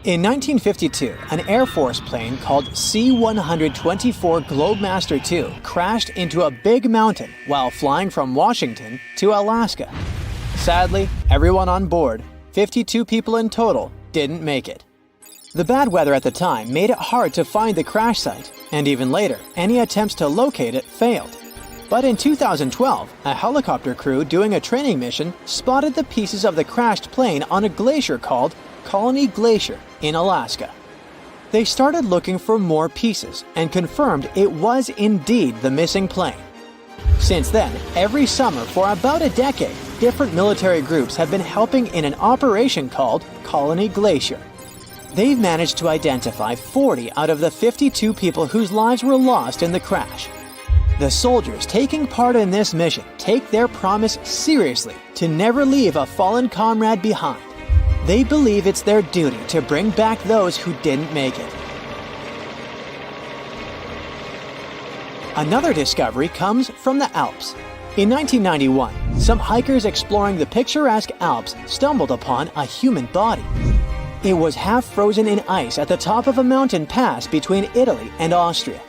In 1952, an Air Force plane called C-124 Globemaster II crashed into a big mountain while flying from Washington to Alaska. Sadly, everyone on board, 52 people in total, didn't make it. The bad weather at the time made it hard to find the crash site, and even later, any attempts to locate it failed. But in 2012, a helicopter crew doing a training mission spotted the pieces of the crashed plane on a glacier called Colony Glacier in Alaska. They started looking for more pieces and confirmed it was indeed the missing plane. Since then, every summer for about a decade, different military groups have been helping in an operation called Colony Glacier. They've managed to identify 40 out of the 52 people whose lives were lost in the crash. The soldiers taking part in this mission take their promise seriously to never leave a fallen comrade behind. They believe it's their duty to bring back those who didn't make it. Another discovery comes from the Alps. In 1991, some hikers exploring the picturesque Alps stumbled upon a human body. It was half frozen in ice at the top of a mountain pass between Italy and Austria.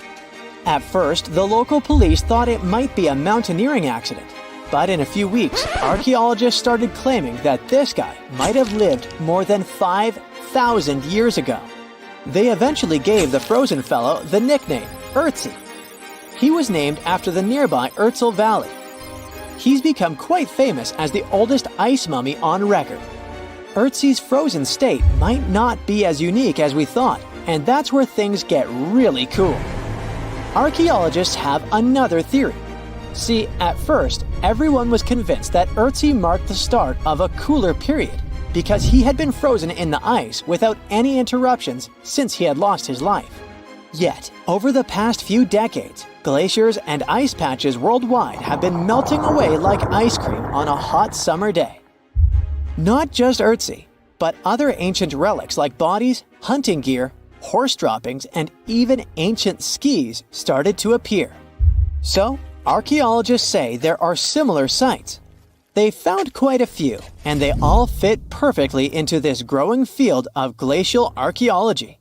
At first, the local police thought it might be a mountaineering accident. But in a few weeks, archaeologists started claiming that this guy might have lived more than 5,000 years ago. They eventually gave the frozen fellow the nickname Ötzi. He was named after the nearby Ötztal Valley. He's become quite famous as the oldest ice mummy on record. Ötzi's frozen state might not be as unique as we thought, and that's where things get really cool. Archaeologists have another theory. See, at first, everyone was convinced that Ötzi marked the start of a cooler period because he had been frozen in the ice without any interruptions since he had lost his life. Yet, over the past few decades, glaciers and ice patches worldwide have been melting away like ice cream on a hot summer day. Not just Ötzi, but other ancient relics like bodies, hunting gear, horse droppings, and even ancient skis started to appear. So, archaeologists say there are similar sites. They found quite a few, and they all fit perfectly into this growing field of glacial archaeology.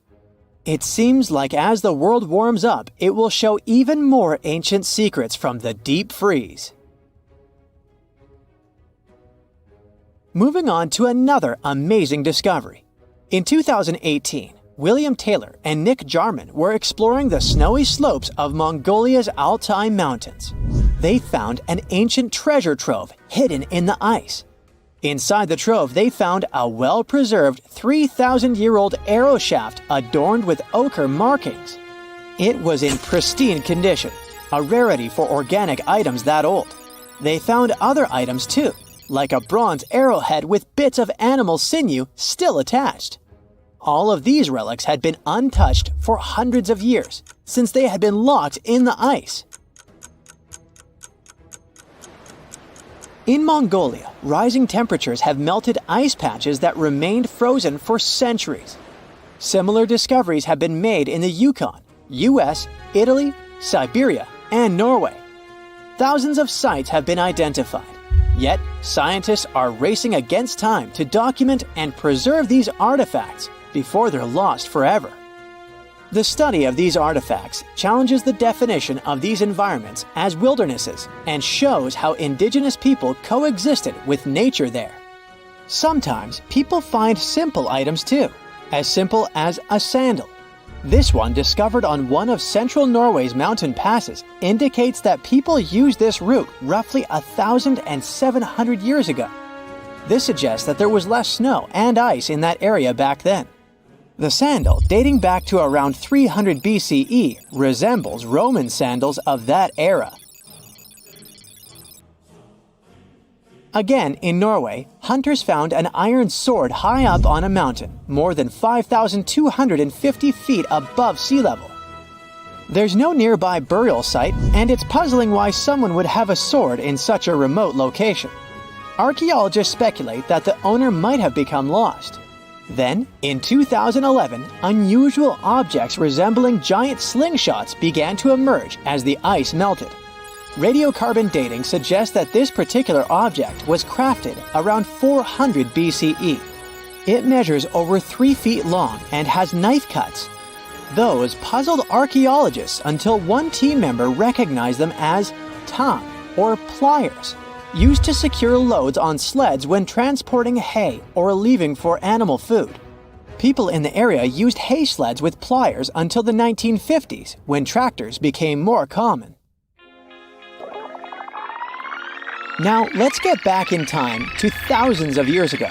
It seems like as the world warms up, it will show even more ancient secrets from the deep freeze. Moving on to another amazing discovery. In 2018, William Taylor and Nick Jarman were exploring the snowy slopes of Mongolia's Altai Mountains. They found an ancient treasure trove hidden in the ice. Inside the trove, they found a well-preserved 3,000-year-old arrow shaft adorned with ochre markings. It was in pristine condition, a rarity for organic items that old. They found other items too, like a bronze arrowhead with bits of animal sinew still attached. All of these relics had been untouched for hundreds of years, since they had been locked in the ice. In Mongolia, rising temperatures have melted ice patches that remained frozen for centuries. Similar discoveries have been made in the Yukon, US, Italy, Siberia, and Norway. Thousands of sites have been identified. Yet, scientists are racing against time to document and preserve these artifacts before they're lost forever. The study of these artifacts challenges the definition of these environments as wildernesses and shows how indigenous people coexisted with nature there. Sometimes people find simple items too, as simple as a sandal. This one, discovered on one of central Norway's mountain passes, indicates that people used this route roughly 1,700 years ago. This suggests that there was less snow and ice in that area back then. The sandal, dating back to around 300 BCE, resembles Roman sandals of that era. Again, in Norway, hunters found an iron sword high up on a mountain, more than 5,250 feet above sea level. There's no nearby burial site, and it's puzzling why someone would have a sword in such a remote location. Archaeologists speculate that the owner might have become lost. Then, in 2011, unusual objects resembling giant slingshots began to emerge as the ice melted. Radiocarbon dating suggests that this particular object was crafted around 400 BCE. It measures over 3 feet long and has knife cuts. Those puzzled archaeologists until one team member recognized them as tong, or pliers, used to secure loads on sleds when transporting hay or leaving for animal food. People in the area used hay sleds with pliers until the 1950s, when tractors became more common. Now, let's get back in time to thousands of years ago.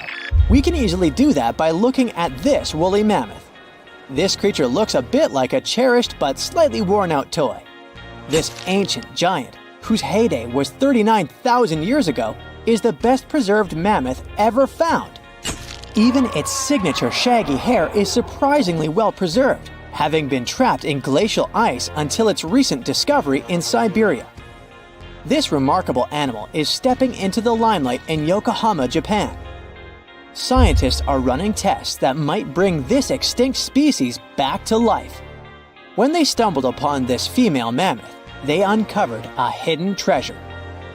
We can easily do that by looking at this woolly mammoth. This creature looks a bit like a cherished but slightly worn-out toy. This ancient giant, whose heyday was 39,000 years ago, is the best-preserved mammoth ever found. Even its signature shaggy hair is surprisingly well preserved, having been trapped in glacial ice until its recent discovery in Siberia. This remarkable animal is stepping into the limelight in Yokohama, Japan. Scientists are running tests that might bring this extinct species back to life. When they stumbled upon this female mammoth, they uncovered a hidden treasure,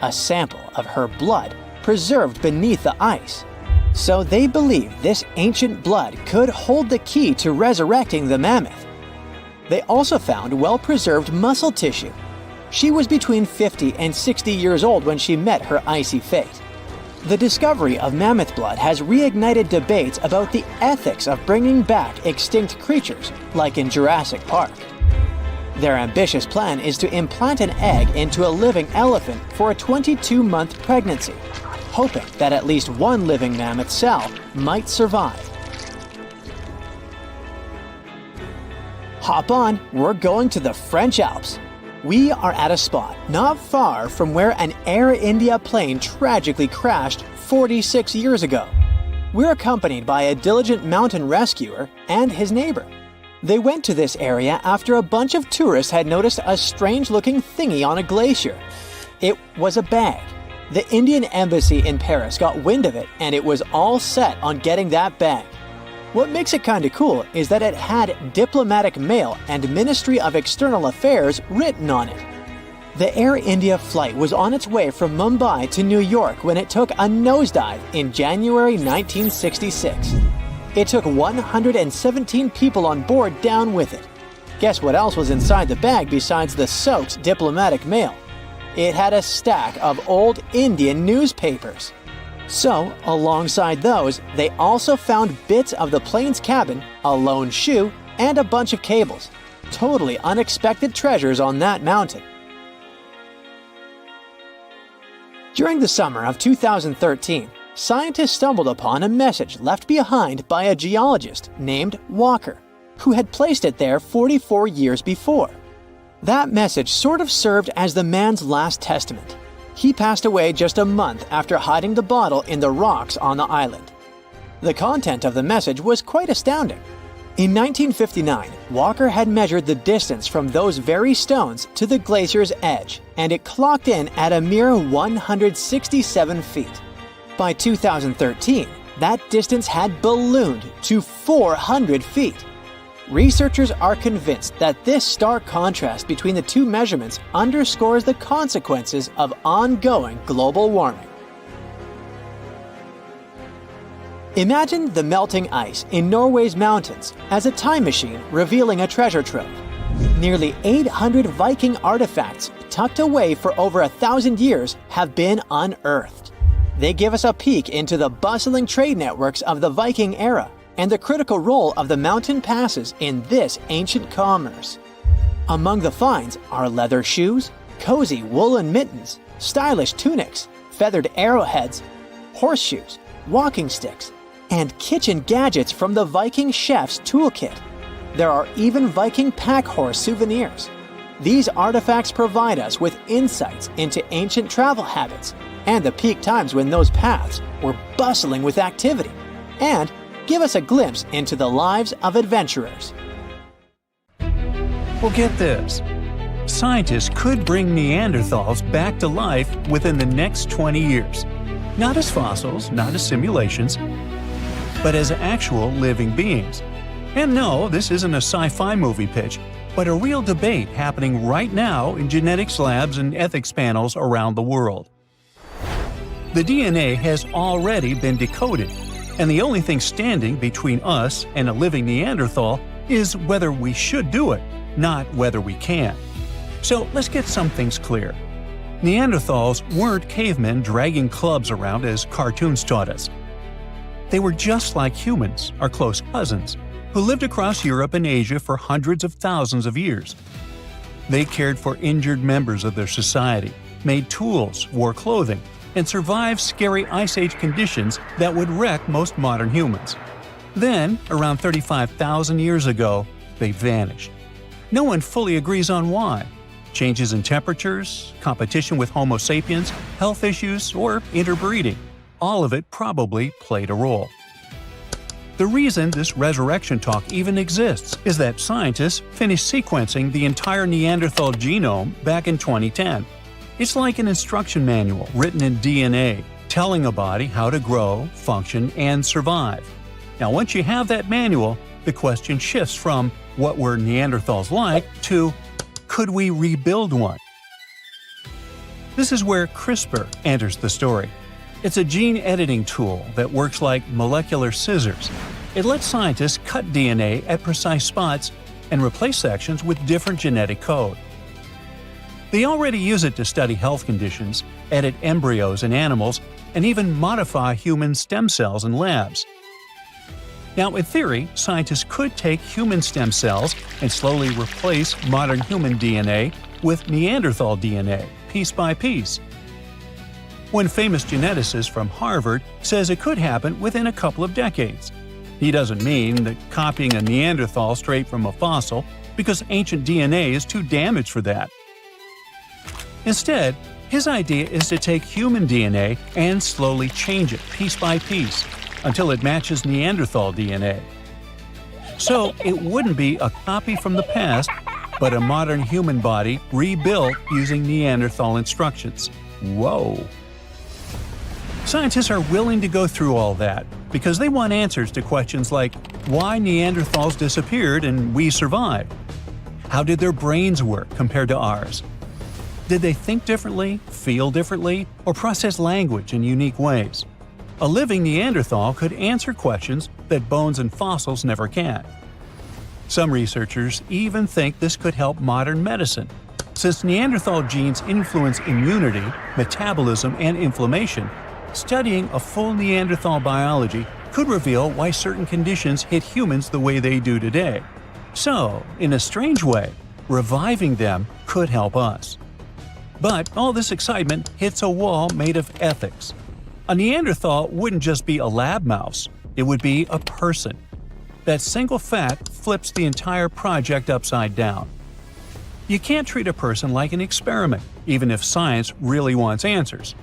a sample of her blood preserved beneath the ice. So they believe this ancient blood could hold the key to resurrecting the mammoth. They also found well-preserved muscle tissue. She was between 50 and 60 years old when she met her icy fate. The discovery of mammoth blood has reignited debates about the ethics of bringing back extinct creatures, like in Jurassic Park. Their ambitious plan is to implant an egg into a living elephant for a 22-month pregnancy, hoping that at least one living mammoth cell might survive. Hop on, we're going to the French Alps. We are at a spot not far from where an Air India plane tragically crashed 46 years ago. We're accompanied by a diligent mountain rescuer and his neighbor. They went to this area after a bunch of tourists had noticed a strange-looking thingy on a glacier. It was a bag. The Indian embassy in Paris got wind of it, and it was all set on getting that bag. What makes it kinda cool is that it had diplomatic mail and Ministry of External Affairs written on it. The Air India flight was on its way from Mumbai to New York when it took a nosedive in January 1966. It took 117 people on board down with it. Guess what else was inside the bag besides the soaked diplomatic mail? It had a stack of old Indian newspapers. So, alongside those, they also found bits of the plane's cabin, a lone shoe, and a bunch of cables. Totally unexpected treasures on that mountain. During the summer of 2013, scientists stumbled upon a message left behind by a geologist named Walker, who had placed it there 44 years before. That message sort of served as the man's last testament. He passed away just a month after hiding the bottle in the rocks on the island. The content of the message was quite astounding. In 1959, Walker had measured the distance from those very stones to the glacier's edge, and it clocked in at a mere 167 feet. By 2013, that distance had ballooned to 400 feet. Researchers are convinced that this stark contrast between the two measurements underscores the consequences of ongoing global warming. Imagine the melting ice in Norway's mountains as a time machine revealing a treasure trove. Nearly 800 Viking artifacts tucked away for over 1,000 years have been unearthed. They give us a peek into the bustling trade networks of the Viking era and the critical role of the mountain passes in this ancient commerce. Among the finds are leather shoes, cozy woolen mittens, stylish tunics, feathered arrowheads, horseshoes, walking sticks, and kitchen gadgets from the Viking chef's toolkit. There are even Viking pack horse souvenirs. These artifacts provide us with insights into ancient travel habits and the peak times when those paths were bustling with activity, and give us a glimpse into the lives of adventurers. Well, get this. Scientists could bring Neanderthals back to life within the next 20 years. Not as fossils, not as simulations, but as actual living beings. And no, this isn't a sci-fi movie pitch, but a real debate happening right now in genetics labs and ethics panels around the world. The DNA has already been decoded, And the only thing standing between us and a living Neanderthal is whether we should do it, not whether we can. So let's get some things clear. Neanderthals weren't cavemen dragging clubs around as cartoons taught us. They were just like humans, our close cousins, who lived across Europe and Asia for hundreds of thousands of years. They cared for injured members of their society, made tools, wore clothing, and survived scary Ice Age conditions that would wreck most modern humans. Then, around 35,000 years ago, they vanished. No one fully agrees on why. Changes in temperatures, competition with Homo sapiens, health issues, or interbreeding. All of it probably played a role. The reason this resurrection talk even exists is that scientists finished sequencing the entire Neanderthal genome back in 2010. It's like an instruction manual written in DNA, telling a body how to grow, function, and survive. Now, once you have that manual, the question shifts from what were Neanderthals like to could we rebuild one? This is where CRISPR enters the story. It's a gene editing tool that works like molecular scissors. It lets scientists cut DNA at precise spots and replace sections with different genetic code. They already use it to study health conditions, edit embryos in animals, and even modify human stem cells in labs. Now, in theory, scientists could take human stem cells and slowly replace modern human DNA with Neanderthal DNA, piece by piece. One famous geneticist from Harvard says it could happen within a couple of decades. He doesn't mean that copying a Neanderthal straight from a fossil, because ancient DNA is too damaged for that. Instead, his idea is to take human DNA and slowly change it piece by piece until it matches Neanderthal DNA. So it wouldn't be a copy from the past, but a modern human body rebuilt using Neanderthal instructions. Whoa! Scientists are willing to go through all that because they want answers to questions like why Neanderthals disappeared and we survived. How did their brains work compared to ours? Did they think differently, feel differently, or process language in unique ways? A living Neanderthal could answer questions that bones and fossils never can. Some researchers even think this could help modern medicine. Since Neanderthal genes influence immunity, metabolism, and inflammation, studying a full Neanderthal biology could reveal why certain conditions hit humans the way they do today. So, in a strange way, reviving them could help us. But all this excitement hits a wall made of ethics. A Neanderthal wouldn't just be a lab mouse, it would be a person. That single fact flips the entire project upside down. You can't treat a person like an experiment, even if science really wants answers.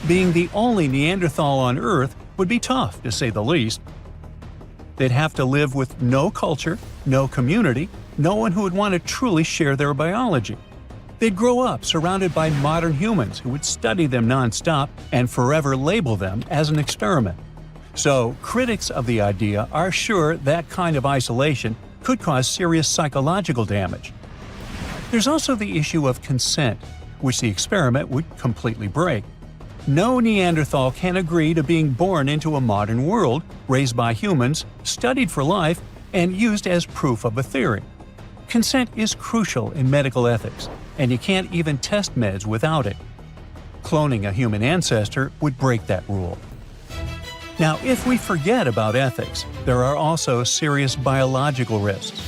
Being the only Neanderthal on Earth would be tough, to say the least. They'd have to live with no culture, no community, no one who would want to truly share their biology. They'd grow up surrounded by modern humans who would study them nonstop and forever label them as an experiment. So, critics of the idea are sure that kind of isolation could cause serious psychological damage. There's also the issue of consent, which the experiment would completely break. No Neanderthal can agree to being born into a modern world, raised by humans, studied for life, and used as proof of a theory. Consent is crucial in medical ethics, and you can't even test meds without it. Cloning a human ancestor would break that rule. Now, if we forget about ethics, there are also serious biological risks.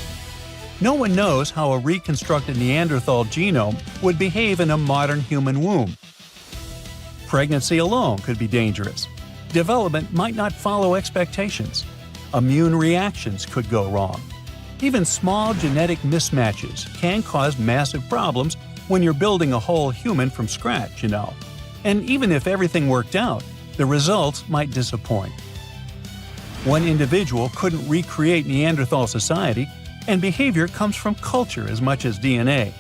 No one knows how a reconstructed Neanderthal genome would behave in a modern human womb. Pregnancy alone could be dangerous. Development might not follow expectations. Immune reactions could go wrong. Even small genetic mismatches can cause massive problems when you're building a whole human from scratch, you know. And even if everything worked out, the results might disappoint. One individual couldn't recreate Neanderthal society, and behavior comes from culture as much as DNA.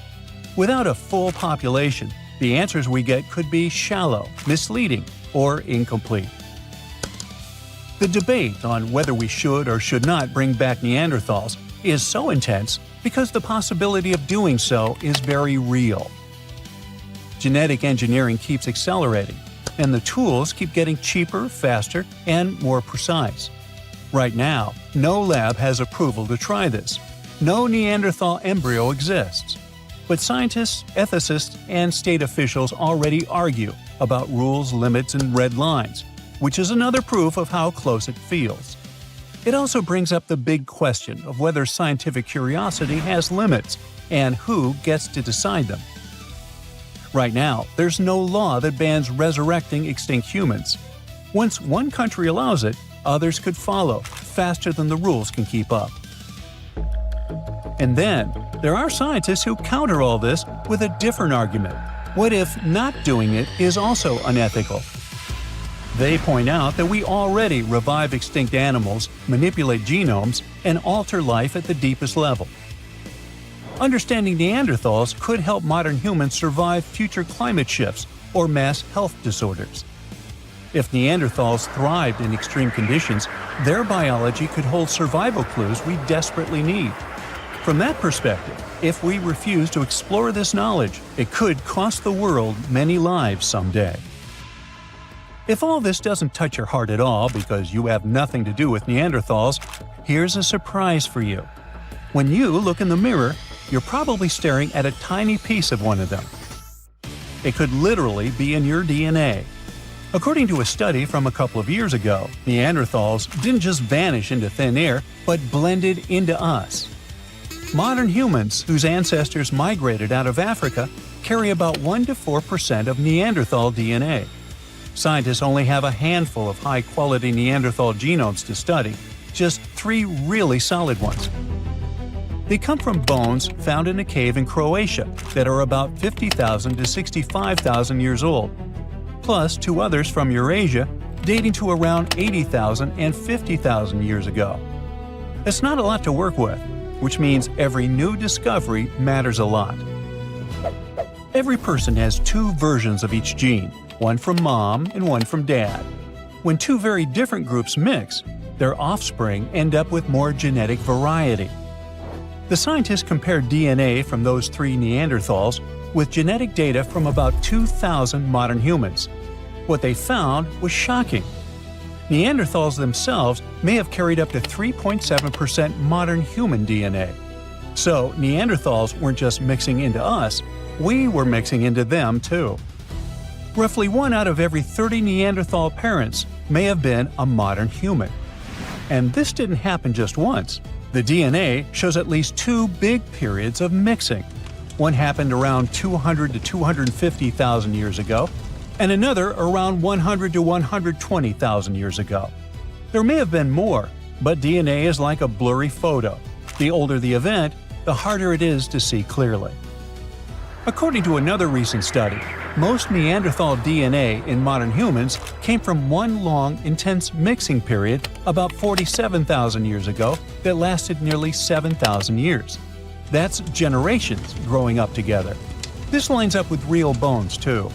Without a full population, the answers we get could be shallow, misleading, or incomplete. The debate on whether we should or should not bring back Neanderthals is so intense because the possibility of doing so is very real. Genetic engineering keeps accelerating, and the tools keep getting cheaper, faster, and more precise. Right now, no lab has approval to try this. No Neanderthal embryo exists. But scientists, ethicists, and state officials already argue about rules, limits, and red lines, which is another proof of how close it feels. It also brings up the big question of whether scientific curiosity has limits and who gets to decide them. Right now, there's no law that bans resurrecting extinct humans. Once one country allows it, others could follow, faster than the rules can keep up. And then, there are scientists who counter all this with a different argument. What if not doing it is also unethical? They point out that we already revive extinct animals, manipulate genomes, and alter life at the deepest level. Understanding Neanderthals could help modern humans survive future climate shifts or mass health disorders. If Neanderthals thrived in extreme conditions, their biology could hold survival clues we desperately need. From that perspective, if we refuse to explore this knowledge, it could cost the world many lives someday. If all this doesn't touch your heart at all because you have nothing to do with Neanderthals, here's a surprise for you. When you look in the mirror, you're probably staring at a tiny piece of one of them. It could literally be in your DNA. According to a study from a couple of years ago, Neanderthals didn't just vanish into thin air, but blended into us. Modern humans whose ancestors migrated out of Africa carry about 1 to 4% of Neanderthal DNA. Scientists only have a handful of high-quality Neanderthal genomes to study, just 3 really solid ones. They come from bones found in a cave in Croatia that are about 50,000 to 65,000 years old, plus 2 others from Eurasia dating to around 80,000 and 50,000 years ago. That's not a lot to work with, which means every new discovery matters a lot. Every person has 2 versions of each gene, one from mom and one from dad. When 2 very different groups mix, their offspring end up with more genetic variety. The scientists compared DNA from those 3 Neanderthals with genetic data from about 2,000 modern humans. What they found was shocking. Neanderthals themselves may have carried up to 3.7% modern human DNA. So Neanderthals weren't just mixing into us, we were mixing into them too. Roughly 1 out of every 30 Neanderthal parents may have been a modern human. And this didn't happen just once. The DNA shows at least 2 big periods of mixing. One happened around 200 to 250,000 years ago, and another around 100 to 120,000 years ago. There may have been more, but DNA is like a blurry photo. The older the event, the harder it is to see clearly. According to another recent study, most Neanderthal DNA in modern humans came from one long, intense mixing period about 47,000 years ago that lasted nearly 7,000 years. That's generations growing up together. This lines up with real bones, too.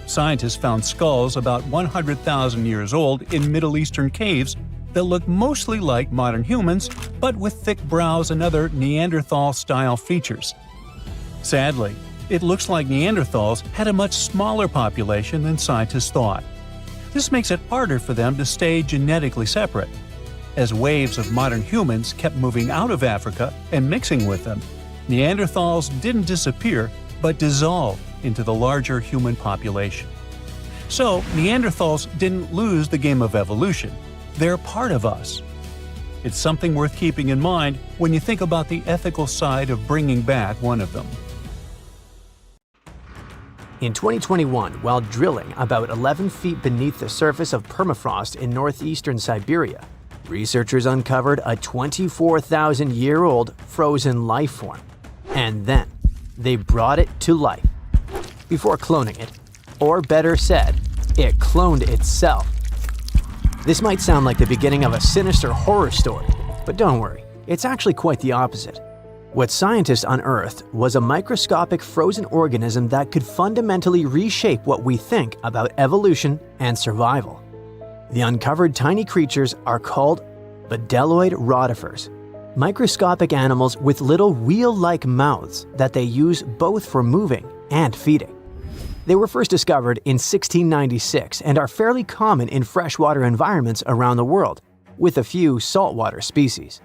Scientists found skulls about 100,000 years old in Middle Eastern caves that look mostly like modern humans, but with thick brows and other Neanderthal-style features. Sadly, it looks like Neanderthals had a much smaller population than scientists thought. This makes it harder for them to stay genetically separate. As waves of modern humans kept moving out of Africa and mixing with them, Neanderthals didn't disappear, but dissolved into the larger human population. So, Neanderthals didn't lose the game of evolution. They're part of us. It's something worth keeping in mind when you think about the ethical side of bringing back one of them. In 2021, while drilling about 11 feet beneath the surface of permafrost in northeastern Siberia, researchers uncovered a 24,000-year-old frozen life form. And then, they brought it to life. Before cloning it, or better said, it cloned itself. This might sound like the beginning of a sinister horror story, but don't worry, it's actually quite the opposite. What scientists unearthed was a microscopic frozen organism that could fundamentally reshape what we think about evolution and survival. The uncovered tiny creatures are called bdelloid rotifers, microscopic animals with little wheel-like mouths that they use both for moving and feeding. They were first discovered in 1696 and are fairly common in freshwater environments around the world, with a few saltwater species.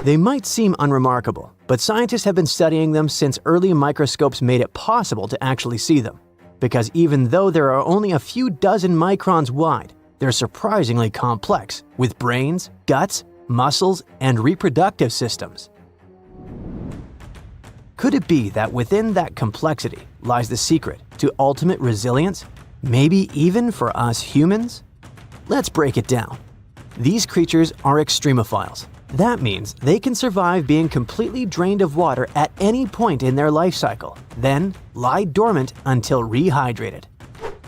They might seem unremarkable, but scientists have been studying them since early microscopes made it possible to actually see them. Because even though there are only a few dozen microns wide, they're surprisingly complex, with brains, guts, muscles, and reproductive systems. Could it be that within that complexity lies the secret to ultimate resilience, maybe even for us humans? Let's break it down. These creatures are extremophiles. That means they can survive being completely drained of water at any point in their life cycle, then lie dormant until rehydrated.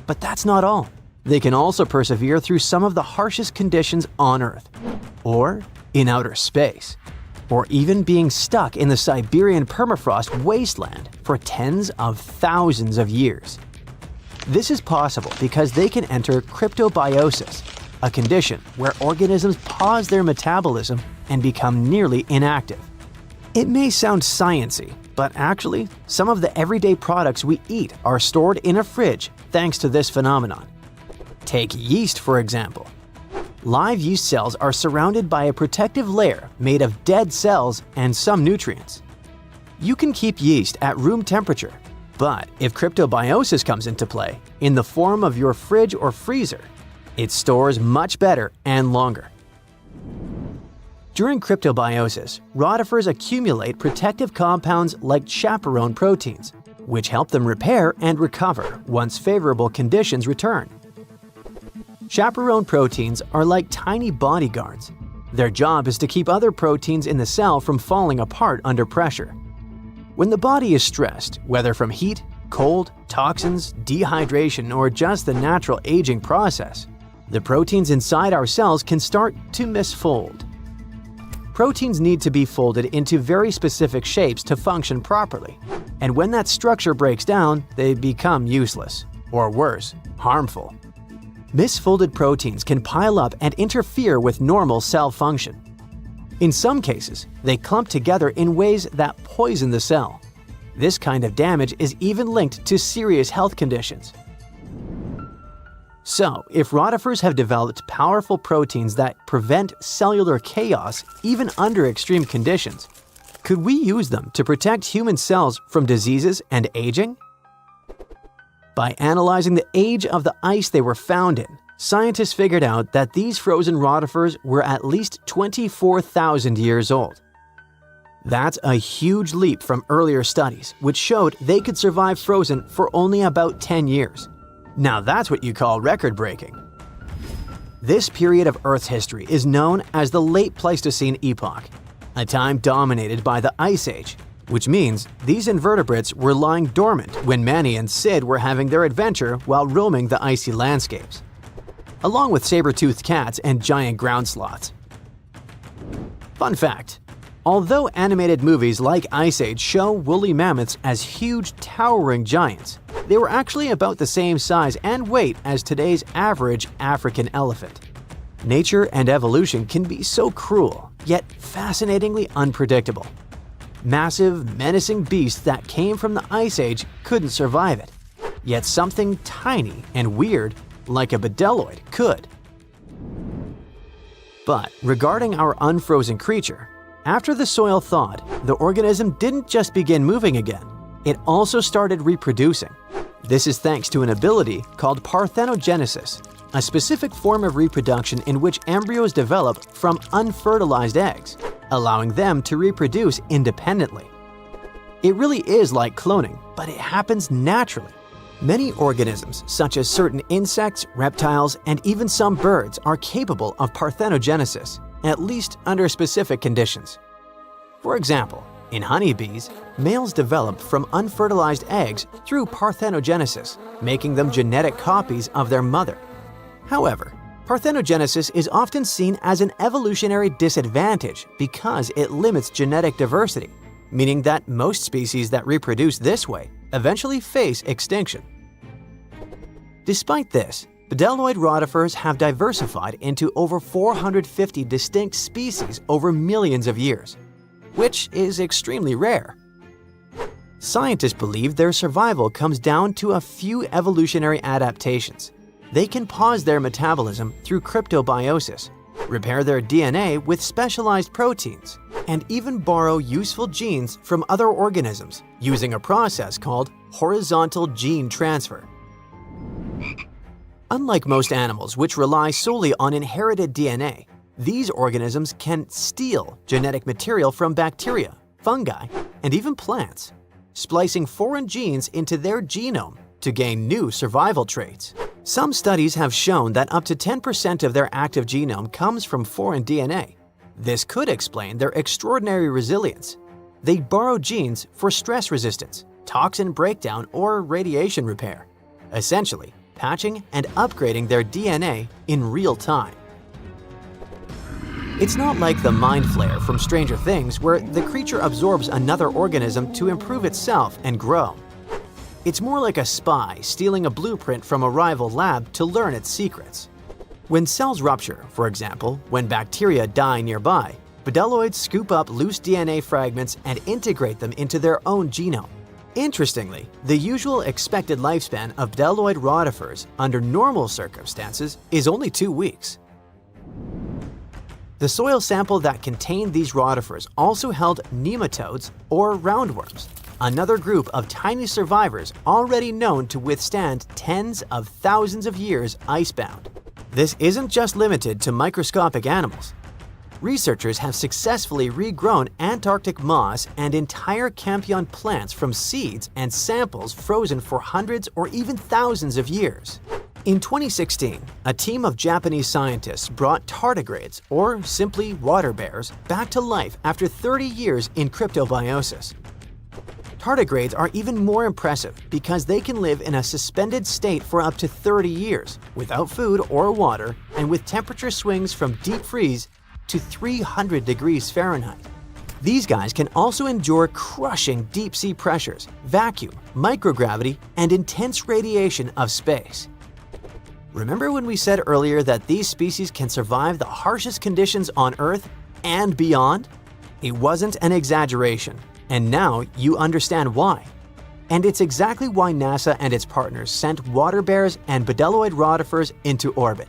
But that's not all. They can also persevere through some of the harshest conditions on Earth, or in outer space, or even being stuck in the Siberian permafrost wasteland for tens of thousands of years. This is possible because they can enter cryptobiosis, a condition where organisms pause their metabolism and become nearly inactive. It may sound sciencey, but actually, some of the everyday products we eat are stored in a fridge thanks to this phenomenon. Take yeast, for example. Live yeast cells are surrounded by a protective layer made of dead cells and some nutrients. You can keep yeast at room temperature, but if cryptobiosis comes into play, in the form of your fridge or freezer, it stores much better and longer. During cryptobiosis, rotifers accumulate protective compounds like chaperone proteins, which help them repair and recover once favorable conditions return. Chaperone proteins are like tiny bodyguards. Their job is to keep other proteins in the cell from falling apart under pressure. When the body is stressed, whether from heat, cold, toxins, dehydration, or just the natural aging process, the proteins inside our cells can start to misfold. Proteins need to be folded into very specific shapes to function properly, and when that structure breaks down, they become useless, or worse, harmful. Misfolded proteins can pile up and interfere with normal cell function. In some cases, they clump together in ways that poison the cell. This kind of damage is even linked to serious health conditions. So, if rotifers have developed powerful proteins that prevent cellular chaos even under extreme conditions, could we use them to protect human cells from diseases and aging? By analyzing the age of the ice they were found in, scientists figured out that these frozen rotifers were at least 24,000 years old. That's a huge leap from earlier studies, which showed they could survive frozen for only about 10 years. Now that's what you call record-breaking. This period of Earth's history is known as the Late Pleistocene Epoch, a time dominated by the Ice Age, which means these invertebrates were lying dormant when Manny and Sid were having their adventure while roaming the icy landscapes, along with saber-toothed cats and giant ground sloths. Fun fact: although animated movies like Ice Age show woolly mammoths as huge, towering giants, they were actually about the same size and weight as today's average African elephant. Nature and evolution can be so cruel, yet fascinatingly unpredictable. Massive, menacing beasts that came from the Ice Age couldn't survive it, yet something tiny and weird, like a bedelloid, could. But regarding our unfrozen creature, after the soil thawed, the organism didn't just begin moving again, it also started reproducing. This is thanks to an ability called parthenogenesis, a specific form of reproduction in which embryos develop from unfertilized eggs, allowing them to reproduce independently. It really is like cloning, but it happens naturally. Many organisms, such as certain insects, reptiles, and even some birds, are capable of parthenogenesis, at least under specific conditions. For example, in honeybees, males develop from unfertilized eggs through parthenogenesis, making them genetic copies of their mother. However, parthenogenesis is often seen as an evolutionary disadvantage because it limits genetic diversity, meaning that most species that reproduce this way eventually face extinction. Despite this, bedelloid rotifers have diversified into over 450 distinct species over millions of years, which is extremely rare. Scientists believe their survival comes down to a few evolutionary adaptations. They can pause their metabolism through cryptobiosis, repair their DNA with specialized proteins, and even borrow useful genes from other organisms using a process called horizontal gene transfer. Unlike most animals which rely solely on inherited DNA, these organisms can steal genetic material from bacteria, fungi, and even plants, splicing foreign genes into their genome to gain new survival traits. Some studies have shown that up to 10% of their active genome comes from foreign DNA. This could explain their extraordinary resilience. They borrow genes for stress resistance, toxin breakdown, or radiation repair, essentially patching and upgrading their DNA in real time. It's not like the mind flare from Stranger Things, where the creature absorbs another organism to improve itself and grow. It's more like a spy stealing a blueprint from a rival lab to learn its secrets. When cells rupture, for example, when bacteria die nearby, bdelloids scoop up loose DNA fragments and integrate them into their own genome. Interestingly, the usual expected lifespan of bdelloid rotifers under normal circumstances is only 2 weeks. The soil sample that contained these rotifers also held nematodes, or roundworms, another group of tiny survivors already known to withstand tens of thousands of years icebound. This isn't just limited to microscopic animals. Researchers have successfully regrown Antarctic moss and entire Campion plants from seeds and samples frozen for hundreds or even thousands of years. In 2016, a team of Japanese scientists brought tardigrades, or simply water bears, back to life after 30 years in cryptobiosis. Tardigrades are even more impressive because they can live in a suspended state for up to 30 years, without food or water, and with temperature swings from deep freeze to 300 degrees Fahrenheit. These guys can also endure crushing deep-sea pressures, vacuum, microgravity, and intense radiation of space. Remember when we said earlier that these species can survive the harshest conditions on Earth and beyond? It wasn't an exaggeration, and now you understand why. And it's exactly why NASA and its partners sent water bears and bdelloid rotifers into orbit.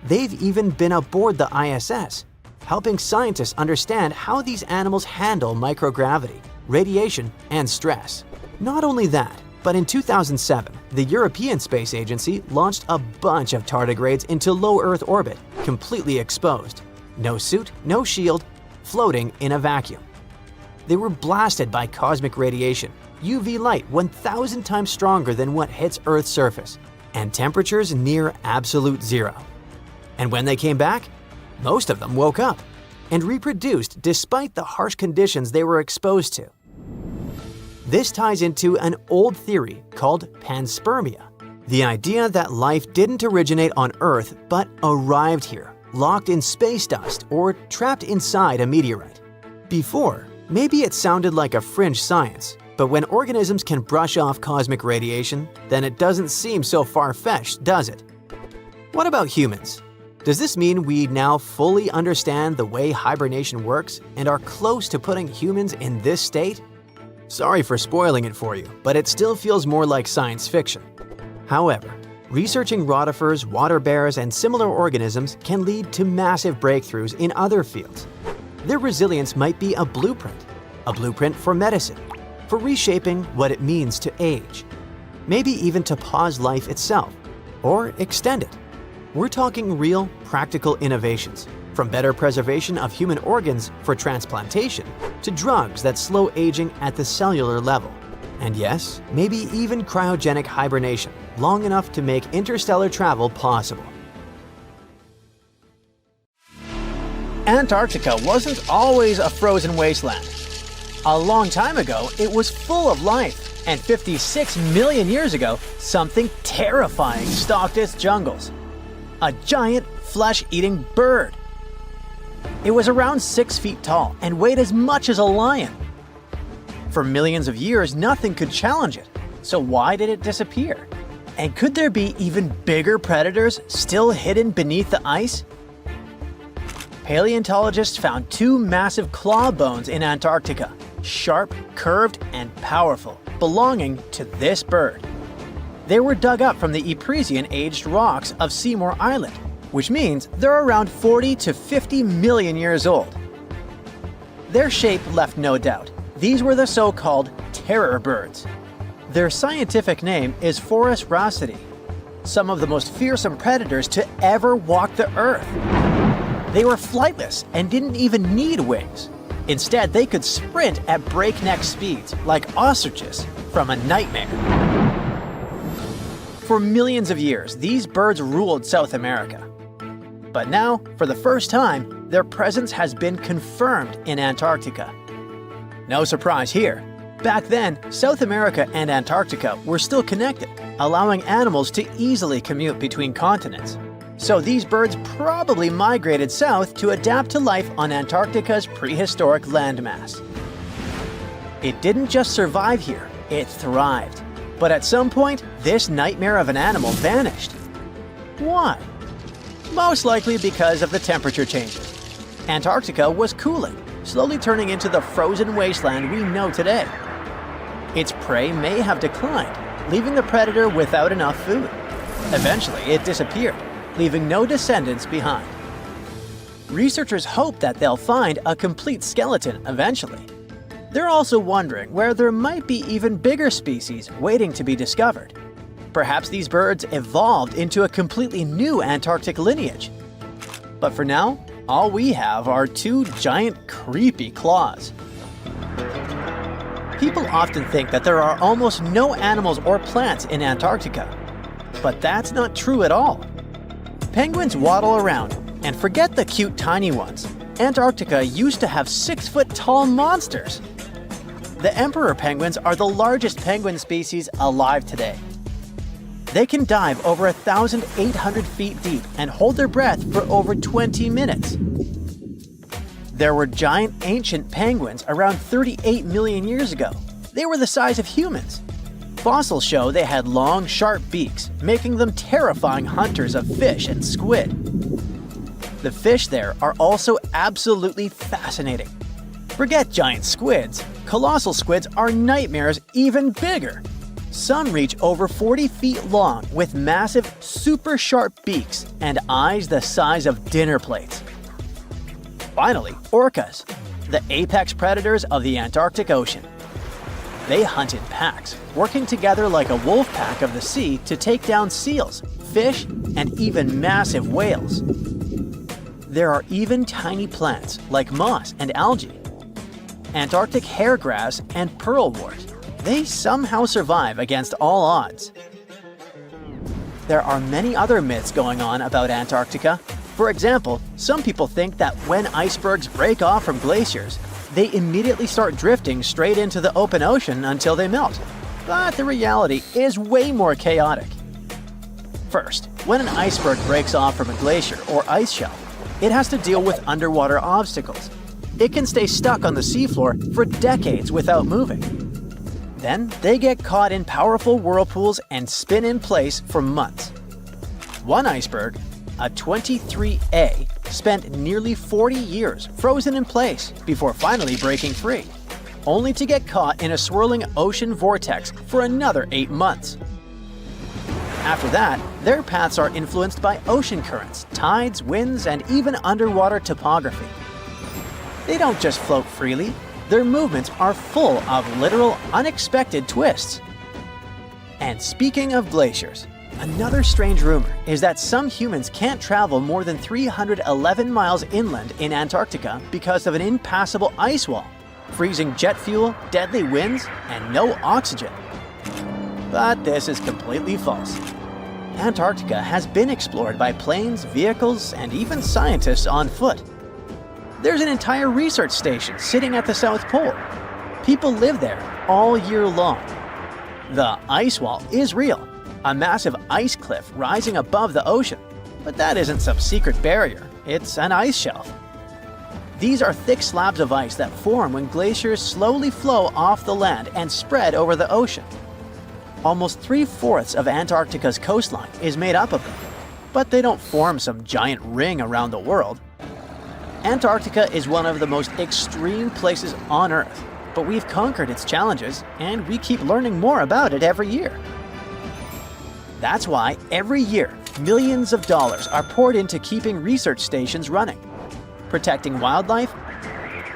They've even been aboard the ISS, helping scientists understand how these animals handle microgravity, radiation, and stress. Not only that, but in 2007, the European Space Agency launched a bunch of tardigrades into low Earth orbit, completely exposed. No suit, no shield, floating in a vacuum. They were blasted by cosmic radiation, UV light 1,000 times stronger than what hits Earth's surface, and temperatures near absolute zero. And when they came back, most of them woke up and reproduced despite the harsh conditions they were exposed to. This ties into an old theory called panspermia, the idea that life didn't originate on Earth but arrived here, locked in space dust or trapped inside a meteorite. Before, maybe it sounded like a fringe science, but when organisms can brush off cosmic radiation, then it doesn't seem so far-fetched, does it? What about humans? Does this mean we now fully understand the way hibernation works and are close to putting humans in this state? Sorry for spoiling it for you, but it still feels more like science fiction. However, researching rotifers, water bears, and similar organisms can lead to massive breakthroughs in other fields. Their resilience might be a blueprint for medicine, for reshaping what it means to age, maybe even to pause life itself, or extend it. We're talking real, practical innovations, from better preservation of human organs for transplantation to drugs that slow aging at the cellular level. And yes, maybe even cryogenic hibernation, long enough to make interstellar travel possible. Antarctica wasn't always a frozen wasteland. A long time ago, it was full of life, and 56 million years ago, something terrifying stalked its jungles. A giant, flesh-eating bird. It was around 6 feet tall and weighed as much as a lion. For millions of years, nothing could challenge it. So why did it disappear? And could there be even bigger predators still hidden beneath the ice? Paleontologists found 2 massive claw bones in Antarctica, sharp, curved, and powerful, belonging to this bird. They were dug up from the Epresian-aged rocks of Seymour Island, which means they're around 40 to 50 million years old. Their shape left no doubt. These were the so-called terror birds. Their scientific name is Forus raceti, some of the most fearsome predators to ever walk the earth. They were flightless and didn't even need wings. Instead, they could sprint at breakneck speeds, like ostriches from a nightmare. For millions of years, these birds ruled South America. But now, for the first time, their presence has been confirmed in Antarctica. No surprise here. Back then, South America and Antarctica were still connected, allowing animals to easily commute between continents. So these birds probably migrated south to adapt to life on Antarctica's prehistoric landmass. It didn't just survive here, it thrived. But at some point, this nightmare of an animal vanished. Why? Most likely because of the temperature changes. Antarctica was cooling, slowly turning into the frozen wasteland we know today. Its prey may have declined, leaving the predator without enough food. Eventually, it disappeared, leaving no descendants behind. Researchers hope that they'll find a complete skeleton eventually. They're also wondering where there might be even bigger species waiting to be discovered. Perhaps these birds evolved into a completely new Antarctic lineage. But for now, all we have are two giant, creepy claws. People often think that there are almost no animals or plants in Antarctica. But that's not true at all. Penguins waddle around, and forget the cute tiny ones. Antarctica used to have 6-foot-tall monsters. The emperor penguins are the largest penguin species alive today. They can dive over 1,800 feet deep and hold their breath for over 20 minutes. There were giant ancient penguins around 38 million years ago. They were the size of humans. Fossils show they had long, sharp beaks, making them terrifying hunters of fish and squid. The fish there are also absolutely fascinating. Forget giant squids. Colossal squids are nightmares even bigger. Some reach over 40 feet long with massive, super sharp beaks and eyes the size of dinner plates. Finally, orcas, the apex predators of the Antarctic Ocean. They hunt in packs, working together like a wolf pack of the sea to take down seals, fish, and even massive whales. There are even tiny plants like moss and algae. Antarctic hairgrass and pearlwort. They somehow survive against all odds. There are many other myths going on about Antarctica. For example, some people think that when icebergs break off from glaciers, they immediately start drifting straight into the open ocean until they melt. But the reality is way more chaotic. First, when an iceberg breaks off from a glacier or ice shelf, it has to deal with underwater obstacles. It can stay stuck on the seafloor for decades without moving. Then they get caught in powerful whirlpools and spin in place for months. One iceberg, a 23A, spent nearly 40 years frozen in place before finally breaking free, only to get caught in a swirling ocean vortex for another 8 months. After that, their paths are influenced by ocean currents, tides, winds, and even underwater topography. They don't just float freely, their movements are full of literal, unexpected twists. And speaking of glaciers, another strange rumor is that some humans can't travel more than 311 miles inland in Antarctica because of an impassable ice wall, freezing jet fuel, deadly winds, and no oxygen. But this is completely false. Antarctica has been explored by planes, vehicles, and even scientists on foot. There's an entire research station sitting at the South Pole. People live there all year long. The ice wall is real, a massive ice cliff rising above the ocean. But that isn't some secret barrier, it's an ice shelf. These are thick slabs of ice that form when glaciers slowly flow off the land and spread over the ocean. Almost 3/4 of Antarctica's coastline is made up of them, but they don't form some giant ring around the world. Antarctica is one of the most extreme places on Earth, but we've conquered its challenges, and we keep learning more about it every year. That's why every year, millions of dollars are poured into keeping research stations running, protecting wildlife,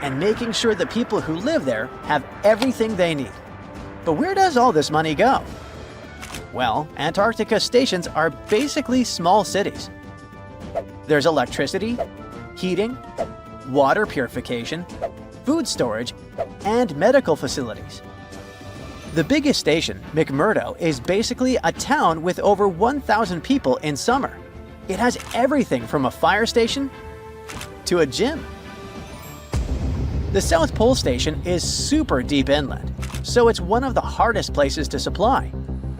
and making sure the people who live there have everything they need. But where does all this money go? Well, Antarctica stations are basically small cities. There's electricity, heating, water purification, food storage, and medical facilities. The biggest station, McMurdo, is basically a town with over 1,000 people in summer. It has everything from a fire station to a gym. The South Pole Station is super deep inland, so it's one of the hardest places to supply.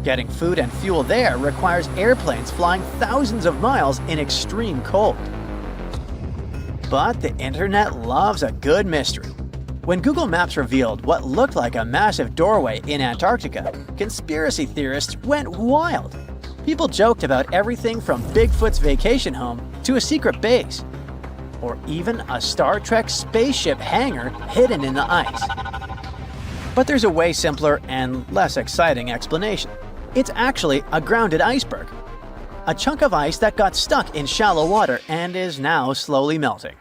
Getting food and fuel there requires airplanes flying thousands of miles in extreme cold. But the internet loves a good mystery. When Google Maps revealed what looked like a massive doorway in Antarctica, conspiracy theorists went wild. People joked about everything from Bigfoot's vacation home to a secret base, or even a Star Trek spaceship hangar hidden in the ice. But there's a way simpler and less exciting explanation. It's actually a grounded iceberg, a chunk of ice that got stuck in shallow water and is now slowly melting.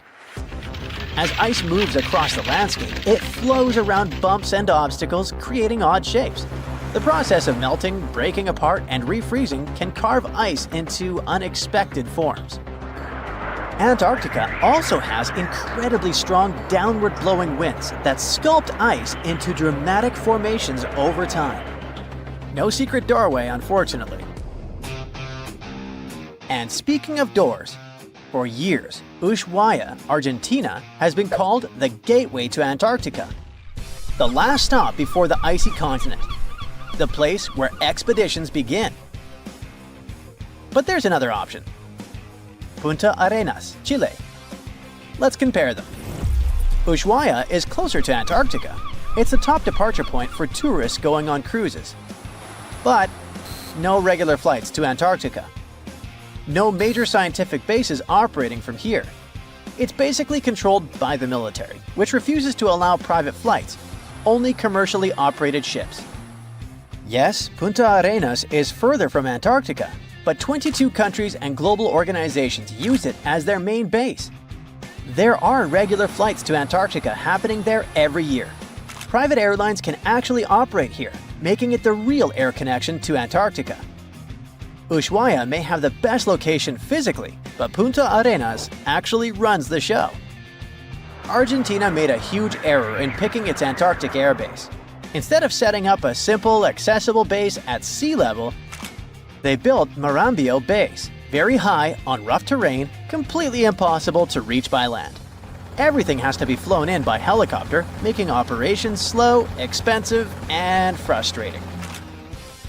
As ice moves across the landscape, it flows around bumps and obstacles, creating odd shapes. The process of melting, breaking apart, and refreezing can carve ice into unexpected forms. Antarctica also has incredibly strong downward-blowing winds that sculpt ice into dramatic formations over time. No secret doorway, unfortunately. And speaking of doors, for years, Ushuaia, Argentina, has been called the gateway to Antarctica, the last stop before the icy continent, the place where expeditions begin. But there's another option. Punta Arenas, Chile. Let's compare them. Ushuaia is closer to Antarctica. It's the top departure point for tourists going on cruises. But no regular flights to Antarctica. No major scientific bases operating from here. It's basically controlled by the military, which refuses to allow private flights, only commercially operated ships. Yes, Punta Arenas is further from Antarctica, but 22 countries and global organizations use it as their main base. There are regular flights to Antarctica happening there every year. Private airlines can actually operate here, making it the real air connection to Antarctica. Ushuaia may have the best location physically, but Punta Arenas actually runs the show. Argentina made a huge error in picking its Antarctic airbase. Instead of setting up a simple, accessible base at sea level, they built Marambio Base, very high, on rough terrain, completely impossible to reach by land. Everything has to be flown in by helicopter, making operations slow, expensive, and frustrating.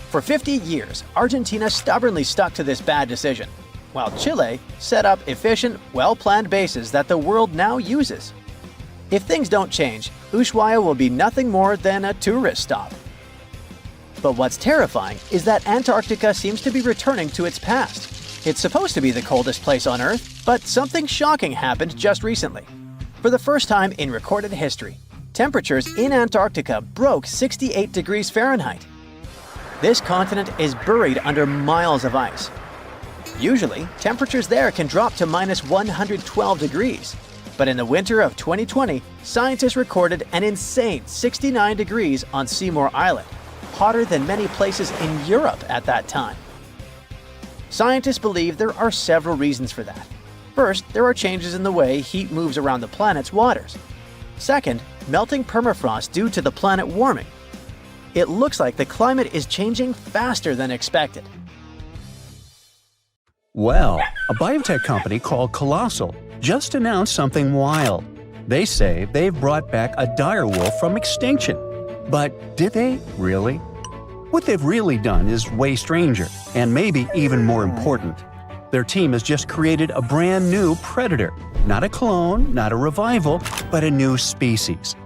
For 50 years, Argentina stubbornly stuck to this bad decision, while Chile set up efficient, well-planned bases that the world now uses. If things don't change, Ushuaia will be nothing more than a tourist stop. But what's terrifying is that Antarctica seems to be returning to its past. It's supposed to be the coldest place on Earth, but something shocking happened just recently. For the first time in recorded history, temperatures in Antarctica broke 68 degrees Fahrenheit. This continent is buried under miles of ice. Usually, temperatures there can drop to minus 112 degrees. But in the winter of 2020, scientists recorded an insane 69 degrees on Seymour Island, hotter than many places in Europe at that time. Scientists believe there are several reasons for that. First, there are changes in the way heat moves around the planet's waters. Second, melting permafrost due to the planet warming. It looks like the climate is changing faster than expected. Well, a biotech company called Glacial just announced something wild. They say they've brought back a direwolf from extinction. But did they really? What they've really done is way stranger, and maybe even more important. Their team has just created a brand new predator. Not a clone, not a revival, but a new species.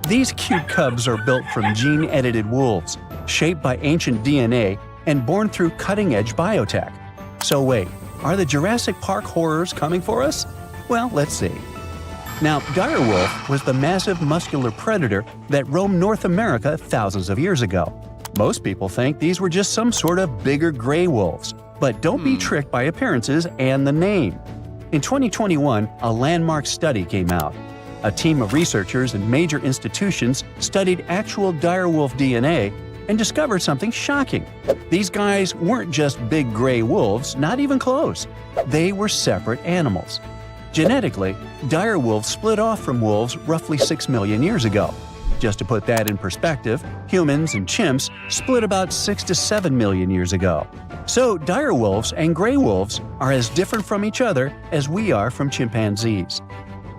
These cute cubs are built from gene-edited wolves, shaped by ancient DNA and born through cutting-edge biotech. So wait, are the Jurassic Park horrors coming for us? Well, let's see. Now, direwolf was the massive muscular predator that roamed North America thousands of years ago. Most people think these were just some sort of bigger gray wolves, But don't be tricked by appearances and the name. In 2021, a landmark study came out. A team of researchers and major institutions studied actual direwolf DNA and discovered something shocking. These guys weren't just big gray wolves, not even close. They were separate animals. Genetically, direwolves split off from wolves roughly 6 million years ago. Just to put that in perspective, humans and chimps split about 6 to 7 million years ago. So direwolves and gray wolves are as different from each other as we are from chimpanzees.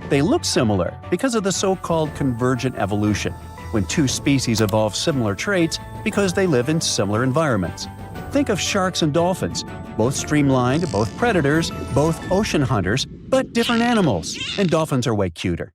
They look similar because of the so-called convergent evolution, when two species evolve similar traits because they live in similar environments. Think of sharks and dolphins, both streamlined, both predators, both ocean hunters, but different animals, and dolphins are way cuter.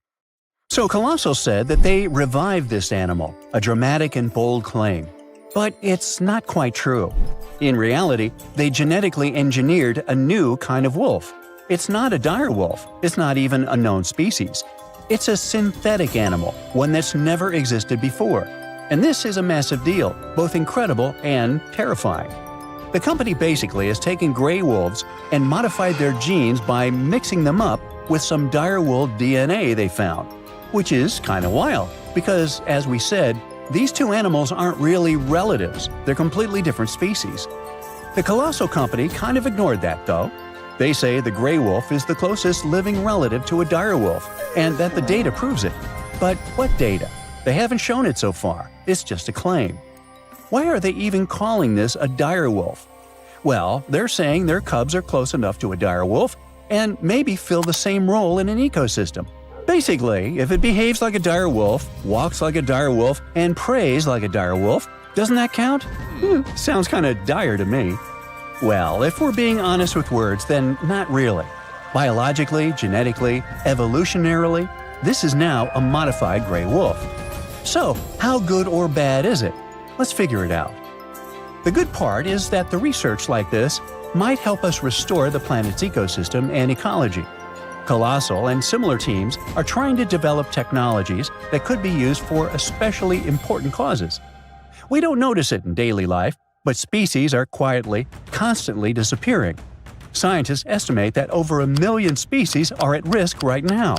So Colossal said that they revived this animal, a dramatic and bold claim. But it's not quite true. In reality, they genetically engineered a new kind of wolf. It's not a direwolf, it's not even a known species. It's a synthetic animal, one that's never existed before. And this is a massive deal, both incredible and terrifying. The company basically has taken gray wolves and modified their genes by mixing them up with some direwolf DNA they found. Which is kind of wild, because, as we said, these two animals aren't really relatives, they're completely different species. The Colossal company kind of ignored that, though. They say the gray wolf is the closest living relative to a direwolf, and that the data proves it. But what data? They haven't shown it so far, it's just a claim. Why are they even calling this a direwolf? Well, they're saying their cubs are close enough to a direwolf and maybe fill the same role in an ecosystem. Basically, if it behaves like a direwolf, walks like a direwolf, and preys like a direwolf, doesn't that count? Sounds kinda dire to me. Well, if we're being honest with words, then not really. Biologically, genetically, evolutionarily, this is now a modified gray wolf. So, how good or bad is it? Let's figure it out. The good part is that the research like this might help us restore the planet's ecosystem and ecology. Colossal and similar teams are trying to develop technologies that could be used for especially important causes. We don't notice it in daily life, but species are quietly, constantly disappearing. Scientists estimate that over 1 million species are at risk right now.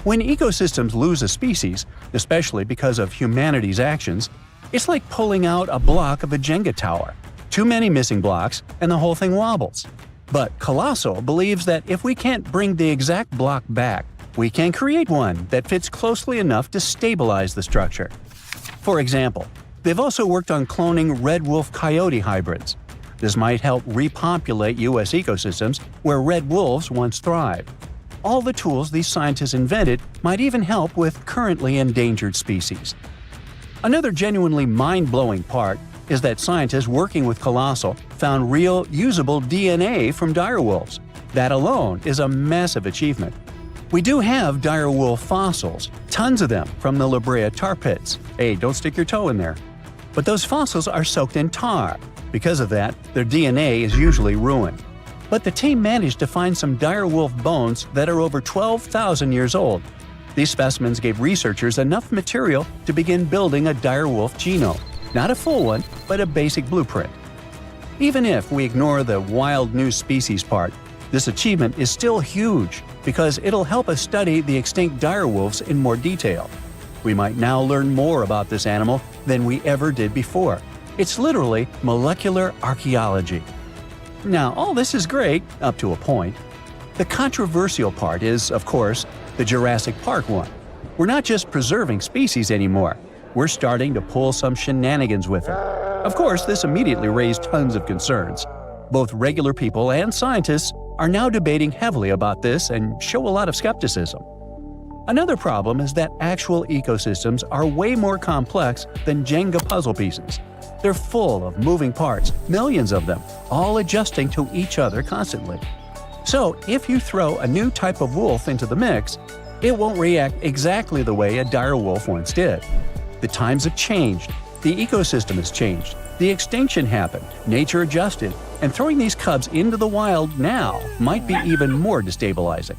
When ecosystems lose a species, especially because of humanity's actions, it's like pulling out a block of a Jenga tower. Too many missing blocks, and the whole thing wobbles. But Colossal believes that if we can't bring the exact block back, we can create one that fits closely enough to stabilize the structure. For example, they've also worked on cloning red wolf-coyote hybrids. This might help repopulate U.S. ecosystems where red wolves once thrived. All the tools these scientists invented might even help with currently endangered species. Another genuinely mind-blowing part is that scientists working with Colossal found real, usable DNA from direwolves. That alone is a massive achievement. We do have direwolf fossils, tons of them from the La Brea tar pits. Hey, don't stick your toe in there. But those fossils are soaked in tar. Because of that, their DNA is usually ruined. But the team managed to find some direwolf bones that are over 12,000 years old. These specimens gave researchers enough material to begin building a direwolf genome. Not a full one, but a basic blueprint. Even if we ignore the wild new species part, this achievement is still huge because it'll help us study the extinct direwolves in more detail. We might now learn more about this animal than we ever did before. It's literally molecular archaeology. Now, all this is great, up to a point. The controversial part is, of course, the Jurassic Park one. We're not just preserving species anymore. We're starting to pull some shenanigans with it. Of course, this immediately raised tons of concerns. Both regular people and scientists are now debating heavily about this and show a lot of skepticism. Another problem is that actual ecosystems are way more complex than Jenga puzzle pieces. They're full of moving parts, millions of them, all adjusting to each other constantly. So, if you throw a new type of wolf into the mix, it won't react exactly the way a direwolf once did. The times have changed, the ecosystem has changed, the extinction happened, nature adjusted, and throwing these cubs into the wild now might be even more destabilizing.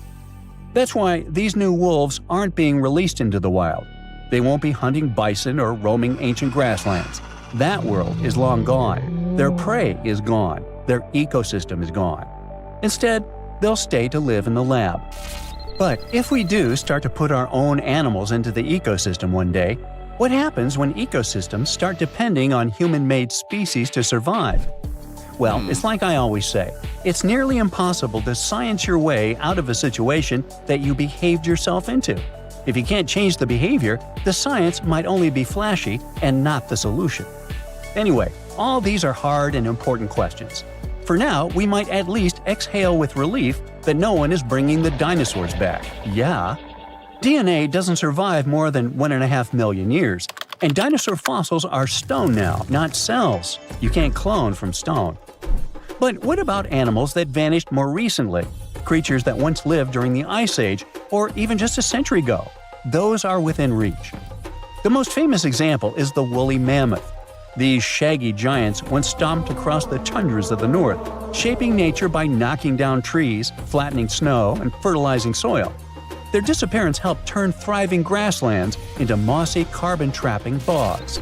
That's why these new wolves aren't being released into the wild. They won't be hunting bison or roaming ancient grasslands. That world is long gone. Their prey is gone. their ecosystem is gone. Instead, they'll stay to live in the lab. But if we do start to put our own animals into the ecosystem one day, what happens when ecosystems start depending on human-made species to survive? Well, it's like I always say, it's nearly impossible to science your way out of a situation that you behaved yourself into. If you can't change the behavior, the science might only be flashy and not the solution. Anyway, all these are hard and important questions. For now, we might at least exhale with relief that no one is bringing the dinosaurs back. Yeah. DNA doesn't survive more than 1.5 million years, and dinosaur fossils are stone now, not cells. You can't clone from stone. But what about animals that vanished more recently? Creatures that once lived during the Ice Age, or even just a century ago? Those are within reach. The most famous example is the woolly mammoth. These shaggy giants once stomped across the tundras of the north, shaping nature by knocking down trees, flattening snow, and fertilizing soil. Their disappearance helped turn thriving grasslands into mossy, carbon-trapping bogs.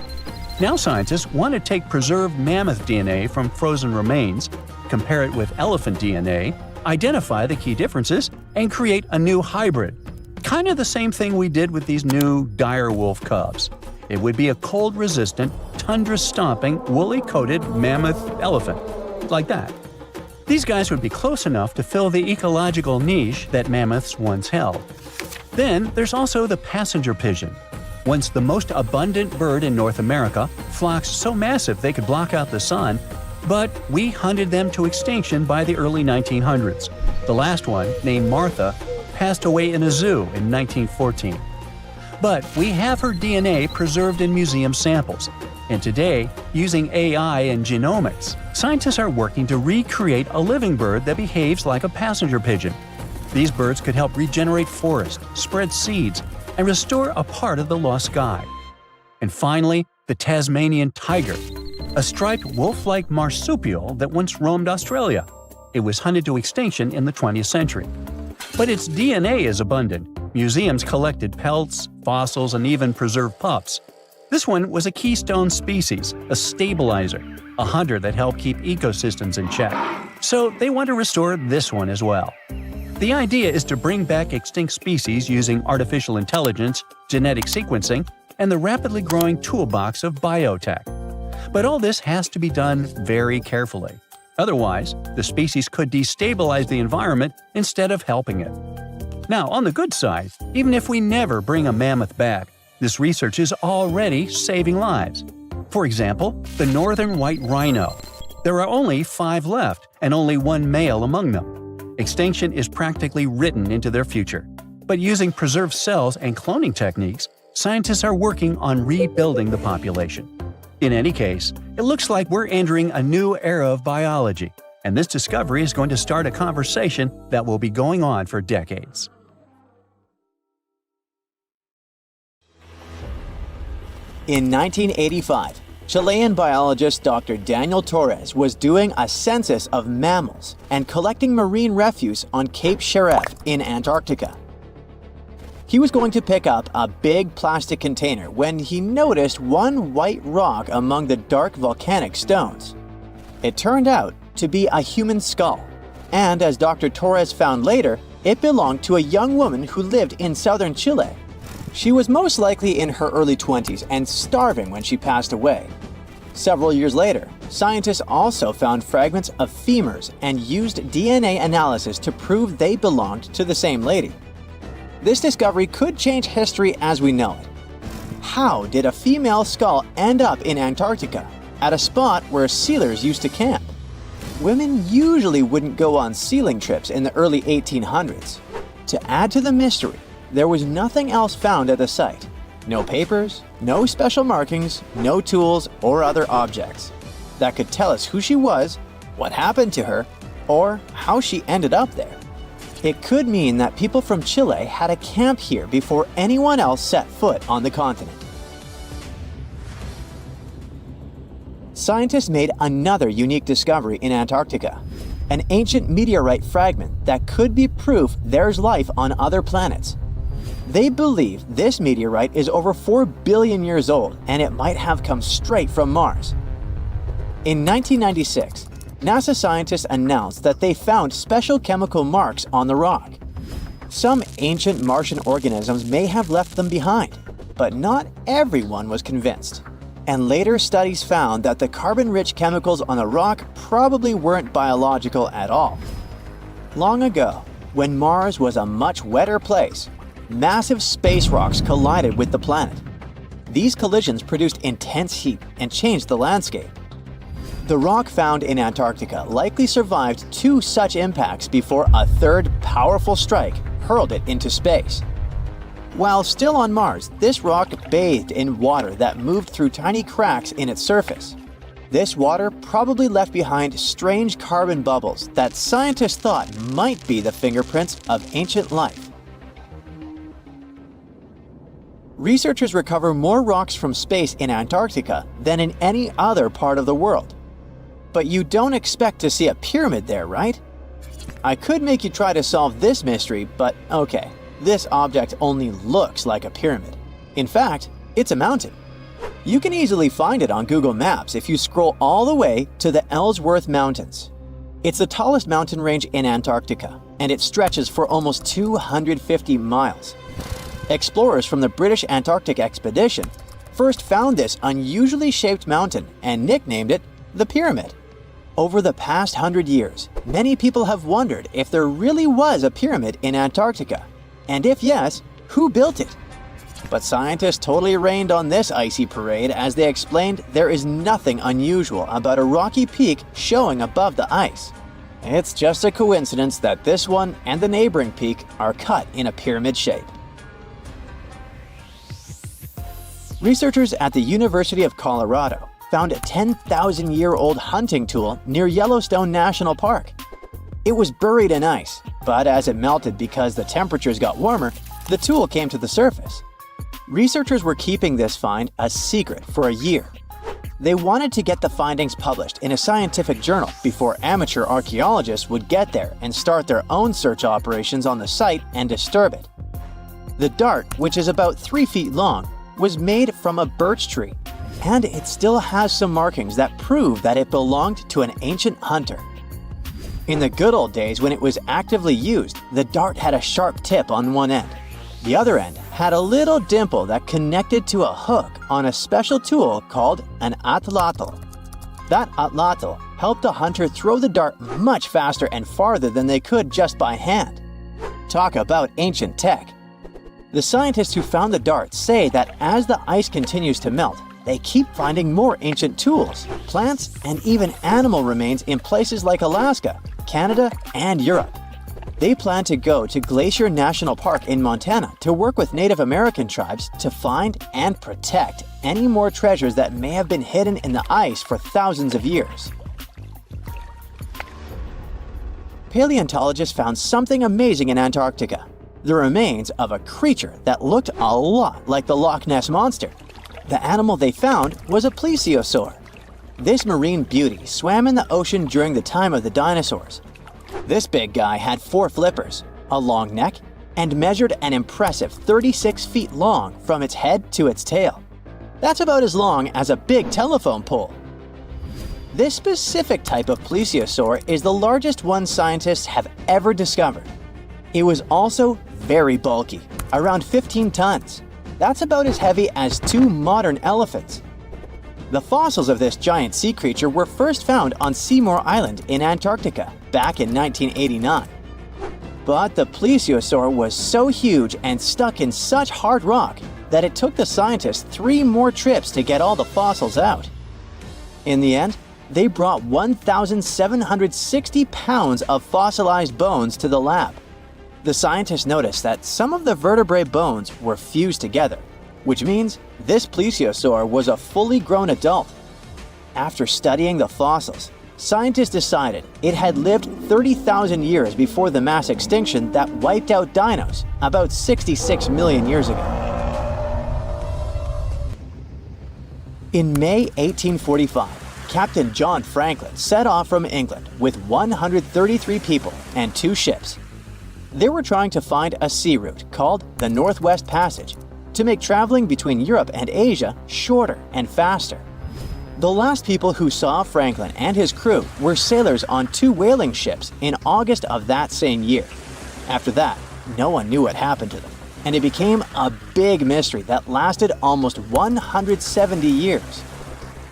Now scientists want to take preserved mammoth DNA from frozen remains, compare it with elephant DNA, identify the key differences, and create a new hybrid. Kind of the same thing we did with these new dire wolf cubs. It would be a cold-resistant, tundra-stomping, woolly-coated mammoth elephant. Like that. These guys would be close enough to fill the ecological niche that mammoths once held. Then there's also the passenger pigeon. Once the most abundant bird in North America, flocks so massive they could block out the sun, but we hunted them to extinction by the early 1900s. The last one, named Martha, passed away in a zoo in 1914. But we have her DNA preserved in museum samples. And today, using AI and genomics, scientists are working to recreate a living bird that behaves like a passenger pigeon. These birds could help regenerate forests, spread seeds, and restore a part of the lost sky. And finally, the Tasmanian tiger, a striped wolf-like marsupial that once roamed Australia. It was hunted to extinction in the 20th century. But its DNA is abundant. Museums collected pelts, fossils, and even preserved pups. This one was a keystone species, a stabilizer, a hunter that helped keep ecosystems in check. So they want to restore this one as well. The idea is to bring back extinct species using artificial intelligence, genetic sequencing, and the rapidly growing toolbox of biotech. But all this has to be done very carefully. Otherwise, the species could destabilize the environment instead of helping it. Now, on the good side, even if we never bring a mammoth back, this research is already saving lives. For example, the northern white rhino. There are only 5 left, and only 1 male among them. Extinction is practically written into their future. But using preserved cells and cloning techniques, scientists are working on rebuilding the population. In any case, it looks like we're entering a new era of biology, and this discovery is going to start a conversation that will be going on for decades. In 1985, Chilean biologist Dr. Daniel Torres was doing a census of mammals and collecting marine refuse on Cape Sheriff in Antarctica. He was going to pick up a big plastic container when he noticed one white rock among the dark volcanic stones. It turned out to be a human skull, and as Dr. Torres found later, it belonged to a young woman who lived in southern Chile. She was most likely in her early 20s and starving when she passed away. Several years later, scientists also found fragments of femurs and used DNA analysis to prove they belonged to the same lady. This discovery could change history as we know it. How did a female skull end up in Antarctica, at a spot where sealers used to camp? Women usually wouldn't go on sealing trips in the early 1800s. To add to the mystery, there was nothing else found at the site. No papers, no special markings, no tools or other objects that could tell us who she was, what happened to her, or how she ended up there. It could mean that people from Chile had a camp here before anyone else set foot on the continent. Scientists made another unique discovery in Antarctica, an ancient meteorite fragment that could be proof there's life on other planets. They believe this meteorite is over 4 billion years old and it might have come straight from Mars. In 1996, NASA scientists announced that they found special chemical marks on the rock. Some ancient Martian organisms may have left them behind, but not everyone was convinced. And later studies found that the carbon-rich chemicals on the rock probably weren't biological at all. Long ago, when Mars was a much wetter place, massive space rocks collided with the planet. These collisions produced intense heat and changed the landscape. The rock found in Antarctica likely survived 2 such impacts before a third powerful strike hurled it into space. While still on Mars, this rock bathed in water that moved through tiny cracks in its surface. This water probably left behind strange carbon bubbles that scientists thought might be the fingerprints of ancient life. Researchers recover more rocks from space in Antarctica than in any other part of the world. But you don't expect to see a pyramid there, right? I could make you try to solve this mystery, but okay, this object only looks like a pyramid. In fact, it's a mountain. You can easily find it on Google Maps if you scroll all the way to the Ellsworth Mountains. It's the tallest mountain range in Antarctica, and it stretches for almost 250 miles. Explorers from the British Antarctic Expedition first found this unusually shaped mountain and nicknamed it the Pyramid. Over the past 100 years, many people have wondered if there really was a pyramid in Antarctica, and if yes, who built it? But scientists totally rained on this icy parade as they explained there is nothing unusual about a rocky peak showing above the ice. It's just a coincidence that this one and the neighboring peak are cut in a pyramid shape. Researchers at the University of Colorado found a 10,000-year-old hunting tool near Yellowstone National Park. It was buried in ice, but as it melted because the temperatures got warmer, the tool came to the surface. Researchers were keeping this find a secret for a year. They wanted to get the findings published in a scientific journal before amateur archaeologists would get there and start their own search operations on the site and disturb it. The dart, which is about 3 feet long, was made from a birch tree, and it still has some markings that prove that it belonged to an ancient hunter. In the good old days when it was actively used, the dart had a sharp tip on one end. The other end had a little dimple that connected to a hook on a special tool called an atlatl. That atlatl helped a hunter throw the dart much faster and farther than they could just by hand. Talk about ancient tech. The scientists who found the dart say that as the ice continues to melt, they keep finding more ancient tools, plants, and even animal remains in places like Alaska, Canada, and Europe. They plan to go to Glacier National Park in Montana to work with Native American tribes to find and protect any more treasures that may have been hidden in the ice for thousands of years. Paleontologists found something amazing in Antarctica: the remains of a creature that looked a lot like the Loch Ness Monster. The animal they found was a plesiosaur. This marine beauty swam in the ocean during the time of the dinosaurs. This big guy had 4 flippers, a long neck, and measured an impressive 36 feet long from its head to its tail. That's about as long as a big telephone pole. This specific type of plesiosaur is the largest one scientists have ever discovered. It was also very bulky, around 15 tons. That's about as heavy as 2 modern elephants. The fossils of this giant sea creature were first found on Seymour Island in Antarctica back in 1989. But the plesiosaur was so huge and stuck in such hard rock that it took the scientists 3 more trips to get all the fossils out. In the end, they brought 1,760 pounds of fossilized bones to the lab. The scientists noticed that some of the vertebrae bones were fused together, which means this plesiosaur was a fully grown adult. After studying the fossils, scientists decided it had lived 30,000 years before the mass extinction that wiped out dinos about 66 million years ago. In May 1845, Captain John Franklin set off from England with 133 people and 2 ships. They were trying to find a sea route called the Northwest Passage to make traveling between Europe and Asia shorter and faster. The last people who saw Franklin and his crew were sailors on 2 whaling ships in August of that same year. After that, no one knew what happened to them, and it became a big mystery that lasted almost 170 years.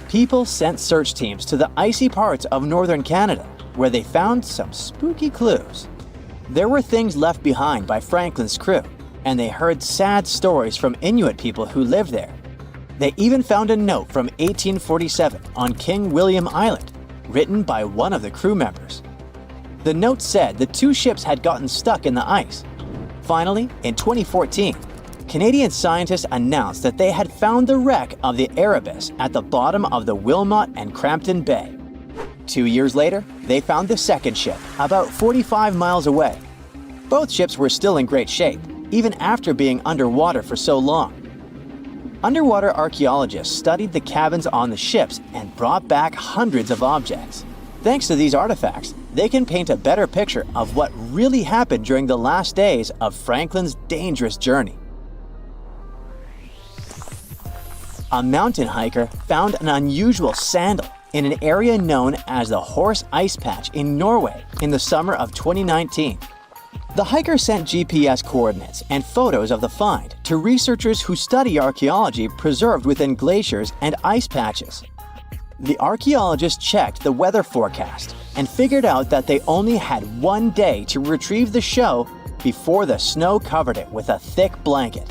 People sent search teams to the icy parts of northern Canada, where they found some spooky clues. There were things left behind by Franklin's crew, and they heard sad stories from Inuit people who lived there. They even found a note from 1847 on King William Island, written by one of the crew members. The note said the 2 ships had gotten stuck in the ice. Finally, in 2014, Canadian scientists announced that they had found the wreck of the Erebus at the bottom of the Wilmot and Crampton Bay. 2 years later, they found the second ship, about 45 miles away. Both ships were still in great shape, even after being underwater for so long. Underwater archaeologists studied the cabins on the ships and brought back hundreds of objects. Thanks to these artifacts, they can paint a better picture of what really happened during the last days of Franklin's dangerous journey. A mountain hiker found an unusual sandal in an area known as the Horse Ice Patch in Norway in the summer of 2019. The hiker sent GPS coordinates and photos of the find to researchers who study archaeology preserved within glaciers and ice patches. The archaeologists checked the weather forecast and figured out that they only had 1 day to retrieve the show before the snow covered it with a thick blanket.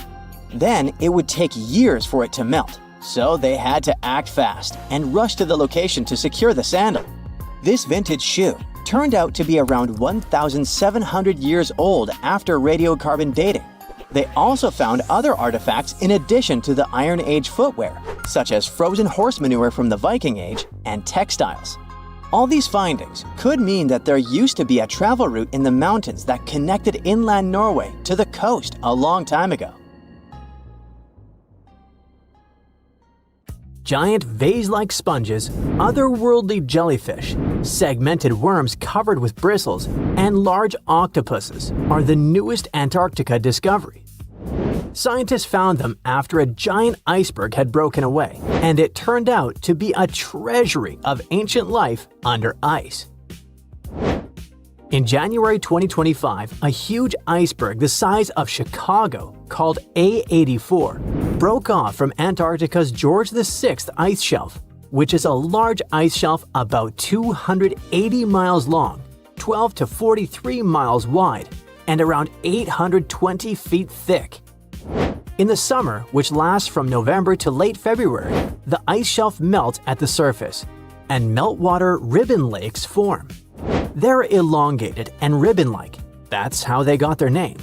Then it would take years for it to melt, so they had to act fast and rush to the location to secure the sandal. This vintage shoe turned out to be around 1,700 years old after radiocarbon dating. They also found other artifacts in addition to the Iron Age footwear, such as frozen horse manure from the Viking Age and textiles. All these findings could mean that there used to be a travel route in the mountains that connected inland Norway to the coast a long time ago. Giant vase-like sponges, otherworldly jellyfish, segmented worms covered with bristles, and large octopuses are the newest Antarctica discovery. Scientists found them after a giant iceberg had broken away, and it turned out to be a treasury of ancient life under ice. In January 2025, a huge iceberg the size of Chicago, called A84, broke off from Antarctica's George VI ice shelf, which is a large ice shelf about 280 miles long, 12 to 43 miles wide, and around 820 feet thick. In the summer, which lasts from November to late February, the ice shelf melts at the surface, and meltwater ribbon lakes form. They're elongated and ribbon-like. That's how they got their name.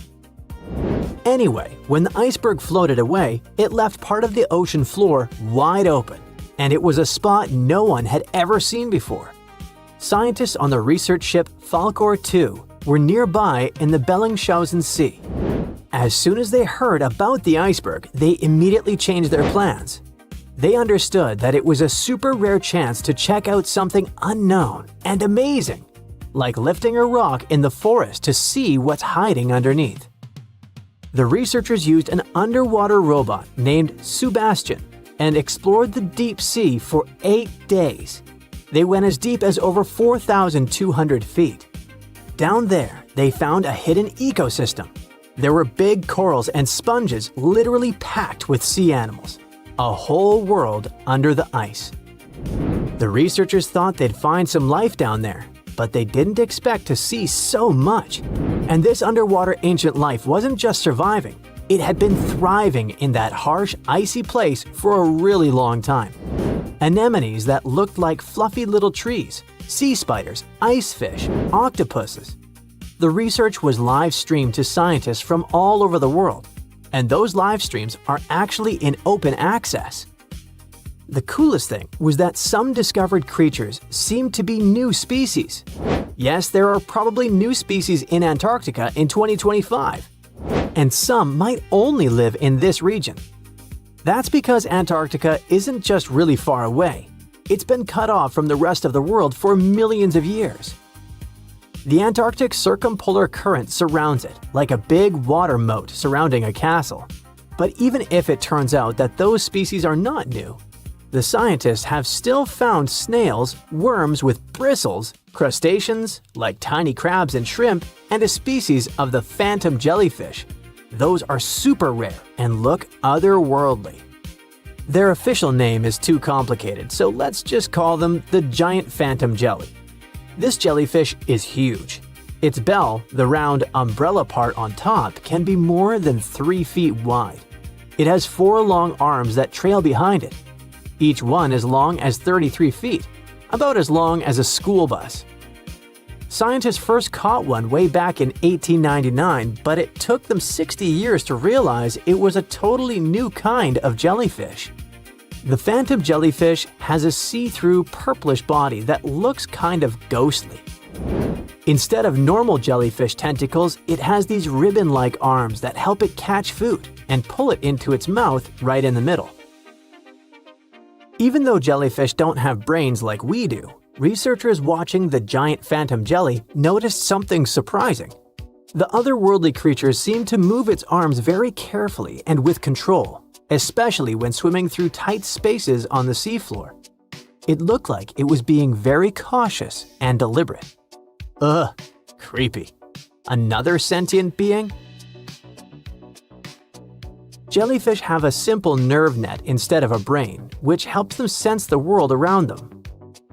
Anyway, when the iceberg floated away, it left part of the ocean floor wide open, and it was a spot no one had ever seen before. Scientists on the research ship Falkor 2 were nearby in the Bellingshausen Sea. As soon as they heard about the iceberg, they immediately changed their plans. They understood that it was a super rare chance to check out something unknown and amazing, like lifting a rock in the forest to see what's hiding underneath. The researchers used an underwater robot named Sebastian and explored the deep sea for 8 days. They went as deep as over 4,200 feet. Down there, they found a hidden ecosystem. There were big corals and sponges literally packed with sea animals. A whole world under the ice. The researchers thought they'd find some life down there, but they didn't expect to see so much. And this underwater ancient life wasn't just surviving, it had been thriving in that harsh, icy place for a really long time. Anemones that looked like fluffy little trees, sea spiders, ice fish, octopuses. The research was live streamed to scientists from all over the world, and those live streams are actually in open access. The coolest thing was that some discovered creatures seemed to be new species. Yes, there are probably new species in Antarctica in 2025, and some might only live in this region. That's because Antarctica isn't just really far away. It's been cut off from the rest of the world for millions of years. The Antarctic circumpolar current surrounds it, like a big water moat surrounding a castle. But even if it turns out that those species are not new, The scientists have still found snails, worms with bristles, crustaceans like tiny crabs and shrimp, and a species of the phantom jellyfish. Those are super rare and look otherworldly. Their official name is too complicated, so let's just call them the giant phantom jelly. This jellyfish is huge. Its bell, the round umbrella part on top, can be more than 3 feet wide. It has 4 long arms that trail behind it. Each one as long as 33 feet, about as long as a school bus. Scientists first caught one way back in 1899, but it took them 60 years to realize it was a totally new kind of jellyfish. The phantom jellyfish has a see-through purplish body that looks kind of ghostly. Instead of normal jellyfish tentacles, it has these ribbon-like arms that help it catch food and pull it into its mouth right in the middle. Even though jellyfish don't have brains like we do, researchers watching the giant phantom jelly noticed something surprising. The otherworldly creature seemed to move its arms very carefully and with control, especially when swimming through tight spaces on the seafloor. It looked like it was being very cautious and deliberate. Ugh, creepy. Another sentient being? Jellyfish have a simple nerve net instead of a brain, which helps them sense the world around them.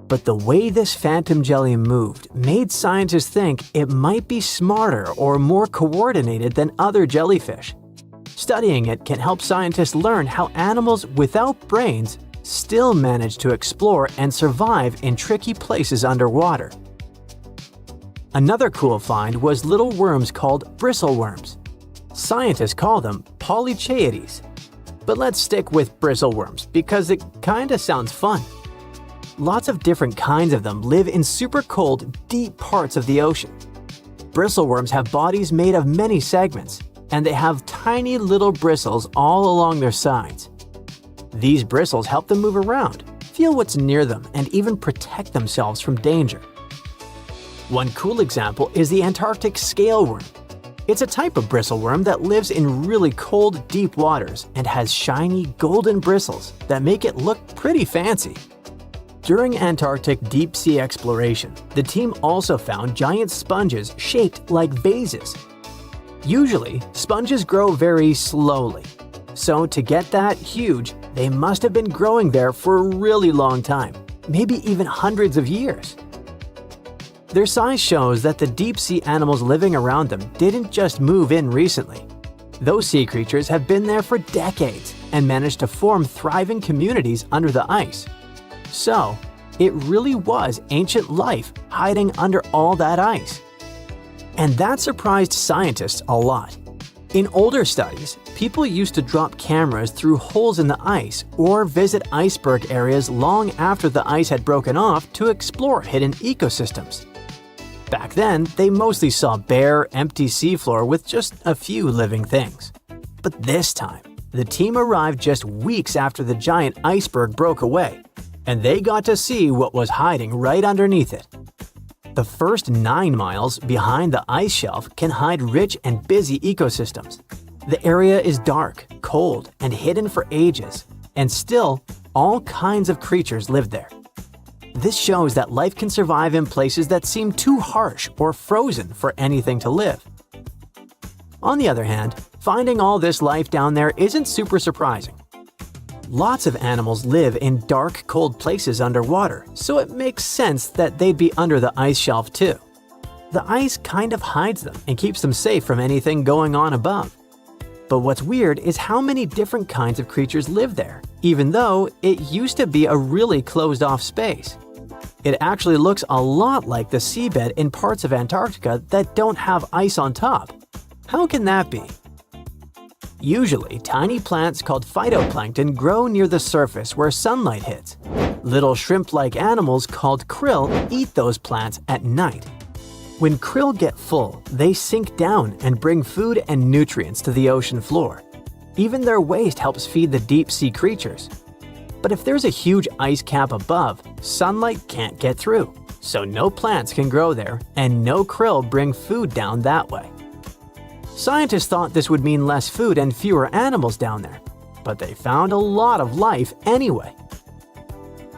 But the way this phantom jelly moved made scientists think it might be smarter or more coordinated than other jellyfish. Studying it can help scientists learn how animals without brains still manage to explore and survive in tricky places underwater. Another cool find was little worms called bristleworms. Scientists call them polychaetes. But let's stick with bristleworms because it kinda sounds fun. Lots of different kinds of them live in super cold, deep parts of the ocean. Bristleworms have bodies made of many segments, and they have tiny little bristles all along their sides. These bristles help them move around, feel what's near them, and even protect themselves from danger. One cool example is the Antarctic scaleworm. It's a type of bristleworm that lives in really cold, deep waters and has shiny, golden bristles that make it look pretty fancy. During Antarctic deep-sea exploration, the team also found giant sponges shaped like vases. Usually, sponges grow very slowly. So to get that huge, they must have been growing there for a really long time, maybe even hundreds of years. Their size shows that the deep-sea animals living around them didn't just move in recently. Those sea creatures have been there for decades and managed to form thriving communities under the ice. So, it really was ancient life hiding under all that ice. And that surprised scientists a lot. In older studies, people used to drop cameras through holes in the ice or visit iceberg areas long after the ice had broken off to explore hidden ecosystems. Back then, they mostly saw bare, empty seafloor with just a few living things. But this time, the team arrived just weeks after the giant iceberg broke away, and they got to see what was hiding right underneath it. The first 9 miles behind the ice shelf can hide rich and busy ecosystems. The area is dark, cold, and hidden for ages, and still, all kinds of creatures live there. This shows that life can survive in places that seem too harsh or frozen for anything to live. On the other hand, finding all this life down there isn't super surprising. Lots of animals live in dark, cold places underwater, so it makes sense that they'd be under the ice shelf too. The ice kind of hides them and keeps them safe from anything going on above. But what's weird is how many different kinds of creatures live there, even though it used to be a really closed-off space. It actually looks a lot like the seabed in parts of Antarctica that don't have ice on top. How can that be? Usually, tiny plants called phytoplankton grow near the surface where sunlight hits. Little shrimp-like animals called krill eat those plants at night. When krill get full, they sink down and bring food and nutrients to the ocean floor. Even their waste helps feed the deep-sea creatures. But if there's a huge ice cap above, sunlight can't get through, so no plants can grow there and no krill bring food down that way. Scientists thought this would mean less food and fewer animals down there, but they found a lot of life anyway.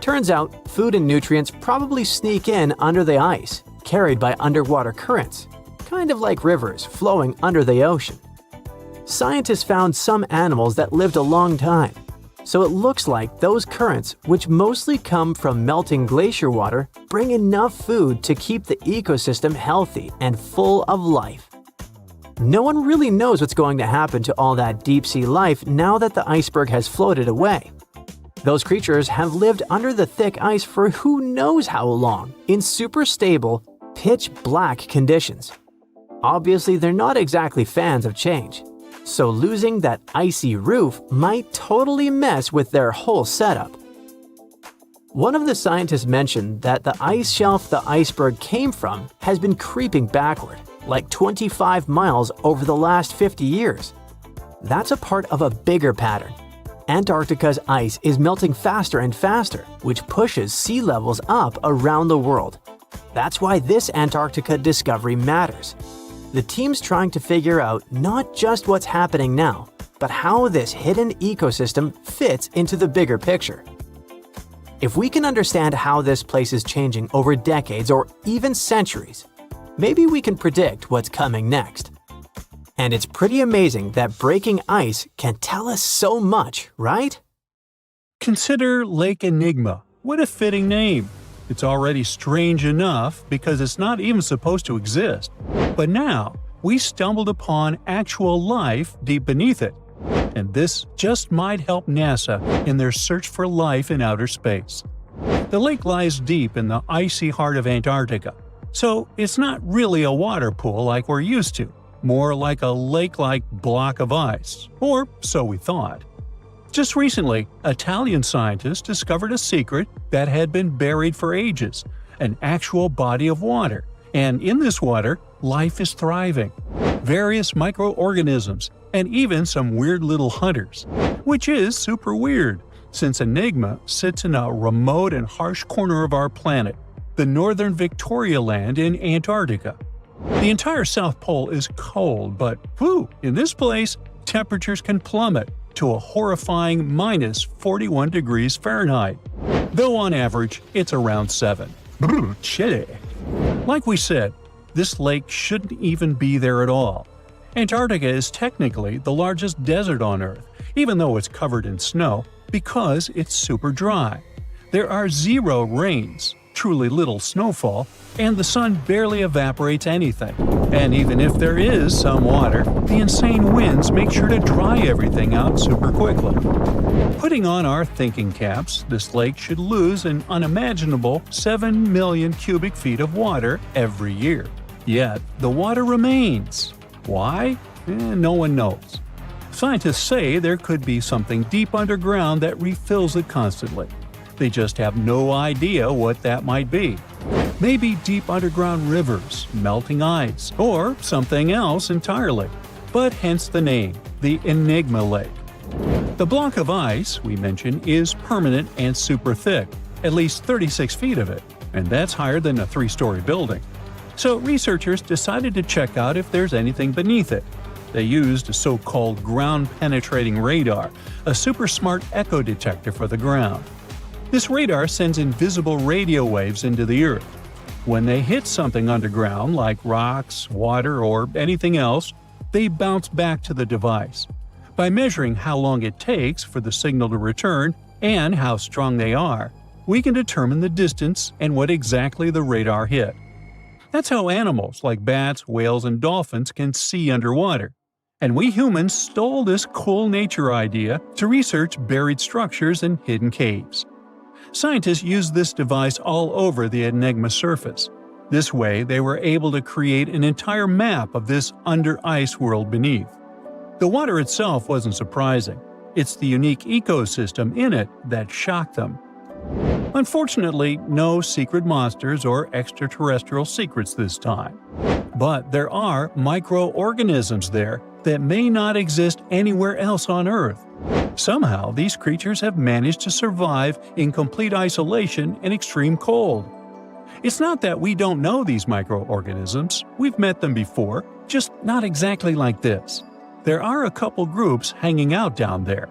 Turns out, food and nutrients probably sneak in under the ice, carried by underwater currents, kind of like rivers flowing under the ocean. Scientists found some animals that lived a long time, so it looks like those currents, which mostly come from melting glacier water, bring enough food to keep the ecosystem healthy and full of life. No one really knows what's going to happen to all that deep-sea life now that the iceberg has floated away. Those creatures have lived under the thick ice for who knows how long, in super stable, pitch-black conditions. Obviously, they're not exactly fans of change, so losing that icy roof might totally mess with their whole setup. One of the scientists mentioned that the ice shelf the iceberg came from has been creeping backward, like 25 miles over the last 50 years. That's a part of a bigger pattern. Antarctica's ice is melting faster and faster, which pushes sea levels up around the world. That's why this Antarctica discovery matters. The team's trying to figure out not just what's happening now, but how this hidden ecosystem fits into the bigger picture. If we can understand how this place is changing over decades or even centuries, maybe we can predict what's coming next. And it's pretty amazing that breaking ice can tell us so much, right? Consider Lake Enigma. What a fitting name. It's already strange enough because it's not even supposed to exist. But now, we stumbled upon actual life deep beneath it. And this just might help NASA in their search for life in outer space. The lake lies deep in the icy heart of Antarctica, so it's not really a water pool like we're used to, more like a lake-like block of ice, or so we thought. Just recently, Italian scientists discovered a secret that had been buried for ages, an actual body of water, and in this water, life is thriving. Various microorganisms, and even some weird little hunters. Which is super weird, since Enigma sits in a remote and harsh corner of our planet, the northern Victoria Land in Antarctica. The entire South Pole is cold, but in this place, temperatures can plummet to a horrifying minus 41 degrees Fahrenheit, though on average it's around 7. Chilly. Like we said, this lake shouldn't even be there at all. Antarctica is technically the largest desert on Earth, even though it's covered in snow, because it's super dry. There are zero rains, truly little snowfall, and the sun barely evaporates anything. And even if there is some water, the insane winds make sure to dry everything out super quickly. Putting on our thinking caps, this lake should lose an unimaginable 7 million cubic feet of water every year. Yet, the water remains. Why? No one knows. Scientists say there could be something deep underground that refills it constantly. They just have no idea what that might be. Maybe deep underground rivers, melting ice, or something else entirely. But hence the name, the Enigma Lake. The block of ice we mentioned is permanent and super thick, at least 36 feet of it, and that's higher than a 3-story building. So researchers decided to check out if there's anything beneath it. They used a so-called ground-penetrating radar, a super smart echo detector for the ground. This radar sends invisible radio waves into the Earth. When they hit something underground, like rocks, water, or anything else, they bounce back to the device. By measuring how long it takes for the signal to return and how strong they are, we can determine the distance and what exactly the radar hit. That's how animals like bats, whales, and dolphins can see underwater. And we humans stole this cool nature idea to research buried structures and hidden caves. Scientists used this device all over the Enigma surface. This way, they were able to create an entire map of this under-ice world beneath. The water itself wasn't surprising. It's the unique ecosystem in it that shocked them. Unfortunately, no secret monsters or extraterrestrial secrets this time. But there are microorganisms there that may not exist anywhere else on Earth. Somehow, these creatures have managed to survive in complete isolation and extreme cold. It's not that we don't know these microorganisms, we've met them before, just not exactly like this. There are a couple groups hanging out down there.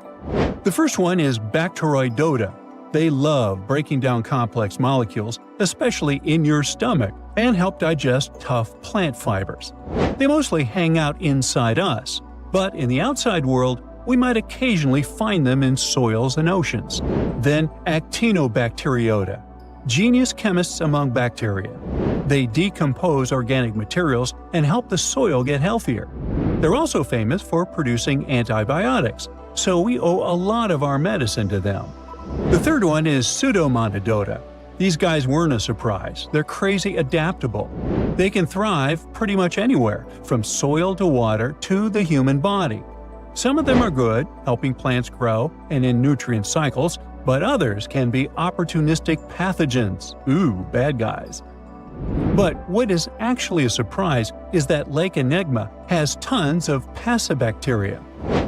The first one is Bacteroidota. They love breaking down complex molecules, especially in your stomach, and help digest tough plant fibers. They mostly hang out inside us, but in the outside world, we might occasionally find them in soils and oceans. Then actinobacteriota, genius chemists among bacteria. They decompose organic materials and help the soil get healthier. They're also famous for producing antibiotics, so we owe a lot of our medicine to them. The third one is Pseudomonadota. These guys weren't a surprise. They're crazy adaptable. They can thrive pretty much anywhere, from soil to water to the human body. Some of them are good, helping plants grow and in nutrient cycles, but others can be opportunistic pathogens. Ooh, bad guys. But what is actually a surprise is that Lake Enigma has tons of passibacteria.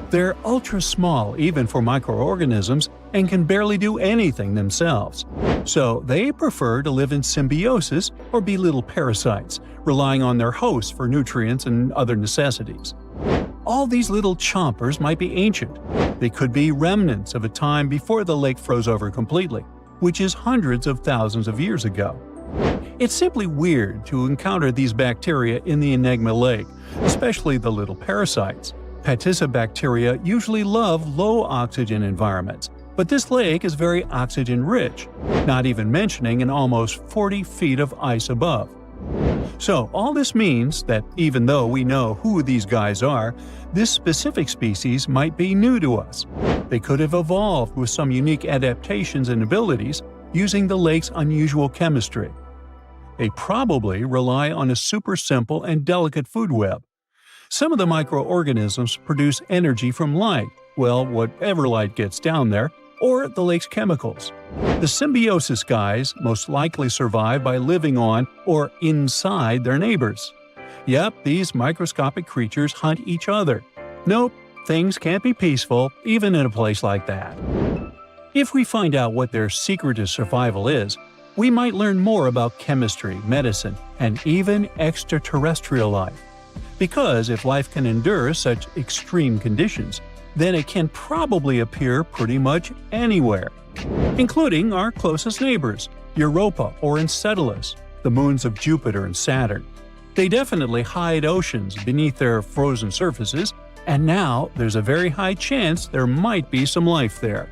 They're ultra-small even for microorganisms and can barely do anything themselves. So they prefer to live in symbiosis or be little parasites, relying on their hosts for nutrients and other necessities. All these little chompers might be ancient. They could be remnants of a time before the lake froze over completely, which is hundreds of thousands of years ago. It's simply weird to encounter these bacteria in the Enigma Lake, especially the little parasites. Passibacteria usually love low-oxygen environments, but this lake is very oxygen-rich, not even mentioning an almost 40 feet of ice above. So all this means that even though we know who these guys are, this specific species might be new to us. They could have evolved with some unique adaptations and abilities using the lake's unusual chemistry. They probably rely on a super simple and delicate food web. Some of the microorganisms produce energy from light, well, whatever light gets down there, or the lake's chemicals. The symbiosis guys most likely survive by living on or inside their neighbors. Yep, these microscopic creatures hunt each other. Nope, things can't be peaceful even in a place like that. If we find out what their secret to survival is, we might learn more about chemistry, medicine, and even extraterrestrial life. Because if life can endure such extreme conditions, then it can probably appear pretty much anywhere, including our closest neighbors, Europa or Enceladus, the moons of Jupiter and Saturn. They definitely hide oceans beneath their frozen surfaces, and now there's a very high chance there might be some life there.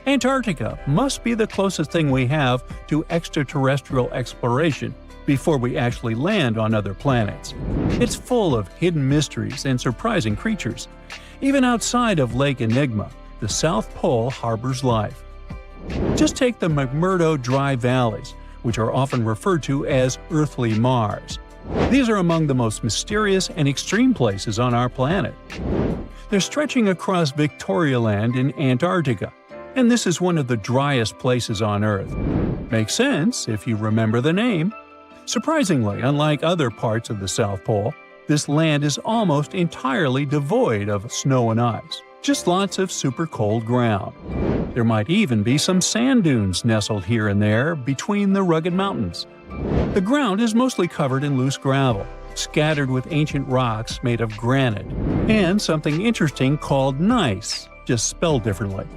Antarctica must be the closest thing we have to extraterrestrial exploration before we actually land on other planets. It's full of hidden mysteries and surprising creatures. Even outside of Lake Enigma, the South Pole harbors life. Just take the McMurdo Dry Valleys, which are often referred to as Earthly Mars. These are among the most mysterious and extreme places on our planet. They're stretching across Victoria Land in Antarctica, and this is one of the driest places on Earth. Makes sense if you remember the name. Surprisingly, unlike other parts of the South Pole, this land is almost entirely devoid of snow and ice, just lots of super cold ground. There might even be some sand dunes nestled here and there between the rugged mountains. The ground is mostly covered in loose gravel, scattered with ancient rocks made of granite, and something interesting called gneiss, just spelled differently.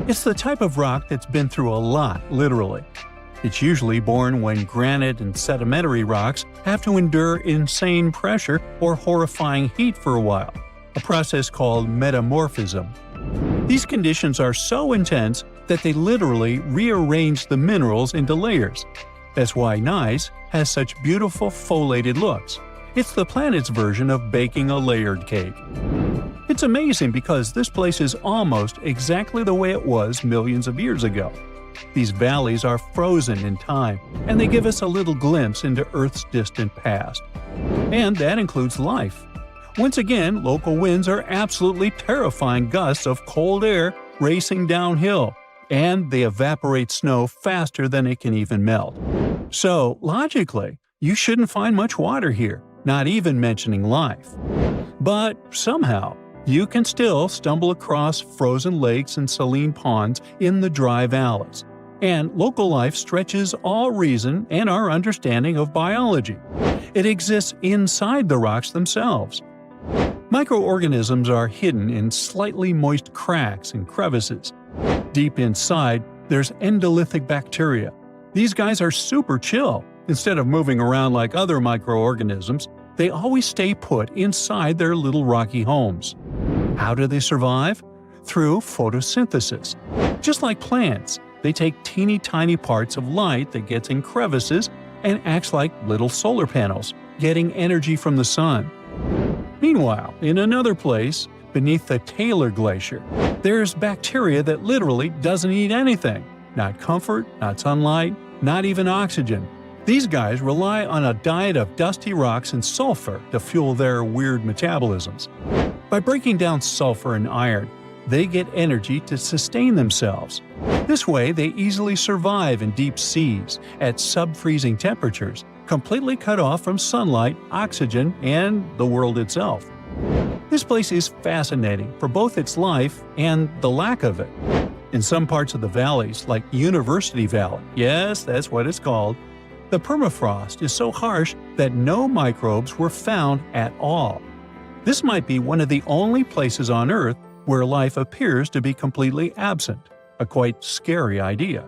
It's the type of rock that's been through a lot, literally. It's usually born when granite and sedimentary rocks have to endure insane pressure or horrifying heat for a while, a process called metamorphism. These conditions are so intense that they literally rearrange the minerals into layers. That's why gneiss has such beautiful foliated looks. It's the planet's version of baking a layered cake. It's amazing because this place is almost exactly the way it was millions of years ago. These valleys are frozen in time, and they give us a little glimpse into Earth's distant past. And that includes life. Once again, local winds are absolutely terrifying gusts of cold air racing downhill, and they evaporate snow faster than it can even melt. So, logically, you shouldn't find much water here, not even mentioning life. But somehow, you can still stumble across frozen lakes and saline ponds in the dry valleys. And local life stretches all reason and our understanding of biology. It exists inside the rocks themselves. Microorganisms are hidden in slightly moist cracks and crevices. Deep inside, there's endolithic bacteria. These guys are super chill. Instead of moving around like other microorganisms, they always stay put inside their little rocky homes. How do they survive? Through photosynthesis. Just like plants, they take teeny tiny parts of light that gets in crevices and acts like little solar panels, getting energy from the sun. Meanwhile, in another place, beneath the Taylor Glacier, there's bacteria that literally doesn't eat anything. Not comfort, not sunlight, not even oxygen. These guys rely on a diet of dusty rocks and sulfur to fuel their weird metabolisms. By breaking down sulfur and iron, they get energy to sustain themselves. This way, they easily survive in deep seas, at sub-freezing temperatures, completely cut off from sunlight, oxygen, and the world itself. This place is fascinating for both its life and the lack of it. In some parts of the valleys, like University Valley, yes, that's what it's called, the permafrost is so harsh that no microbes were found at all. This might be one of the only places on Earth where life appears to be completely absent, a quite scary idea.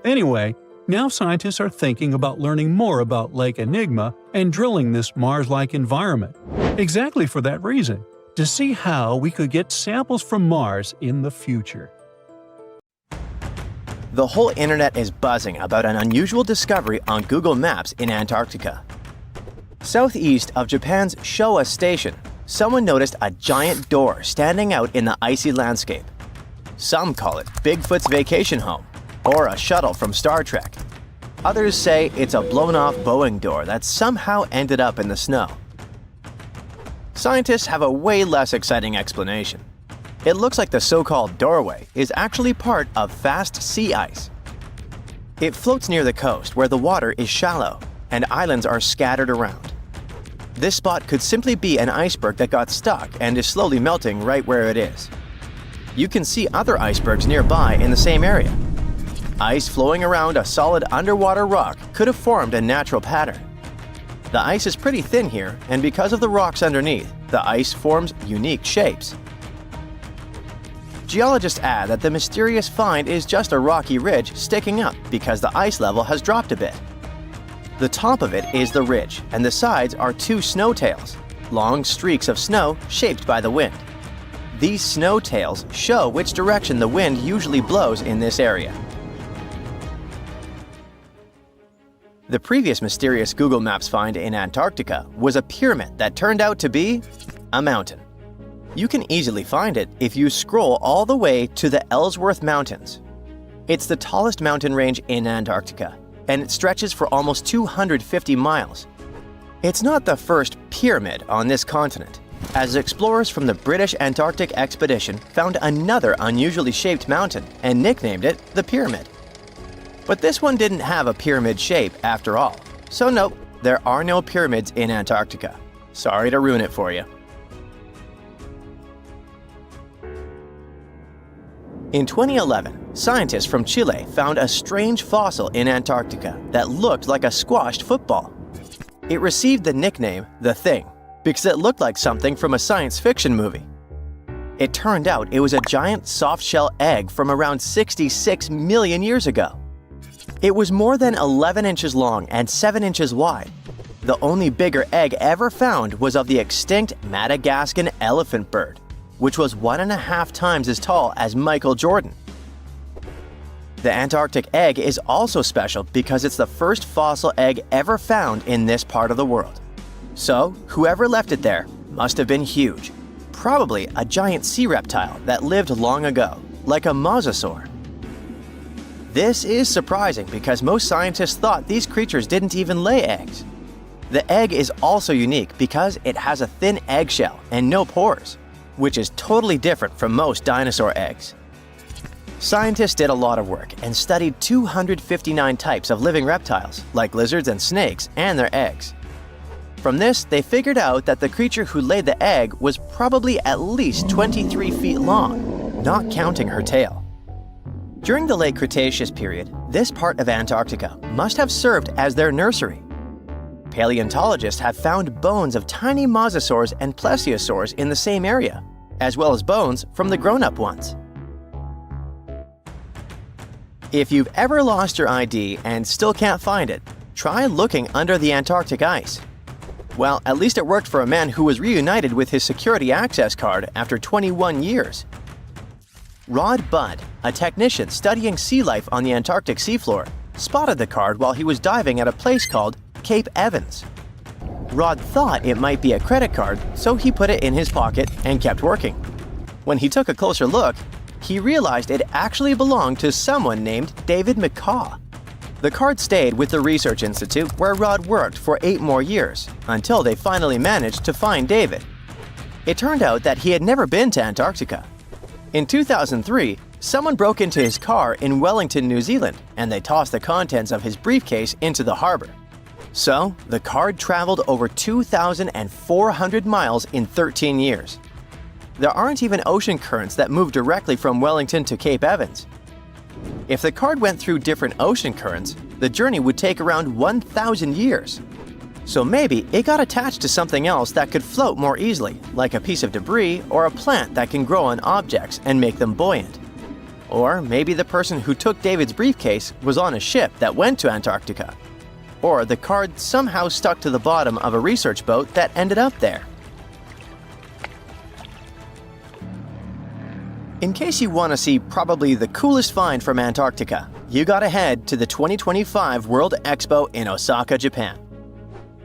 Anyway, now scientists are thinking about learning more about Lake Enigma and drilling this Mars-like environment, exactly for that reason, to see how we could get samples from Mars in the future. The whole internet is buzzing about an unusual discovery on Google Maps in Antarctica. Southeast of Japan's Showa Station, someone noticed a giant door standing out in the icy landscape. Some call it Bigfoot's vacation home, or a shuttle from Star Trek. Others say it's a blown-off Boeing door that somehow ended up in the snow. Scientists have a way less exciting explanation. It looks like the so-called doorway is actually part of fast sea ice. It floats near the coast where the water is shallow and islands are scattered around. This spot could simply be an iceberg that got stuck and is slowly melting right where it is. You can see other icebergs nearby in the same area. Ice flowing around a solid underwater rock could have formed a natural pattern. The ice is pretty thin here, and because of the rocks underneath, the ice forms unique shapes. Geologists add that the mysterious find is just a rocky ridge sticking up because the ice level has dropped a bit. The top of it is the ridge, and the sides are two snow tails, long streaks of snow shaped by the wind. These snow tails show which direction the wind usually blows in this area. The previous mysterious Google Maps find in Antarctica was a pyramid that turned out to be a mountain. You can easily find it if you scroll all the way to the Ellsworth Mountains. It's the tallest mountain range in Antarctica, and it stretches for almost 250 miles. It's not the first pyramid on this continent, as explorers from the British Antarctic Expedition found another unusually shaped mountain and nicknamed it the Pyramid. But this one didn't have a pyramid shape after all, so nope, there are no pyramids in Antarctica. Sorry to ruin it for you. In 2011, scientists from Chile found a strange fossil in Antarctica that looked like a squashed football. It received the nickname The Thing because it looked like something from a science fiction movie. It turned out it was a giant soft-shell egg from around 66 million years ago. It was more than 11 inches long and 7 inches wide. The only bigger egg ever found was of the extinct Madagascan elephant bird, which was 1.5 times as tall as Michael Jordan. The Antarctic egg is also special because it's the first fossil egg ever found in this part of the world. So, whoever left it there must have been huge, probably a giant sea reptile that lived long ago, like a mosasaur. This is surprising because most scientists thought these creatures didn't even lay eggs. The egg is also unique because it has a thin eggshell and no pores, which is totally different from most dinosaur eggs. Scientists did a lot of work and studied 259 types of living reptiles, like lizards and snakes, and their eggs. From this, they figured out that the creature who laid the egg was probably at least 23 feet long, not counting her tail. During the late Cretaceous period, this part of Antarctica must have served as their nursery. Paleontologists have found bones of tiny mosasaurs and plesiosaurs in the same area, as well as bones from the grown-up ones. If you've ever lost your ID and still can't find it, try looking under the Antarctic ice. Well, at least it worked for a man who was reunited with his security access card after 21 years. Rod Budd, a technician studying sea life on the Antarctic seafloor, spotted the card while he was diving at a place called Cape Evans. Rod thought it might be a credit card, so he put it in his pocket and kept working. When he took a closer look, he realized it actually belonged to someone named David McCaw. The card stayed with the research institute where Rod worked for 8 more years, until they finally managed to find David. It turned out that he had never been to Antarctica. In 2003, someone broke into his car in Wellington, New Zealand, and they tossed the contents of his briefcase into the harbor. So, the card traveled over 2,400 miles in 13 years. There aren't even ocean currents that move directly from Wellington to Cape Evans. If the card went through different ocean currents, the journey would take around 1,000 years. So maybe it got attached to something else that could float more easily, like a piece of debris or a plant that can grow on objects and make them buoyant. Or maybe the person who took David's briefcase was on a ship that went to Antarctica. Or the card somehow stuck to the bottom of a research boat that ended up there. In case you want to see probably the coolest find from Antarctica, you gotta head to the 2025 World Expo in Osaka, Japan.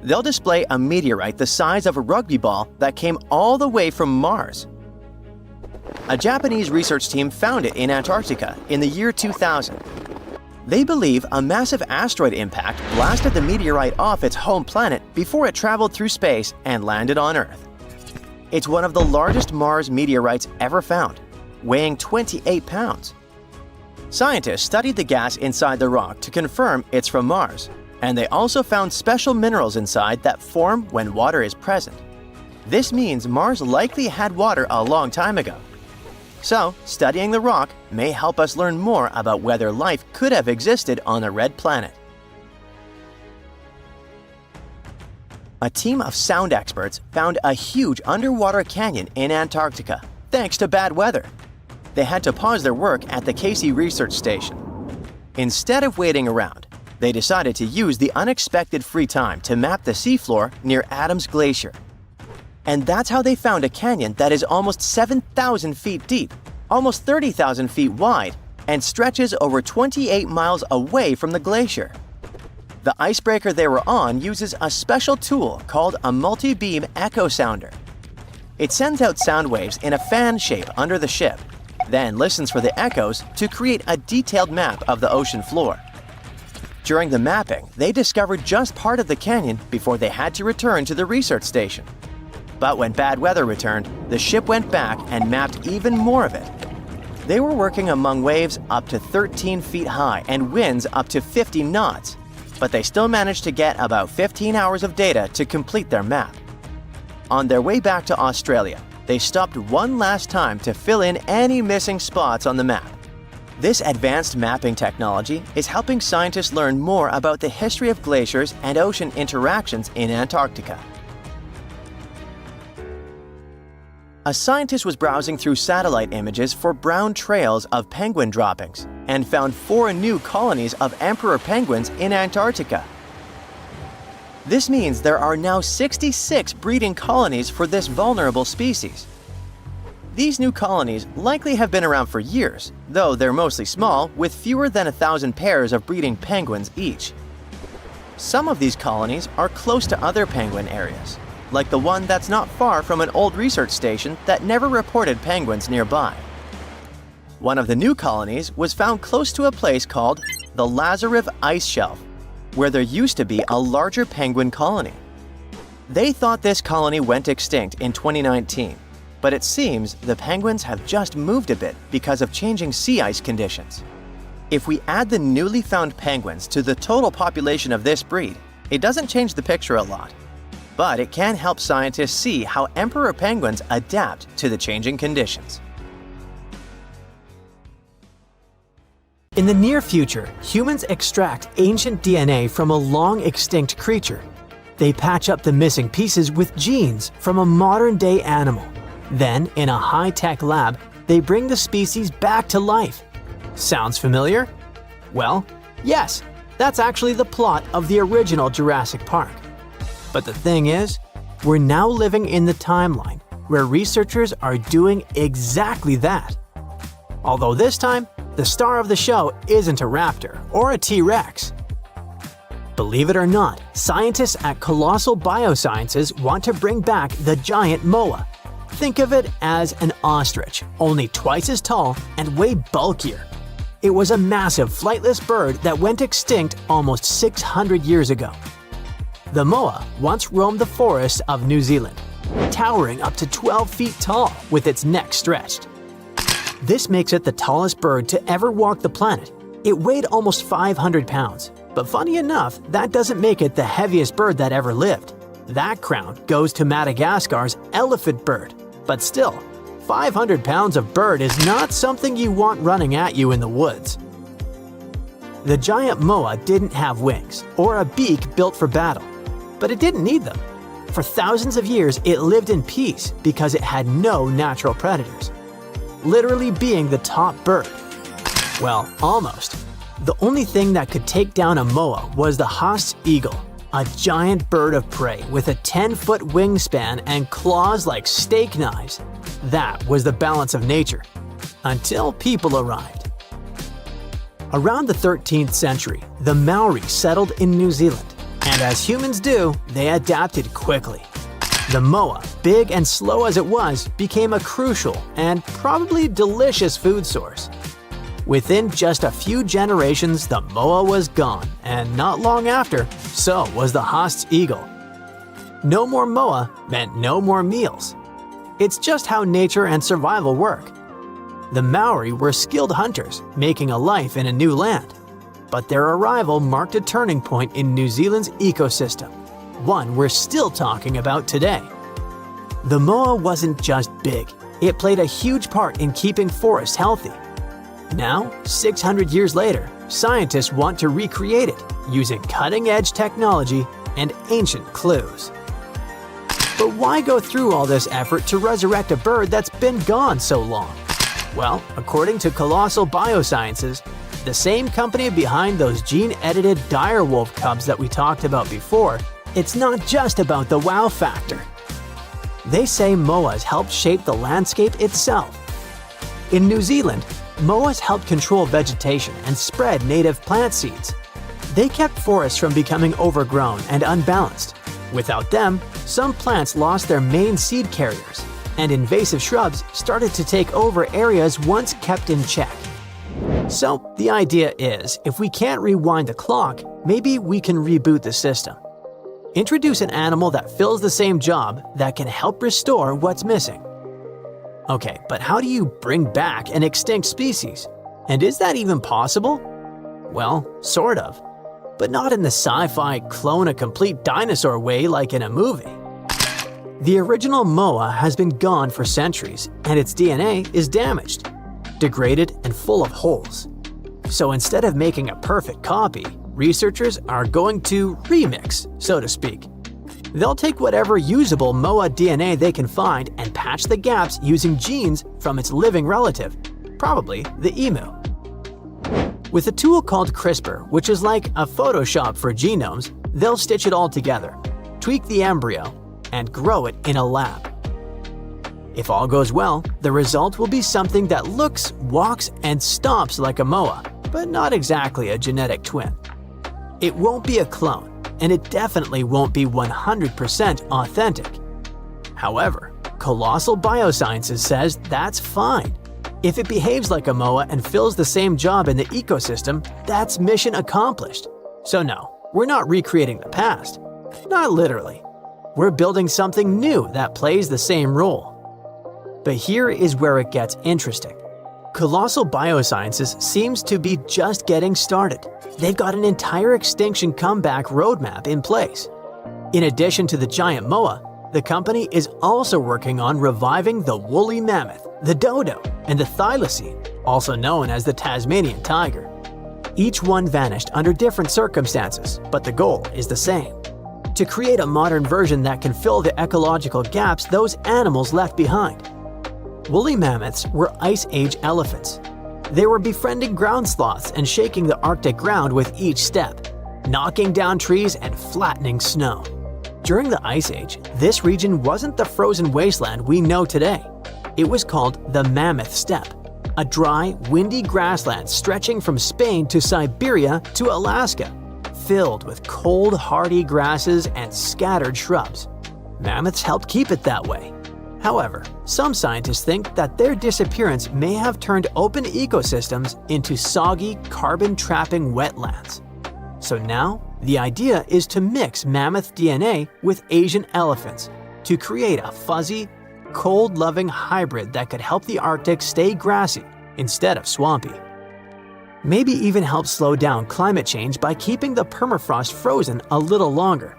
They'll display a meteorite the size of a rugby ball that came all the way from Mars. A Japanese research team found it in Antarctica in the year 2000. They believe a massive asteroid impact blasted the meteorite off its home planet before it traveled through space and landed on Earth. It's one of the largest Mars meteorites ever found, weighing 28 pounds. Scientists studied the gas inside the rock to confirm it's from Mars, and they also found special minerals inside that form when water is present. This means Mars likely had water a long time ago. So, studying the rock may help us learn more about whether life could have existed on a red planet. A team of sound experts found a huge underwater canyon in Antarctica, thanks to bad weather. They had to pause their work at the Casey Research Station. Instead of waiting around, they decided to use the unexpected free time to map the seafloor near Adams Glacier. And that's how they found a canyon that is almost 7,000 feet deep, almost 30,000 feet wide, and stretches over 28 miles away from the glacier. The icebreaker they were on uses a special tool called a multi-beam echo sounder. It sends out sound waves in a fan shape under the ship, then listens for the echoes to create a detailed map of the ocean floor. During the mapping, they discovered just part of the canyon before they had to return to the research station. But when bad weather returned, the ship went back and mapped even more of it. They were working among waves up to 13 feet high and winds up to 50 knots, but they still managed to get about 15 hours of data to complete their map. On their way back to Australia, they stopped one last time to fill in any missing spots on the map. This advanced mapping technology is helping scientists learn more about the history of glaciers and ocean interactions in Antarctica. A scientist was browsing through satellite images for brown trails of penguin droppings and found 4 new colonies of emperor penguins in Antarctica. This means there are now 66 breeding colonies for this vulnerable species. These new colonies likely have been around for years, though they're mostly small with fewer than 1,000 pairs of breeding penguins each. Some of these colonies are close to other penguin areas, like the one that's not far from an old research station that never reported penguins nearby. One of the new colonies was found close to a place called the Lazarev Ice Shelf, where there used to be a larger penguin colony. They thought this colony went extinct in 2019, but it seems the penguins have just moved a bit because of changing sea ice conditions. If we add the newly found penguins to the total population of this breed, it doesn't change the picture a lot. But it can help scientists see how emperor penguins adapt to the changing conditions. In the near future, humans extract ancient DNA from a long-extinct creature. They patch up the missing pieces with genes from a modern-day animal. Then, in a high-tech lab, they bring the species back to life. Sounds familiar? Well, yes, that's actually the plot of the original Jurassic Park. But the thing is, we're now living in the timeline where researchers are doing exactly that. Although this time, the star of the show isn't a raptor or a T-Rex. Believe it or not, scientists at Colossal Biosciences want to bring back the giant moa. Think of it as an ostrich, only twice as tall and way bulkier. It was a massive flightless bird that went extinct almost 600 years ago. The moa once roamed the forests of New Zealand, towering up to 12 feet tall with its neck stretched. This makes it the tallest bird to ever walk the planet. It weighed almost 500 pounds, but funny enough, that doesn't make it the heaviest bird that ever lived. That crown goes to Madagascar's elephant bird, but still, 500 pounds of bird is not something you want running at you in the woods. The giant moa didn't have wings or a beak built for battle, but it didn't need them. For thousands of years, it lived in peace because it had no natural predators, literally being the top bird. Well, almost. The only thing that could take down a moa was the Haast's eagle, a giant bird of prey with a 10-foot wingspan and claws like steak knives. That was the balance of nature, until people arrived. Around the 13th century, the Maori settled in New Zealand, and as humans do, they adapted quickly. The moa, big and slow as it was, became a crucial and probably delicious food source. Within just a few generations, the moa was gone, and not long after, so was the Haast's eagle. No more moa meant no more meals. It's just how nature and survival work. The Maori were skilled hunters, making a life in a new land. But their arrival marked a turning point in New Zealand's ecosystem, one we're still talking about today. The moa wasn't just big, it played a huge part in keeping forests healthy. Now, 600 years later, scientists want to recreate it using cutting-edge technology and ancient clues. But why go through all this effort to resurrect a bird that's been gone so long? Well, according to Colossal Biosciences, the same company behind those gene-edited direwolf cubs that we talked about before, it's not just about the wow factor. They say moas helped shape the landscape itself. In New Zealand, moas helped control vegetation and spread native plant seeds. They kept forests from becoming overgrown and unbalanced. Without them, some plants lost their main seed carriers, and invasive shrubs started to take over areas once kept in check. So the idea is, if we can't rewind the clock, maybe we can reboot the system. Introduce an animal that fills the same job that can help restore what's missing. Okay, but how do you bring back an extinct species? And is that even possible? Well, sort of. But not in the sci-fi clone a complete dinosaur way like in a movie. The original moa has been gone for centuries, and its DNA is damaged, degraded, and full of holes. So instead of making a perfect copy, researchers are going to remix, so to speak. They'll take whatever usable moa DNA they can find and patch the gaps using genes from its living relative, probably the emu. With a tool called CRISPR, which is like a Photoshop for genomes, they'll stitch it all together, tweak the embryo, and grow it in a lab. If all goes well, the result will be something that looks, walks, and stomps like a moa, but not exactly a genetic twin. It won't be a clone, and it definitely won't be 100% authentic. However, Colossal Biosciences says that's fine. If it behaves like a moa and fills the same job in the ecosystem, that's mission accomplished. So no, we're not recreating the past. Not literally. We're building something new that plays the same role. But here is where it gets interesting. Colossal Biosciences seems to be just getting started. They've got an entire extinction comeback roadmap in place. In addition to the giant moa, the company is also working on reviving the woolly mammoth, the dodo, and the thylacine, also known as the Tasmanian tiger. Each one vanished under different circumstances, but the goal is the same: to create a modern version that can fill the ecological gaps those animals left behind. Woolly mammoths were Ice Age elephants. They were befriending ground sloths and shaking the Arctic ground with each step, knocking down trees and flattening snow. During the Ice Age, this region wasn't the frozen wasteland we know today. It was called the Mammoth Steppe, a dry, windy grassland stretching from Spain to Siberia to Alaska, filled with cold, hardy grasses and scattered shrubs. Mammoths helped keep it that way. However, some scientists think that their disappearance may have turned open ecosystems into soggy, carbon-trapping wetlands. So now, the idea is to mix mammoth DNA with Asian elephants to create a fuzzy, cold-loving hybrid that could help the Arctic stay grassy instead of swampy. Maybe even help slow down climate change by keeping the permafrost frozen a little longer.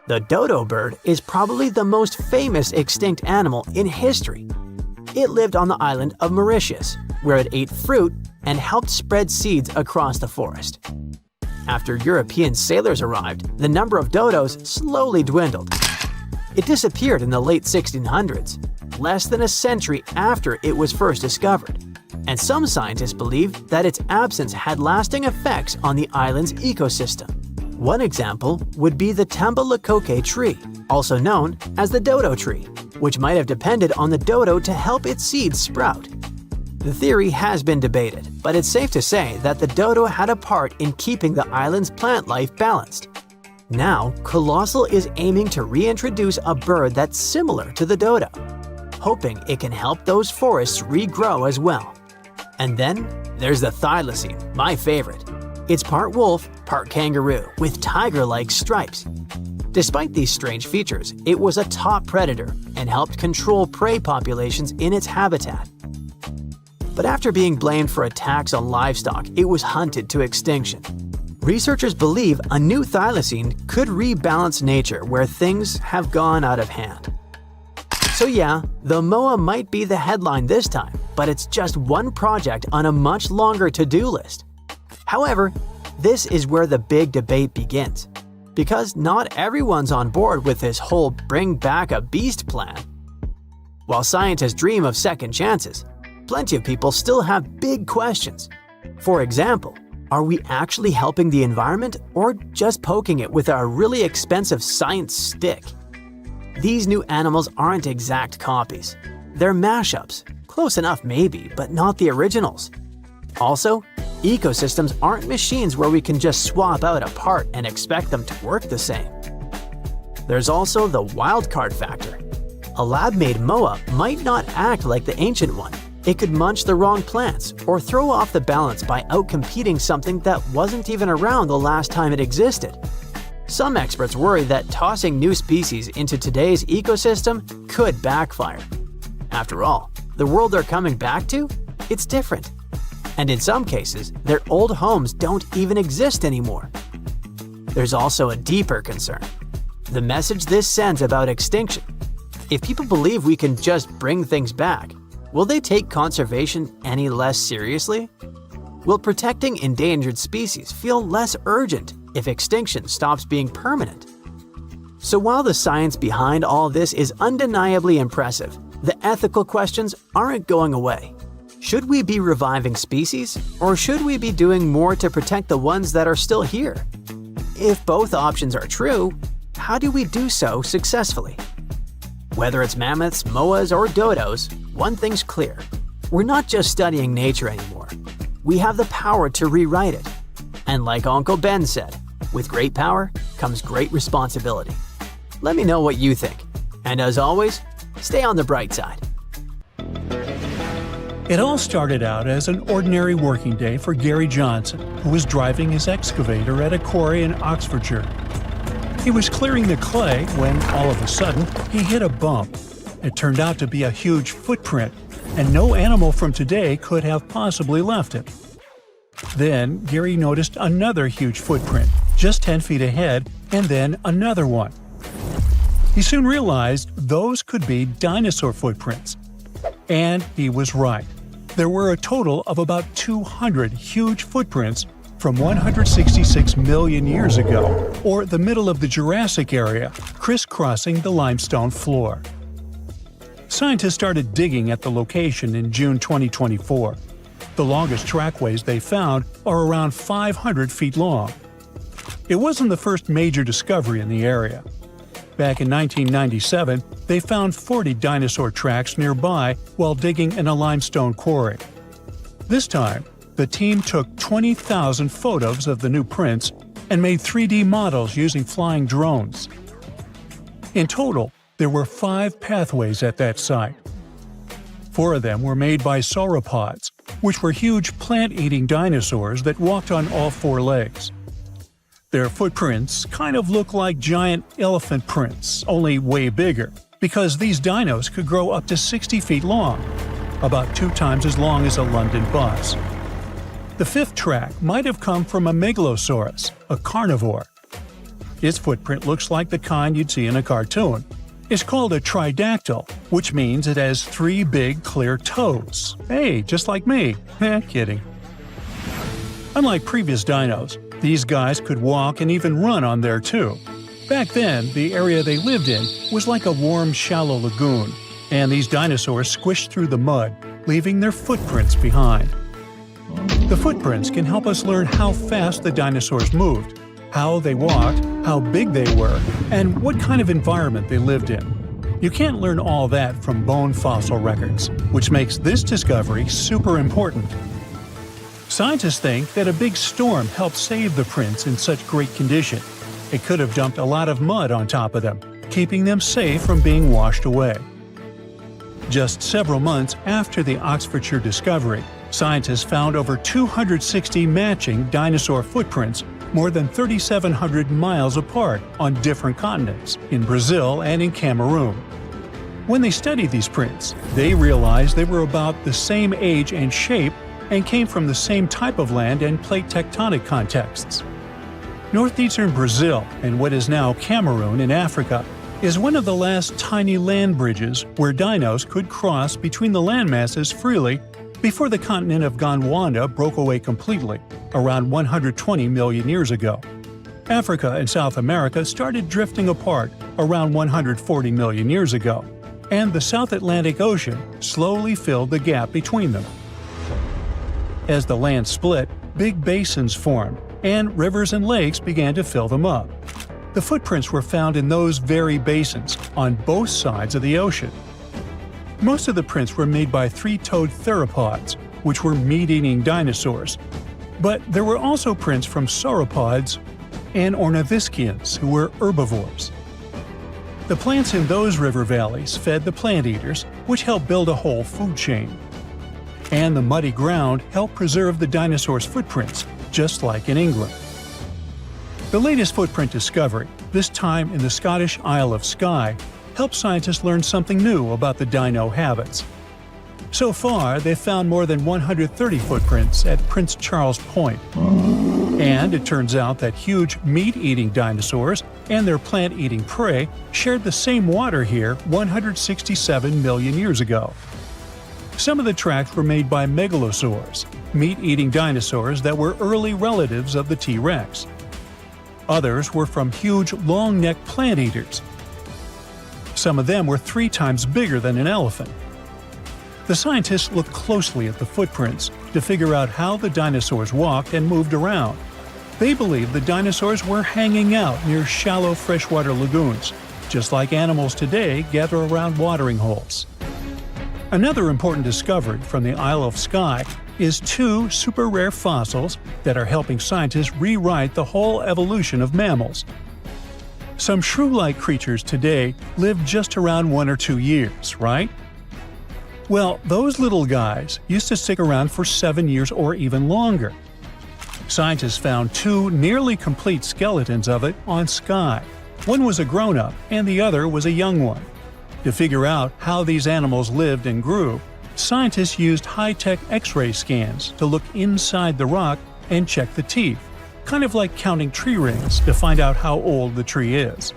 The dodo bird is probably the most famous extinct animal in history. It lived on the island of Mauritius, where it ate fruit and helped spread seeds across the forest. After European sailors arrived, the number of dodos slowly dwindled. It disappeared in the late 1600s, less than a century after it was first discovered, and some scientists believe that its absence had lasting effects on the island's ecosystem. One example would be the Tambalakoke tree, also known as the dodo tree, which might have depended on the dodo to help its seeds sprout. The theory has been debated, but it's safe to say that the dodo had a part in keeping the island's plant life balanced. Now, Colossal is aiming to reintroduce a bird that's similar to the dodo, hoping it can help those forests regrow as well. And then there's the thylacine, my favorite. It's part wolf, part kangaroo, with tiger-like stripes. Despite these strange features, it was a top predator and helped control prey populations in its habitat. But after being blamed for attacks on livestock, it was hunted to extinction. Researchers believe a new thylacine could rebalance nature where things have gone out of hand. So yeah, the MOA might be the headline this time, but it's just one project on a much longer to-do list. However, this is where the big debate begins, because not everyone's on board with this whole bring back a beast plan. While scientists dream of second chances, plenty of people still have big questions. For example, are we actually helping the environment or just poking it with our really expensive science stick? These new animals aren't exact copies. They're mashups. Close enough maybe, but not the originals. Also, ecosystems aren't machines where we can just swap out a part and expect them to work the same. There's also the wildcard factor. A lab-made MOA might not act like the ancient one. It could munch the wrong plants or throw off the balance by outcompeting something that wasn't even around the last time it existed. Some experts worry that tossing new species into today's ecosystem could backfire. After all, the world they're coming back to? It's different. And in some cases, their old homes don't even exist anymore. There's also a deeper concern: the message this sends about extinction. If people believe we can just bring things back, will they take conservation any less seriously? Will protecting endangered species feel less urgent if extinction stops being permanent? So while the science behind all this is undeniably impressive, the ethical questions aren't going away. Should we be reviving species, or should we be doing more to protect the ones that are still here? If both options are true, how do we do so successfully? Whether it's mammoths, moas, or dodos, one thing's clear: we're not just studying nature anymore. We have the power to rewrite it. And like Uncle Ben said, with great power comes great responsibility. Let me know what you think. And as always, stay on the bright side. It all started out as an ordinary working day for Gary Johnson, who was driving his excavator at a quarry in Oxfordshire. He was clearing the clay when, all of a sudden, he hit a bump. It turned out to be a huge footprint, and no animal from today could have possibly left it. Then, Gary noticed another huge footprint, just 10 feet ahead, and then another one. He soon realized those could be dinosaur footprints. And he was right. There were a total of about 200 huge footprints from 166 million years ago, or the middle of the Jurassic area, crisscrossing the limestone floor. Scientists started digging at the location in June 2024. The longest trackways they found are around 500 feet long. It wasn't the first major discovery in the area. Back in 1997, they found 40 dinosaur tracks nearby while digging in a limestone quarry. This time, the team took 20,000 photos of the new prints and made 3D models using flying drones. In total, there were 5 pathways at that site. 4 of them were made by sauropods, which were huge plant-eating dinosaurs that walked on all 4 legs. Their footprints kind of look like giant elephant prints, only way bigger, because these dinos could grow up to 60 feet long, about 2 times as long as a London bus. The 5th track might have come from a megalosaurus, a carnivore. Its footprint looks like the kind you'd see in a cartoon. It's called a tridactyl, which means it has 3 big, clear toes. Hey, just like me. Kidding. Unlike previous dinos, these guys could walk and even run on there too. Back then, the area they lived in was like a warm, shallow lagoon, and these dinosaurs squished through the mud, leaving their footprints behind. The footprints can help us learn how fast the dinosaurs moved, how they walked, how big they were, and what kind of environment they lived in. You can't learn all that from bone fossil records, which makes this discovery super important. Scientists think that a big storm helped save the prints in such great condition. It could have dumped a lot of mud on top of them, keeping them safe from being washed away. Just several months after the Oxfordshire discovery, scientists found over 260 matching dinosaur footprints more than 3,700 miles apart on different continents, in Brazil and in Cameroon. When they studied these prints, they realized they were about the same age and shape and came from the same type of land and plate tectonic contexts. Northeastern Brazil and what is now Cameroon in Africa is one of the last tiny land bridges where dinos could cross between the landmasses freely before the continent of Gondwana broke away completely, around 120 million years ago. Africa and South America started drifting apart around 140 million years ago, and the South Atlantic Ocean slowly filled the gap between them. As the land split, big basins formed, and rivers and lakes began to fill them up. The footprints were found in those very basins, on both sides of the ocean. Most of the prints were made by 3-toed theropods, which were meat-eating dinosaurs. But there were also prints from sauropods and ornithischians, who were herbivores. The plants in those river valleys fed the plant eaters, which helped build a whole food chain. And the muddy ground helped preserve the dinosaurs' footprints, just like in England. The latest footprint discovery, this time in the Scottish Isle of Skye, helped scientists learn something new about the dino habits. So far, they've found more than 130 footprints at Prince Charles Point. And it turns out that huge meat-eating dinosaurs and their plant-eating prey shared the same water here 167 million years ago. Some of the tracks were made by megalosaurs, meat-eating dinosaurs that were early relatives of the T-Rex. Others were from huge, long-necked plant-eaters. Some of them were 3 times bigger than an elephant. The scientists looked closely at the footprints to figure out how the dinosaurs walked and moved around. They believe the dinosaurs were hanging out near shallow freshwater lagoons, just like animals today gather around watering holes. Another important discovery from the Isle of Skye is 2 super rare fossils that are helping scientists rewrite the whole evolution of mammals. Some shrew-like creatures today live just around 1 or 2 years, right? Well, those little guys used to stick around for 7 years or even longer. Scientists found 2 nearly complete skeletons of it on Skye. One was a grown-up and the other was a young one. To figure out how these animals lived and grew, scientists used high-tech X-ray scans to look inside the rock and check the teeth, kind of like counting tree rings to find out how old the tree is.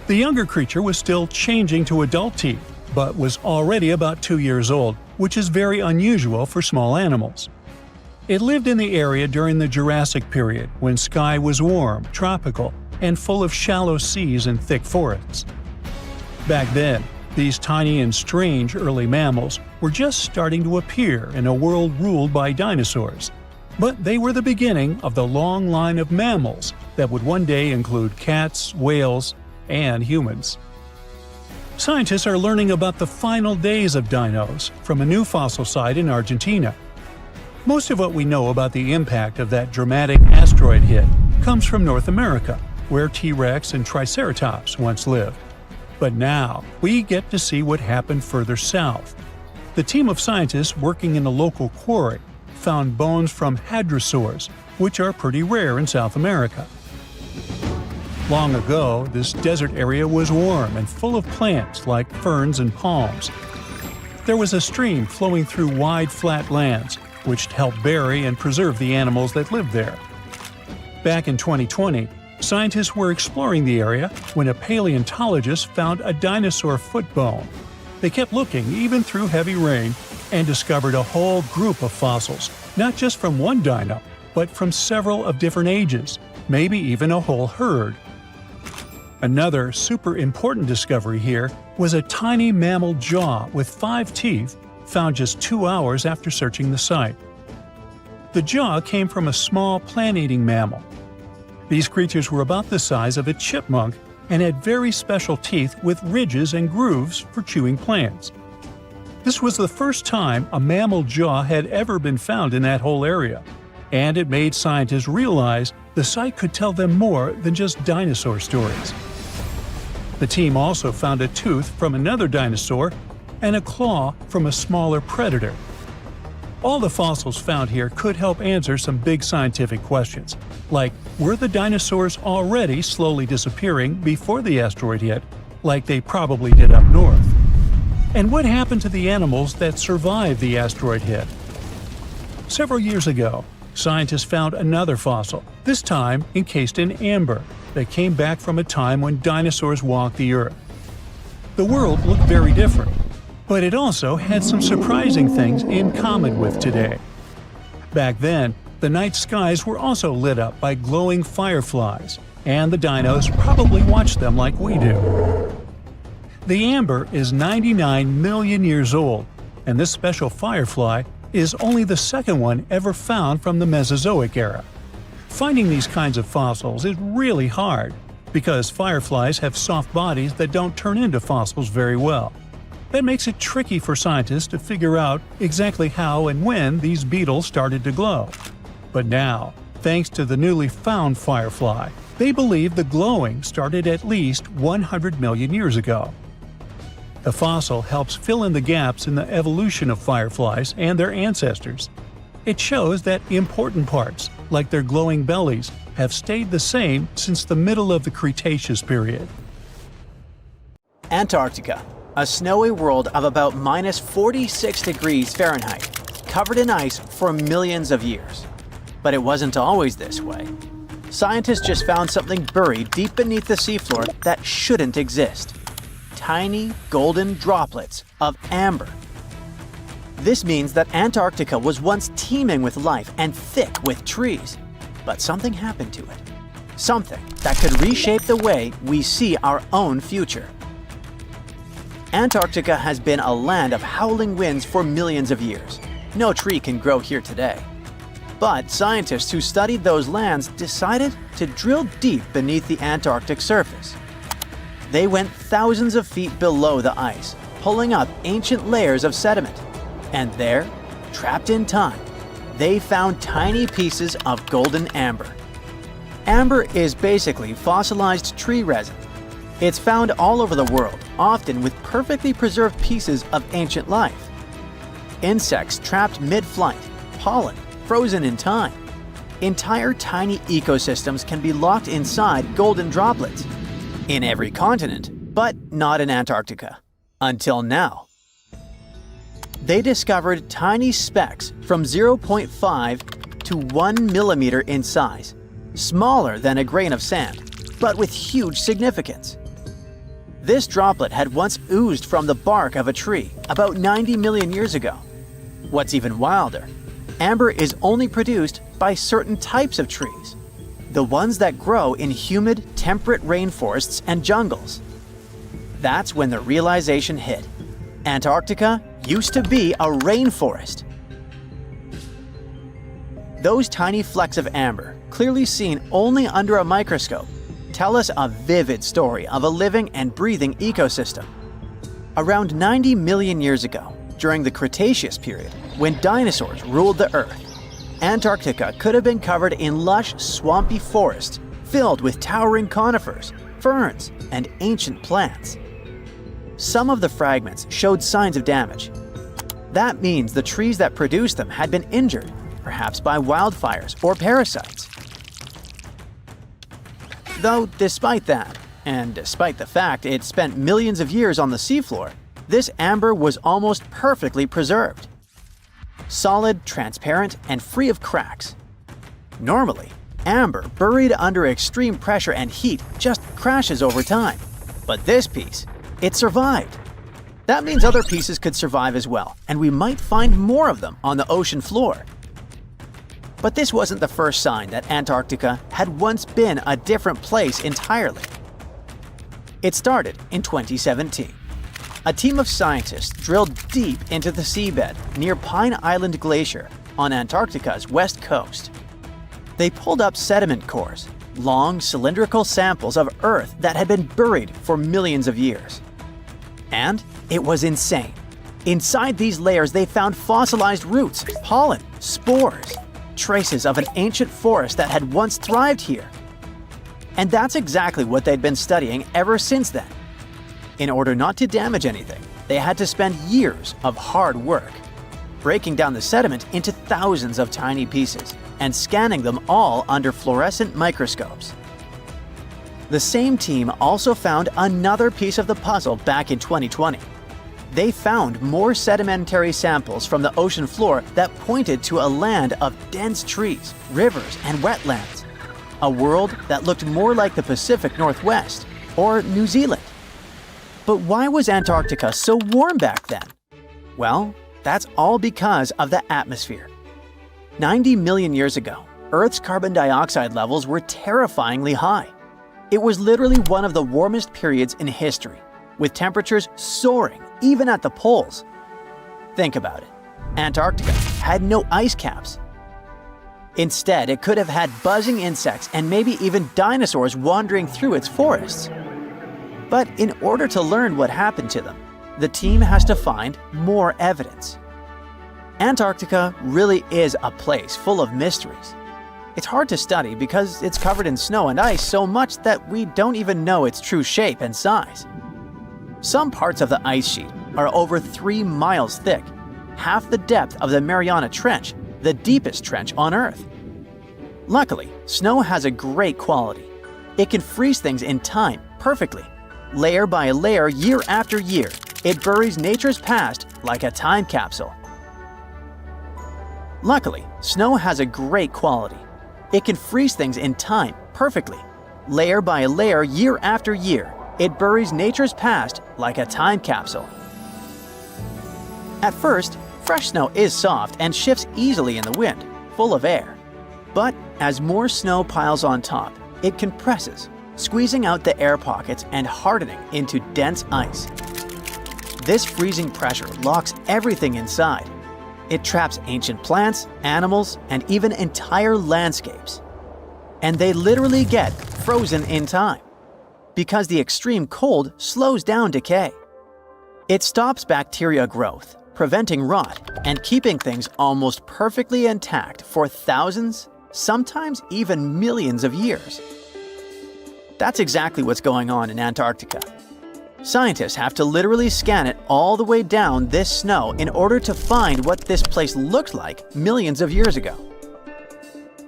The younger creature was still changing to adult teeth, but was already about 2 years old, which is very unusual for small animals. It lived in the area during the Jurassic period, when Skye was warm, tropical, and full of shallow seas and thick forests. Back then, these tiny and strange early mammals were just starting to appear in a world ruled by dinosaurs. But they were the beginning of the long line of mammals that would one day include cats, whales, and humans. Scientists are learning about the final days of dinos from a new fossil site in Argentina. Most of what we know about the impact of that dramatic asteroid hit comes from North America, where T-Rex and Triceratops once lived. But now, we get to see what happened further south. The team of scientists working in a local quarry found bones from hadrosaurs, which are pretty rare in South America. Long ago, this desert area was warm and full of plants like ferns and palms. There was a stream flowing through wide flat lands, which helped bury and preserve the animals that lived there. Back in 2020, scientists were exploring the area when a paleontologist found a dinosaur foot bone. They kept looking even through heavy rain and discovered a whole group of fossils, not just from one dino, but from several of different ages, maybe even a whole herd. Another super important discovery here was a tiny mammal jaw with 5 teeth found just 2 hours after searching the site. The jaw came from a small plant-eating mammal. These creatures were about the size of a chipmunk and had very special teeth with ridges and grooves for chewing plants. This was the first time a mammal jaw had ever been found in that whole area, and it made scientists realize the site could tell them more than just dinosaur stories. The team also found a tooth from another dinosaur and a claw from a smaller predator. All the fossils found here could help answer some big scientific questions, like were the dinosaurs already slowly disappearing before the asteroid hit, like they probably did up north? And what happened to the animals that survived the asteroid hit? Several years ago, scientists found another fossil, this time encased in amber, that came back from a time when dinosaurs walked the Earth. The world looked very different, but it also had some surprising things in common with today. Back then, the night skies were also lit up by glowing fireflies, and the dinos probably watched them like we do. The amber is 99 million years old, and this special firefly is only the second one ever found from the Mesozoic era. Finding these kinds of fossils is really hard, because fireflies have soft bodies that don't turn into fossils very well. That makes it tricky for scientists to figure out exactly how and when these beetles started to glow. But now, thanks to the newly found firefly, they believe the glowing started at least 100 million years ago. The fossil helps fill in the gaps in the evolution of fireflies and their ancestors. It shows that important parts, like their glowing bellies, have stayed the same since the middle of the Cretaceous period. Antarctica, a snowy world of about minus 46 degrees Fahrenheit, covered in ice for millions of years. But it wasn't always this way. Scientists just found something buried deep beneath the seafloor that shouldn't exist. Tiny golden droplets of amber. This means that Antarctica was once teeming with life and thick with trees. But something happened to it. Something that could reshape the way we see our own future. Antarctica has been a land of howling winds for millions of years. No tree can grow here today. But scientists who studied those lands decided to drill deep beneath the Antarctic surface. They went thousands of feet below the ice, pulling up ancient layers of sediment. And there, trapped in time, they found tiny pieces of golden amber. Amber is basically fossilized tree resin. It's found all over the world, often with perfectly preserved pieces of ancient life. Insects trapped mid-flight, pollen frozen in time. Entire tiny ecosystems can be locked inside golden droplets. In every continent, but not in Antarctica. Until now. They discovered tiny specks from 0.5 to 1 millimeter in size, smaller than a grain of sand, but with huge significance. This droplet had once oozed from the bark of a tree about 90 million years ago. What's even wilder, amber is only produced by certain types of trees, the ones that grow in humid, temperate rainforests and jungles. That's when the realization hit. Antarctica used to be a rainforest. Those tiny flecks of amber, clearly seen only under a microscope, tell us a vivid story of a living and breathing ecosystem. Around 90 million years ago, during the Cretaceous period, when dinosaurs ruled the Earth, Antarctica could have been covered in lush, swampy forests filled with towering conifers, ferns, and ancient plants. Some of the fragments showed signs of damage. That means the trees that produced them had been injured, perhaps by wildfires or parasites. Though despite that, and despite the fact it spent millions of years on the seafloor, this amber was almost perfectly preserved. Solid, transparent, and free of cracks. Normally, amber buried under extreme pressure and heat just crashes over time. But this piece, it survived. That means other pieces could survive as well, and we might find more of them on the ocean floor. But this wasn't the first sign that Antarctica had once been a different place entirely. It started in 2017. A team of scientists drilled deep into the seabed near Pine Island Glacier on Antarctica's west coast. They pulled up sediment cores, long cylindrical samples of Earth that had been buried for millions of years. And it was insane. Inside these layers they found fossilized roots, pollen, spores, traces of an ancient forest that had once thrived here. And that's exactly what they'd been studying ever since then. In order not to damage anything, they had to spend years of hard work, breaking down the sediment into thousands of tiny pieces and scanning them all under fluorescent microscopes. The same team also found another piece of the puzzle back in 2020. They found more sedimentary samples from the ocean floor that pointed to a land of dense trees, rivers, and wetlands. A world that looked more like the Pacific Northwest or New Zealand. But why was Antarctica so warm back then? Well, that's all because of the atmosphere. 90 million years ago, Earth's carbon dioxide levels were terrifyingly high. It was literally one of the warmest periods in history, with temperatures soaring even at the poles. Think about it. Antarctica had no ice caps. Instead, it could have had buzzing insects and maybe even dinosaurs wandering through its forests. But in order to learn what happened to them, the team has to find more evidence. Antarctica really is a place full of mysteries. It's hard to study because it's covered in snow and ice so much that we don't even know its true shape and size. Some parts of the ice sheet are over 3 miles thick, half the depth of the Mariana Trench, the deepest trench on Earth. Luckily, snow has a great quality. It can freeze things in time perfectly. Layer by layer, year after year, it buries nature's past like a time capsule. Luckily, snow has a great quality. It can freeze things in time perfectly. Layer by layer, year after year, it buries nature's past like a time capsule. At first, fresh snow is soft and shifts easily in the wind, full of air. But as more snow piles on top, it compresses, squeezing out the air pockets and hardening into dense ice. This freezing pressure locks everything inside. It traps ancient plants, animals, and even entire landscapes. And they literally get frozen in time, because the extreme cold slows down decay. It stops bacteria growth, preventing rot, and keeping things almost perfectly intact for thousands, sometimes even millions of years. That's exactly what's going on in Antarctica. Scientists have to literally scan it all the way down this snow in order to find what this place looked like millions of years ago.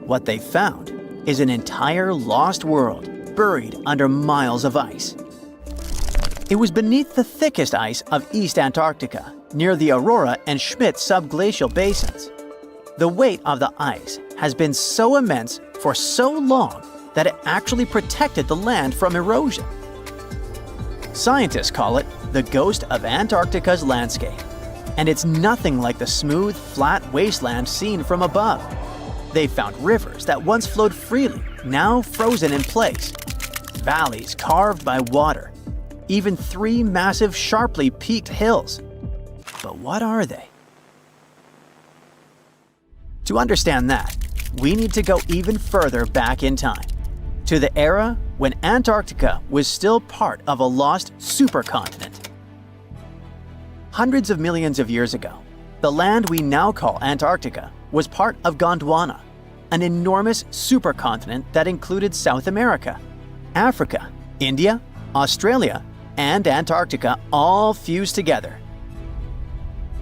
What they found is an entire lost world buried under miles of ice. It was beneath the thickest ice of East Antarctica, near the Aurora and Schmidt subglacial basins. The weight of the ice has been so immense for so long that it actually protected the land from erosion. Scientists call it the ghost of Antarctica's landscape, and it's nothing like the smooth, flat wasteland seen from above. They found rivers that once flowed freely, now frozen in place, valleys carved by water, even 3 massive, sharply peaked hills. But what are they? To understand that, we need to go even further back in time, to the era when Antarctica was still part of a lost supercontinent. Hundreds of millions of years ago, the land we now call Antarctica was part of Gondwana, an enormous supercontinent that included South America, Africa, India, Australia, and Antarctica all fused together.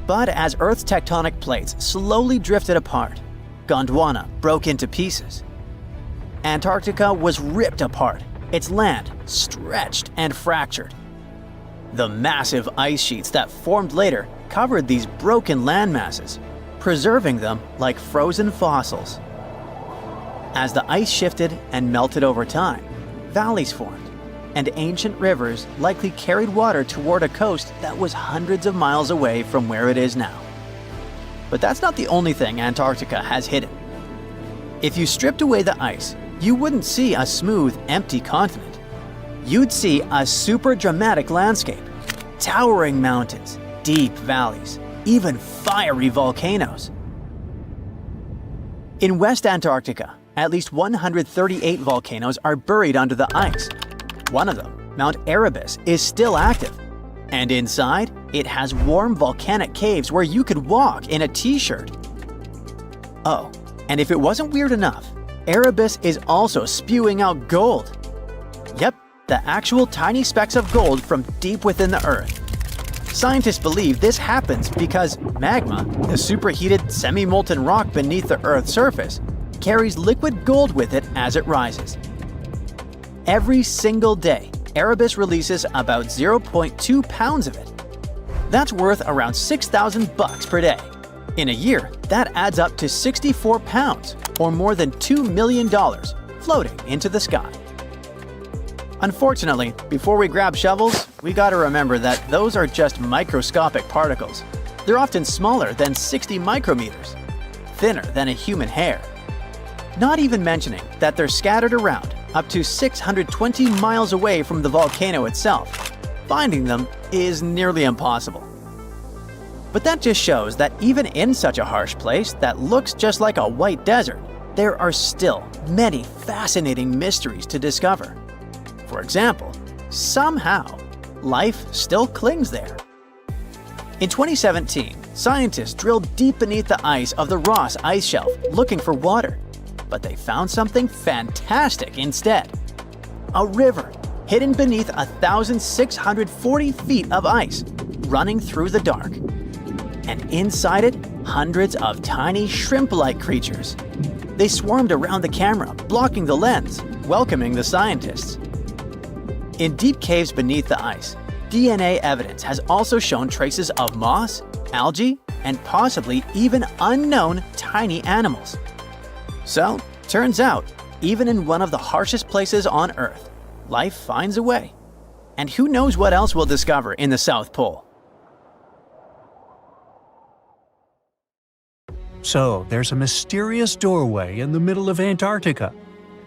But as Earth's tectonic plates slowly drifted apart, Gondwana broke into pieces. Antarctica was ripped apart, its land stretched and fractured. The massive ice sheets that formed later covered these broken land masses, preserving them like frozen fossils. As the ice shifted and melted over time, valleys formed, and ancient rivers likely carried water toward a coast that was hundreds of miles away from where it is now. But that's not the only thing Antarctica has hidden. If you stripped away the ice, you wouldn't see a smooth, empty continent. You'd see a super dramatic landscape, towering mountains, deep valleys, even fiery volcanoes. In West Antarctica, at least 138 volcanoes are buried under the ice. One of them, Mount Erebus, is still active. And inside, it has warm volcanic caves where you could walk in a t-shirt. Oh, and if it wasn't weird enough, Erebus is also spewing out gold. Yep, the actual tiny specks of gold from deep within the Earth. Scientists believe this happens because magma, the superheated semi-molten rock beneath the Earth's surface, carries liquid gold with it as it rises. Every single day, Erebus releases about 0.2 pounds of it. That's worth around $6,000 per day. In a year, that adds up to 64 pounds, or more than $2 million, floating into the sky. Unfortunately, before we grab shovels, we gotta remember that those are just microscopic particles. They're often smaller than 60 micrometers, thinner than a human hair. Not even mentioning that they're scattered around up to 620 miles away from the volcano itself. Finding them is nearly impossible. But that just shows that even in such a harsh place that looks just like a white desert, there are still many fascinating mysteries to discover. For example, somehow, life still clings there. In 2017, scientists drilled deep beneath the ice of the Ross Ice Shelf looking for water. But they found something fantastic instead. A river hidden beneath 1,640 feet of ice, running through the dark. And inside it, hundreds of tiny shrimp-like creatures. They swarmed around the camera, blocking the lens, welcoming the scientists. In deep caves beneath the ice, DNA evidence has also shown traces of moss, algae, and possibly even unknown tiny animals. So, turns out, even in one of the harshest places on Earth, life finds a way. And who knows what else we'll discover in the South Pole. So, there's a mysterious doorway in the middle of Antarctica.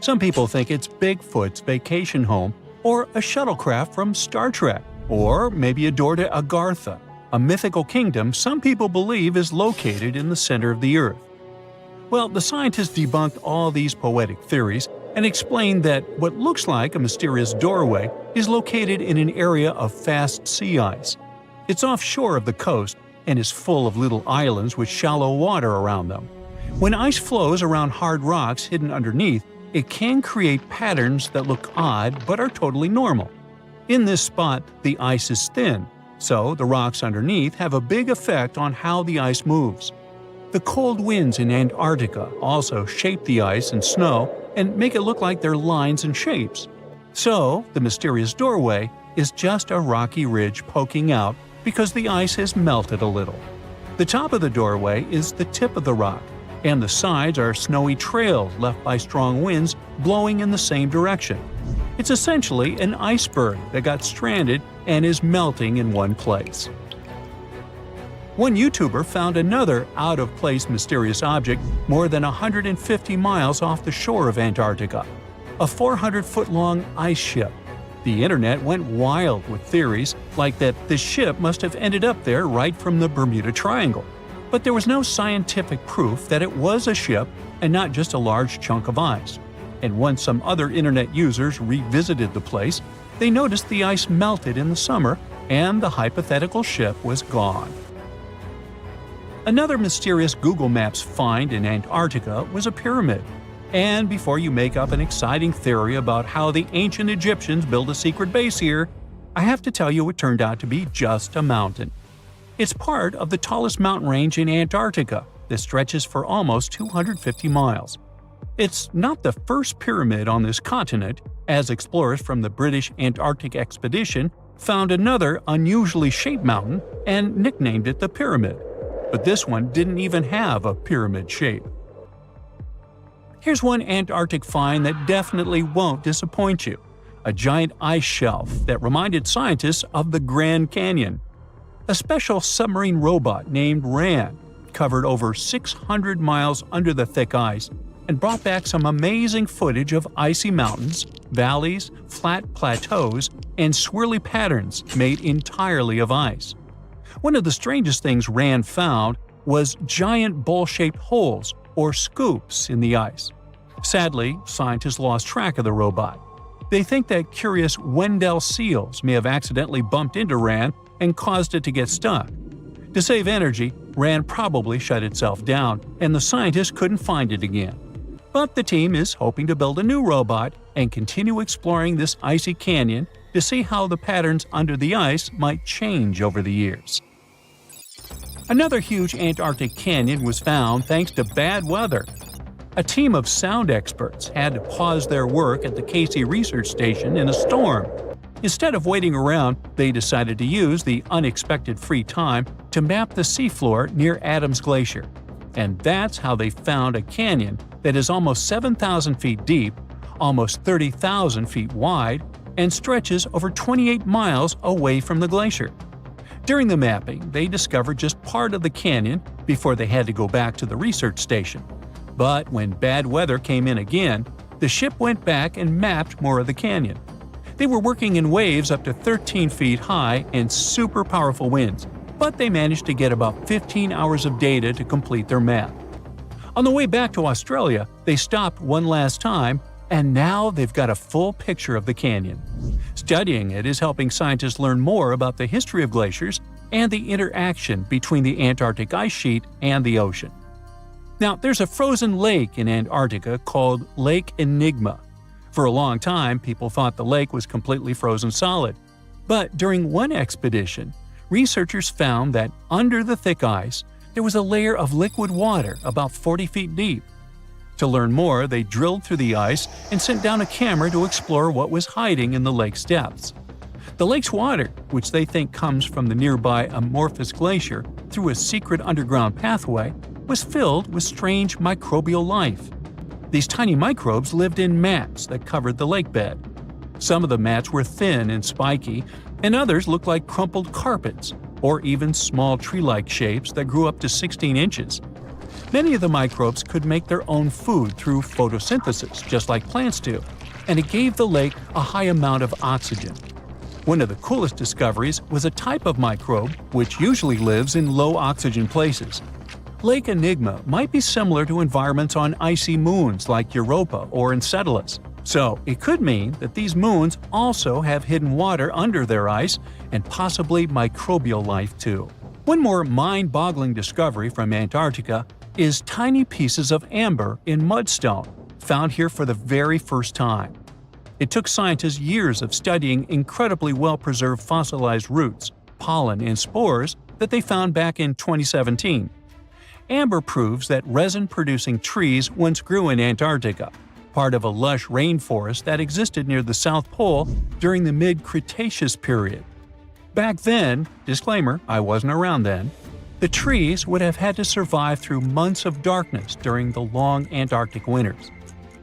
Some people think it's Bigfoot's vacation home, or a shuttlecraft from Star Trek, or maybe a door to Agartha, a mythical kingdom some people believe is located in the center of the Earth. Well, the scientists debunked all these poetic theories and explained that what looks like a mysterious doorway is located in an area of fast sea ice. It's offshore of the coast and is full of little islands with shallow water around them. When ice flows around hard rocks hidden underneath, it can create patterns that look odd but are totally normal. In this spot, the ice is thin, so the rocks underneath have a big effect on how the ice moves. The cold winds in Antarctica also shape the ice and snow and make it look like they're lines and shapes. So, the mysterious doorway is just a rocky ridge poking out because the ice has melted a little. The top of the doorway is the tip of the rock, and the sides are snowy trails left by strong winds blowing in the same direction. It's essentially an iceberg that got stranded and is melting in one place. One YouTuber found another out-of-place mysterious object more than 150 miles off the shore of Antarctica, a 400-foot-long ice ship. The internet went wild with theories like that the ship must have ended up there right from the Bermuda Triangle. But there was no scientific proof that it was a ship and not just a large chunk of ice. And once some other internet users revisited the place, they noticed the ice melted in the summer and the hypothetical ship was gone. Another mysterious Google Maps find in Antarctica was a pyramid. And before you make up an exciting theory about how the ancient Egyptians built a secret base here, I have to tell you it turned out to be just a mountain. It's part of the tallest mountain range in Antarctica that stretches for almost 250 miles. It's not the first pyramid on this continent, as explorers from the British Antarctic Expedition found another unusually shaped mountain and nicknamed it the Pyramid. But this one didn't even have a pyramid shape. Here's one Antarctic find that definitely won't disappoint you: a giant ice shelf that reminded scientists of the Grand Canyon. A special submarine robot named RAN covered over 600 miles under the thick ice and brought back some amazing footage of icy mountains, valleys, flat plateaus, and swirly patterns made entirely of ice. One of the strangest things RAN found was giant bowl-shaped holes, or scoops, in the ice. Sadly, scientists lost track of the robot. They think that curious Wendell seals may have accidentally bumped into RAN and caused it to get stuck. To save energy, RAN probably shut itself down, and the scientists couldn't find it again. But the team is hoping to build a new robot and continue exploring this icy canyon to see how the patterns under the ice might change over the years. Another huge Antarctic canyon was found thanks to bad weather. A team of sound experts had to pause their work at the Casey Research Station in a storm. Instead of waiting around, they decided to use the unexpected free time to map the seafloor near Adams Glacier. And that's how they found a canyon that is almost 7,000 feet deep, almost 30,000 feet wide, and stretches over 28 miles away from the glacier. During the mapping, they discovered just part of the canyon before they had to go back to the research station. But when bad weather came in again, the ship went back and mapped more of the canyon. They were working in waves up to 13 feet high and super powerful winds, but they managed to get about 15 hours of data to complete their map. On the way back to Australia, they stopped one last time, and now they've got a full picture of the canyon. Studying it is helping scientists learn more about the history of glaciers and the interaction between the Antarctic ice sheet and the ocean. Now, there's a frozen lake in Antarctica called Lake Enigma. For a long time, people thought the lake was completely frozen solid. But during one expedition, researchers found that under the thick ice, there was a layer of liquid water about 40 feet deep. To learn more, they drilled through the ice and sent down a camera to explore what was hiding in the lake's depths. The lake's water, which they think comes from the nearby Amorphous Glacier through a secret underground pathway, was filled with strange microbial life. These tiny microbes lived in mats that covered the lake bed. Some of the mats were thin and spiky, and others looked like crumpled carpets, or even small tree-like shapes that grew up to 16 inches. Many of the microbes could make their own food through photosynthesis, just like plants do, and it gave the lake a high amount of oxygen. One of the coolest discoveries was a type of microbe which usually lives in low-oxygen places. Lake Enigma might be similar to environments on icy moons like Europa or Enceladus, so it could mean that these moons also have hidden water under their ice and possibly microbial life too. One more mind-boggling discovery from Antarctica is tiny pieces of amber in mudstone, found here for the very first time. It took scientists years of studying incredibly well-preserved fossilized roots, pollen, and spores that they found back in 2017. Amber proves that resin-producing trees once grew in Antarctica, part of a lush rainforest that existed near the South Pole during the mid-Cretaceous period. Back then, disclaimer, I wasn't around then, the trees would have had to survive through months of darkness during the long Antarctic winters.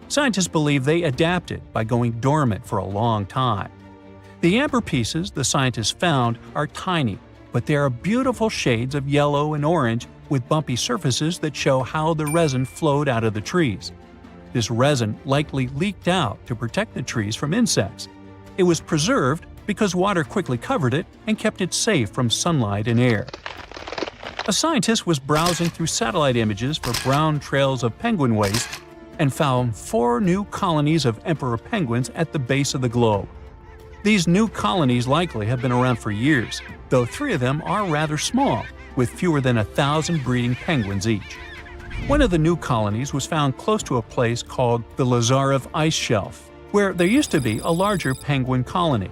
Scientists believe they adapted by going dormant for a long time. The amber pieces the scientists found are tiny, but they are beautiful shades of yellow and orange with bumpy surfaces that show how the resin flowed out of the trees. This resin likely leaked out to protect the trees from insects. It was preserved because water quickly covered it and kept it safe from sunlight and air. A scientist was browsing through satellite images for brown trails of penguin waste and found 4 new colonies of emperor penguins at the base of the globe. These new colonies likely have been around for years, though 3 of them are rather small, with fewer than 1,000 breeding penguins each. One of the new colonies was found close to a place called the Lazarev Ice Shelf, where there used to be a larger penguin colony.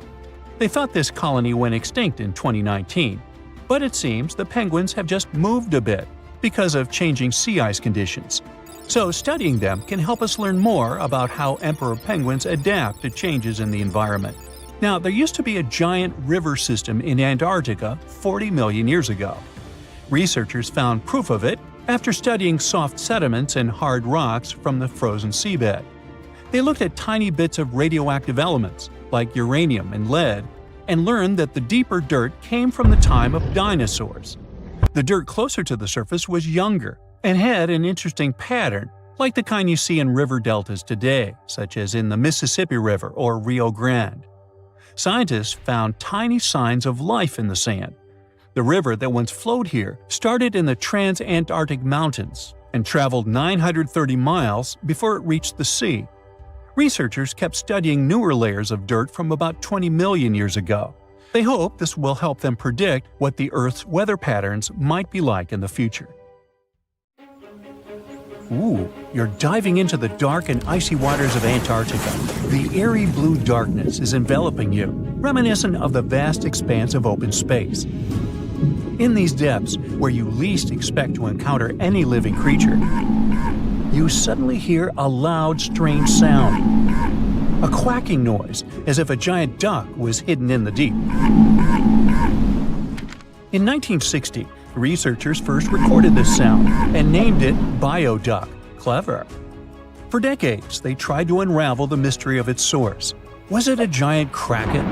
They thought this colony went extinct in 2019, but it seems the penguins have just moved a bit because of changing sea ice conditions. So studying them can help us learn more about how emperor penguins adapt to changes in the environment. Now, there used to be a giant river system in Antarctica 40 million years ago. Researchers found proof of it after studying soft sediments and hard rocks from the frozen seabed. They looked at tiny bits of radioactive elements, like uranium and lead, and learned that the deeper dirt came from the time of dinosaurs. The dirt closer to the surface was younger and had an interesting pattern, like the kind you see in river deltas today, such as in the Mississippi River or Rio Grande. Scientists found tiny signs of life in the sand. The river that once flowed here started in the Trans-Antarctic Mountains and traveled 930 miles before it reached the sea. Researchers kept studying newer layers of dirt from about 20 million years ago. They hope this will help them predict what the Earth's weather patterns might be like in the future. Ooh, you're diving into the dark and icy waters of Antarctica. The airy blue darkness is enveloping you, reminiscent of the vast expanse of open space. In these depths, where you least expect to encounter any living creature, you suddenly hear a loud, strange sound. A quacking noise, as if a giant duck was hidden in the deep. In 1960, researchers first recorded this sound and named it bioduck. Clever. For decades, they tried to unravel the mystery of its source. Was it a giant kraken?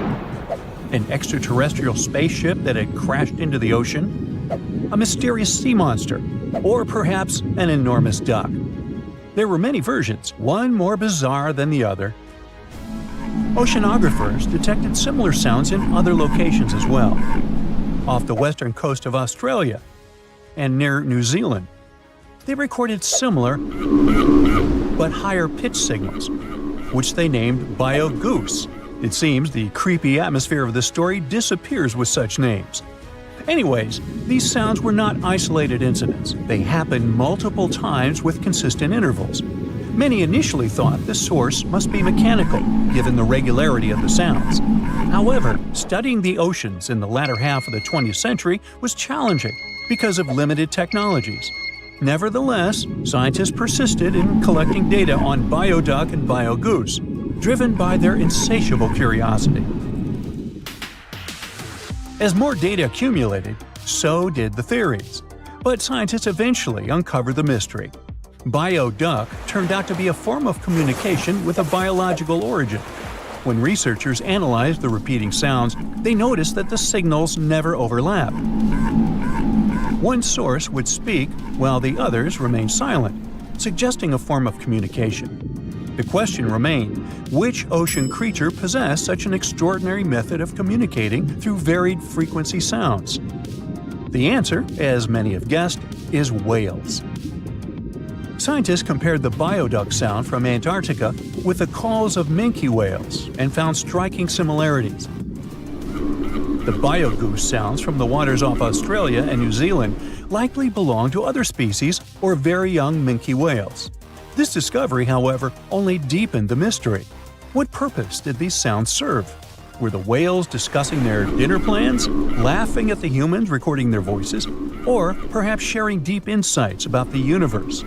An extraterrestrial spaceship that had crashed into the ocean? A mysterious sea monster? Or perhaps an enormous duck? There were many versions, one more bizarre than the other. Oceanographers detected similar sounds in other locations as well. Off the western coast of Australia and near New Zealand, they recorded similar but higher pitch signals, which they named bio-goose. It seems the creepy atmosphere of the story disappears with such names. Anyways, these sounds were not isolated incidents. They happened multiple times with consistent intervals. Many initially thought the source must be mechanical, given the regularity of the sounds. However, studying the oceans in the latter half of the 20th century was challenging because of limited technologies. Nevertheless, scientists persisted in collecting data on bioduck and biogoose, driven by their insatiable curiosity. As more data accumulated, so did the theories. But scientists eventually uncovered the mystery. Bioduck turned out to be a form of communication with a biological origin. When researchers analyzed the repeating sounds, they noticed that the signals never overlapped. One source would speak while the others remained silent, suggesting a form of communication. The question remained, which ocean creature possessed such an extraordinary method of communicating through varied frequency sounds? The answer, as many have guessed, is whales. Scientists compared the bioduck sound from Antarctica with the calls of minke whales and found striking similarities. The biogoose sounds from the waters off Australia and New Zealand likely belong to other species or very young minke whales. This discovery, however, only deepened the mystery. What purpose did these sounds serve? Were the whales discussing their dinner plans, laughing at the humans recording their voices, or perhaps sharing deep insights about the universe?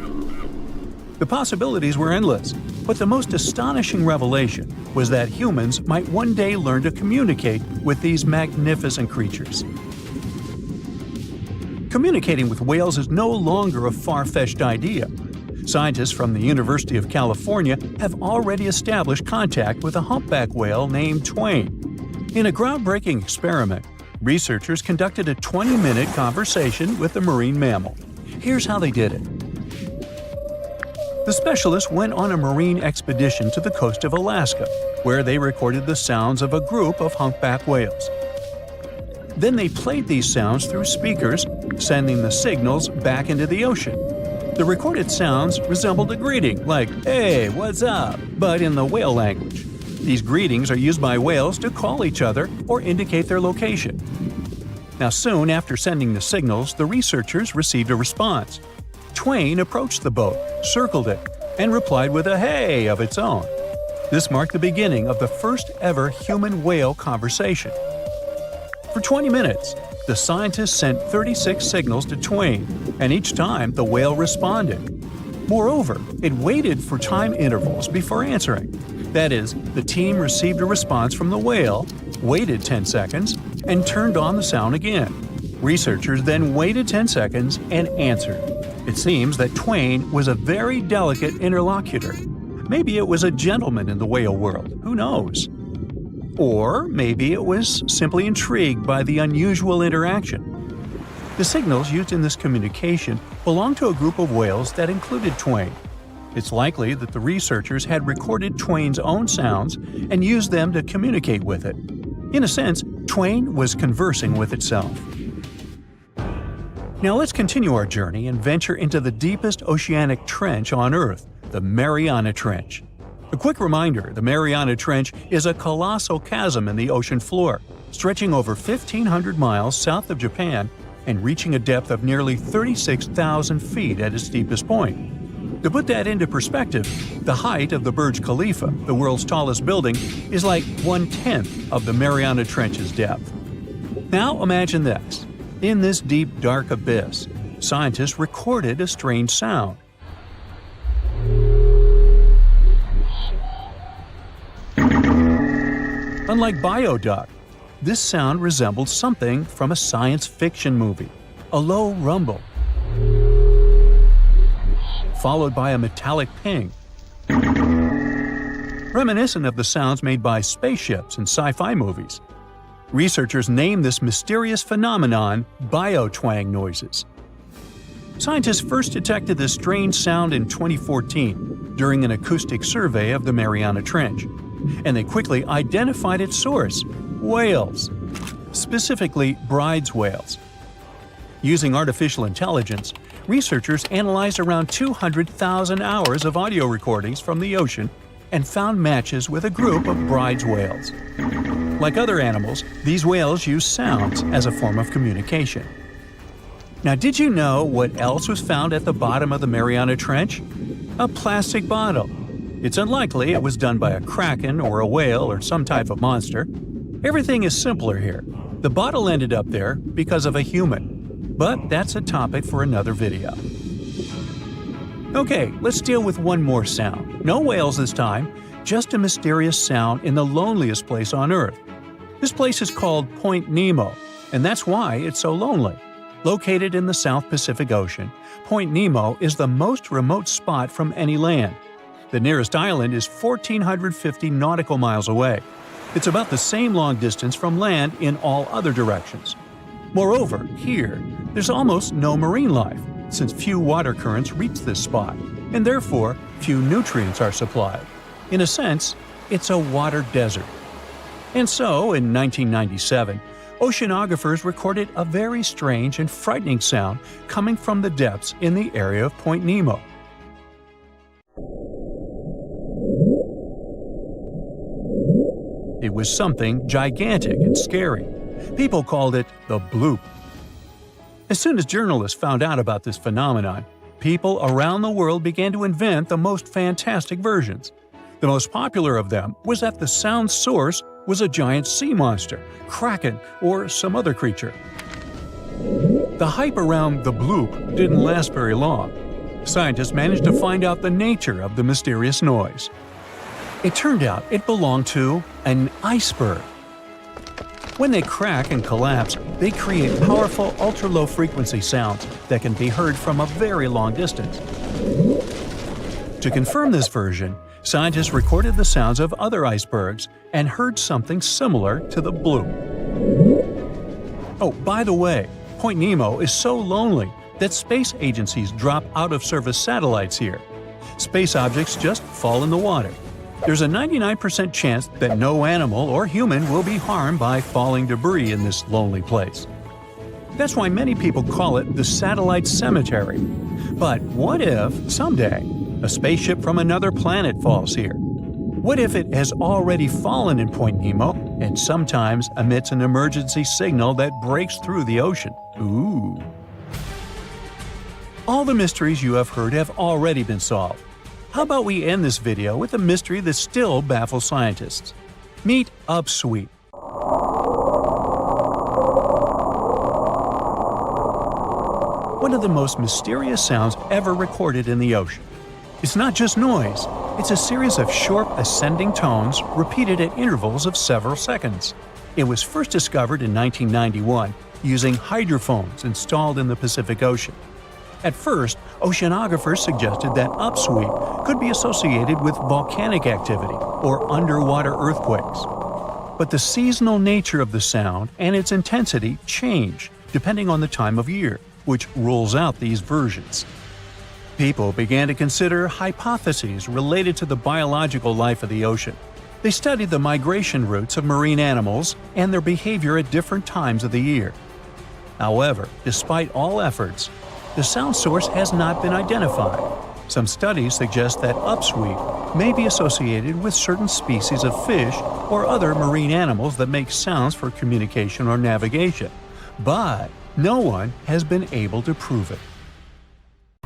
The possibilities were endless, but the most astonishing revelation was that humans might one day learn to communicate with these magnificent creatures. Communicating with whales is no longer a far-fetched idea. Scientists from the University of California have already established contact with a humpback whale named Twain. In a groundbreaking experiment, researchers conducted a 20-minute conversation with the marine mammal. Here's how they did it. The specialists went on a marine expedition to the coast of Alaska, where they recorded the sounds of a group of humpback whales. Then they played these sounds through speakers, sending the signals back into the ocean. The recorded sounds resembled a greeting, like, "Hey, what's up?" but in the whale language. These greetings are used by whales to call each other or indicate their location. Now, soon after sending the signals, the researchers received a response. Twain approached the boat, circled it, and replied with a "hey" of its own. This marked the beginning of the first ever human-whale conversation. For 20 minutes, the scientists sent 36 signals to Twain, and each time the whale responded. Moreover, it waited for time intervals before answering. That is, the team received a response from the whale, waited 10 seconds, and turned on the sound again. Researchers then waited 10 seconds and answered. It seems that Twain was a very delicate interlocutor. Maybe it was a gentleman in the whale world, who knows? Or maybe it was simply intrigued by the unusual interaction. The signals used in this communication belonged to a group of whales that included Twain. It's likely that the researchers had recorded Twain's own sounds and used them to communicate with it. In a sense, Twain was conversing with itself. Now let's continue our journey and venture into the deepest oceanic trench on Earth, the Mariana Trench. A quick reminder, the Mariana Trench is a colossal chasm in the ocean floor, stretching over 1,500 miles south of Japan and reaching a depth of nearly 36,000 feet at its deepest point. To put that into perspective, the height of the Burj Khalifa, the world's tallest building, is like 1/10 of the Mariana Trench's depth. Now imagine this. In this deep, dark abyss, scientists recorded a strange sound. Unlike bioduct, this sound resembled something from a science fiction movie, a low rumble, followed by a metallic ping, reminiscent of the sounds made by spaceships in sci-fi movies. Researchers named this mysterious phenomenon biotwang noises. Scientists first detected this strange sound in 2014 during an acoustic survey of the Mariana Trench, and they quickly identified its source: whales, specifically Bride's whales. Using artificial intelligence, researchers analyzed around 200,000 hours of audio recordings from the ocean and found matches with a group of Bride's whales. Like other animals, these whales use sounds as a form of communication. Now, did you know what else was found at the bottom of the Mariana Trench? A plastic bottle. It's unlikely it was done by a kraken or a whale or some type of monster. Everything is simpler here. The bottle ended up there because of a human. But that's a topic for another video. Okay, let's deal with one more sound. No whales this time, just a mysterious sound in the loneliest place on Earth. This place is called Point Nemo, and that's why it's so lonely. Located in the South Pacific Ocean, Point Nemo is the most remote spot from any land. The nearest island is 1,450 nautical miles away. It's about the same long distance from land in all other directions. Moreover, here, there's almost no marine life, since few water currents reach this spot, and therefore few nutrients are supplied. In a sense, it's a water desert. And so, in 1997, oceanographers recorded a very strange and frightening sound coming from the depths in the area of Point Nemo. It was something gigantic and scary. People called it the bloop. As soon as journalists found out about this phenomenon, people around the world began to invent the most fantastic versions. The most popular of them was that the sound source was a giant sea monster, kraken, or some other creature. The hype around the bloop didn't last very long. Scientists managed to find out the nature of the mysterious noise. It turned out it belonged to an iceberg. When they crack and collapse, they create powerful ultra-low frequency sounds that can be heard from a very long distance. To confirm this version, scientists recorded the sounds of other icebergs and heard something similar to the bloop. Oh, by the way, Point Nemo is so lonely that space agencies drop out-of-service satellites here. Space objects just fall in the water. There's a 99% chance that no animal or human will be harmed by falling debris in this lonely place. That's why many people call it the satellite cemetery. But what if, someday, a spaceship from another planet falls here? What if it has already fallen in Point Nemo and sometimes emits an emergency signal that breaks through the ocean? Ooh. All the mysteries you have heard have already been solved. How about we end this video with a mystery that still baffles scientists? Meet upsweep. One of the most mysterious sounds ever recorded in the ocean. It's not just noise, it's a series of short ascending tones repeated at intervals of several seconds. It was first discovered in 1991 using hydrophones installed in the Pacific Ocean. At first, oceanographers suggested that upsweep could be associated with volcanic activity or underwater earthquakes. But the seasonal nature of the sound and its intensity change depending on the time of year, which rules out these versions. People began to consider hypotheses related to the biological life of the ocean. They studied the migration routes of marine animals and their behavior at different times of the year. However, despite all efforts, the sound source has not been identified. Some studies suggest that upsweep may be associated with certain species of fish or other marine animals that make sounds for communication or navigation, but no one has been able to prove it.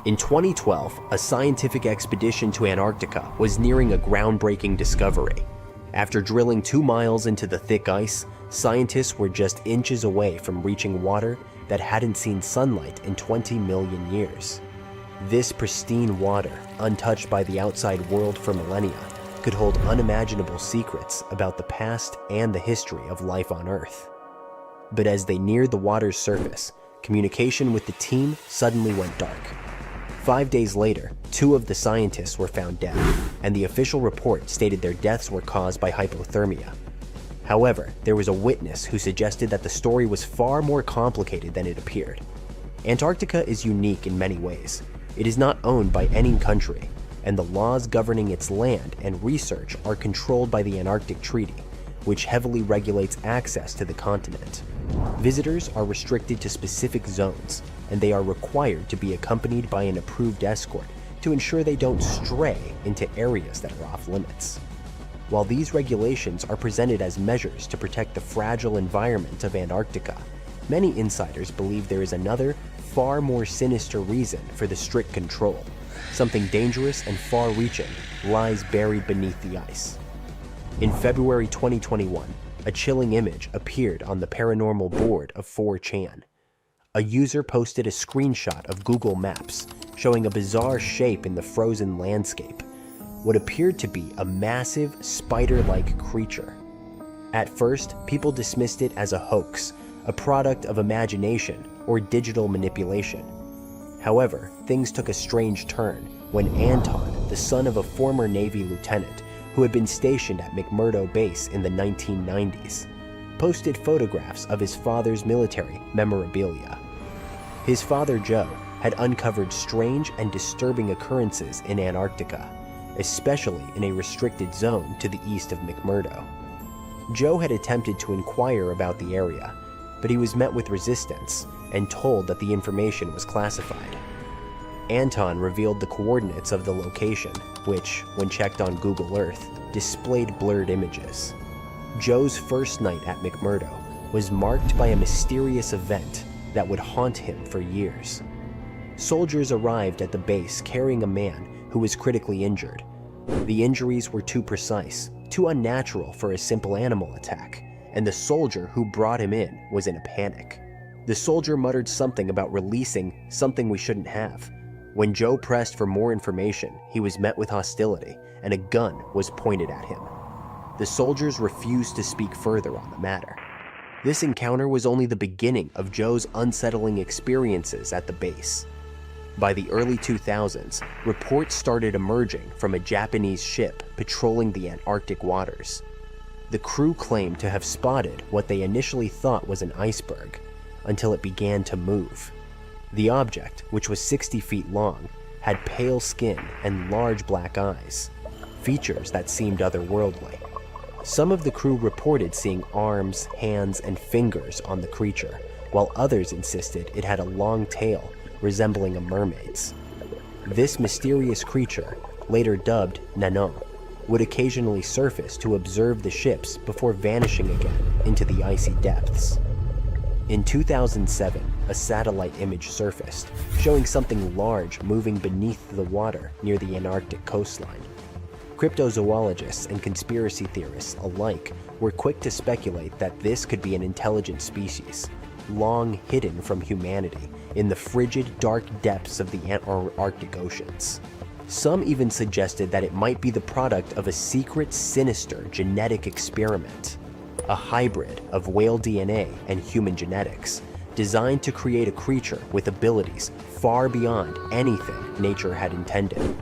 In 2012, a scientific expedition to Antarctica was nearing a groundbreaking discovery. After drilling 2 miles into the thick ice, scientists were just inches away from reaching water that hadn't seen sunlight in 20 million years. This pristine water, untouched by the outside world for millennia, could hold unimaginable secrets about the past and the history of life on Earth. But as they neared the water's surface, communication with the team suddenly went dark. 5 days later, 2 of the scientists were found dead, and the official report stated their deaths were caused by hypothermia. However, there was a witness who suggested that the story was far more complicated than it appeared. Antarctica is unique in many ways. It is not owned by any country, and the laws governing its land and research are controlled by the Antarctic Treaty, which heavily regulates access to the continent. Visitors are restricted to specific zones, and they are required to be accompanied by an approved escort to ensure they don't stray into areas that are off limits. While these regulations are presented as measures to protect the fragile environment of Antarctica, many insiders believe there is another, far more sinister reason for the strict control. Something dangerous and far-reaching lies buried beneath the ice. In February 2021, a chilling image appeared on the paranormal board of 4chan. A user posted a screenshot of Google Maps showing a bizarre shape in the frozen landscape, what appeared to be a massive spider-like creature. At first, people dismissed it as a hoax, a product of imagination or digital manipulation. However, things took a strange turn when Anton, the son of a former Navy lieutenant who had been stationed at McMurdo Base in the 1990s, posted photographs of his father's military memorabilia. His father, Joe, had uncovered strange and disturbing occurrences in Antarctica, especially in a restricted zone to the east of McMurdo. Joe had attempted to inquire about the area, but he was met with resistance and told that the information was classified. Anton revealed the coordinates of the location, which, when checked on Google Earth, displayed blurred images. Joe's first night at McMurdo was marked by a mysterious event that would haunt him for years. Soldiers arrived at the base carrying a man who was critically injured. The injuries were too precise, too unnatural for a simple animal attack, and the soldier who brought him in was in a panic. The soldier muttered something about releasing something we shouldn't have. When Joe pressed for more information, he was met with hostility, and a gun was pointed at him. The soldiers refused to speak further on the matter. This encounter was only the beginning of Joe's unsettling experiences at the base. By the early 2000s, reports started emerging from a Japanese ship patrolling the Antarctic waters. The crew claimed to have spotted what they initially thought was an iceberg, until it began to move. The object, which was 60 feet long, had pale skin and large black eyes, features that seemed otherworldly. Some of the crew reported seeing arms, hands, and fingers on the creature, while others insisted it had a long tail resembling a mermaid's. This mysterious creature, later dubbed Nano, would occasionally surface to observe the ships before vanishing again into the icy depths. In 2007, a satellite image surfaced, showing something large moving beneath the water near the Antarctic coastline. Cryptozoologists and conspiracy theorists alike were quick to speculate that this could be an intelligent species, long hidden from humanity in the frigid, dark depths of the Arctic oceans. Some even suggested that it might be the product of a secret, sinister genetic experiment, a hybrid of whale DNA and human genetics, designed to create a creature with abilities far beyond anything nature had intended.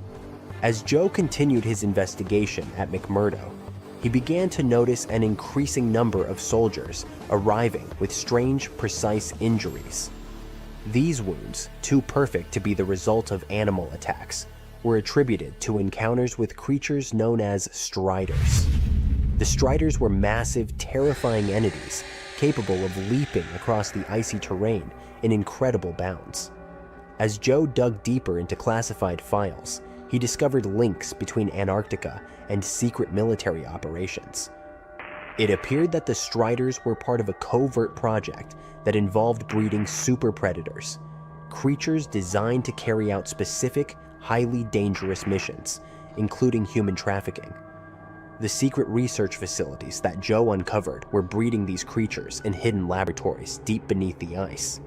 As Joe continued his investigation at McMurdo, he began to notice an increasing number of soldiers arriving with strange, precise injuries. These wounds, too perfect to be the result of animal attacks, were attributed to encounters with creatures known as striders. The striders were massive, terrifying entities capable of leaping across the icy terrain in incredible bounds. As Joe dug deeper into classified files, he discovered links between Antarctica and secret military operations. It appeared that the striders were part of a covert project that involved breeding super predators, creatures designed to carry out specific, highly dangerous missions, including human trafficking. The secret research facilities that Joe uncovered were breeding these creatures in hidden laboratories deep beneath the ice.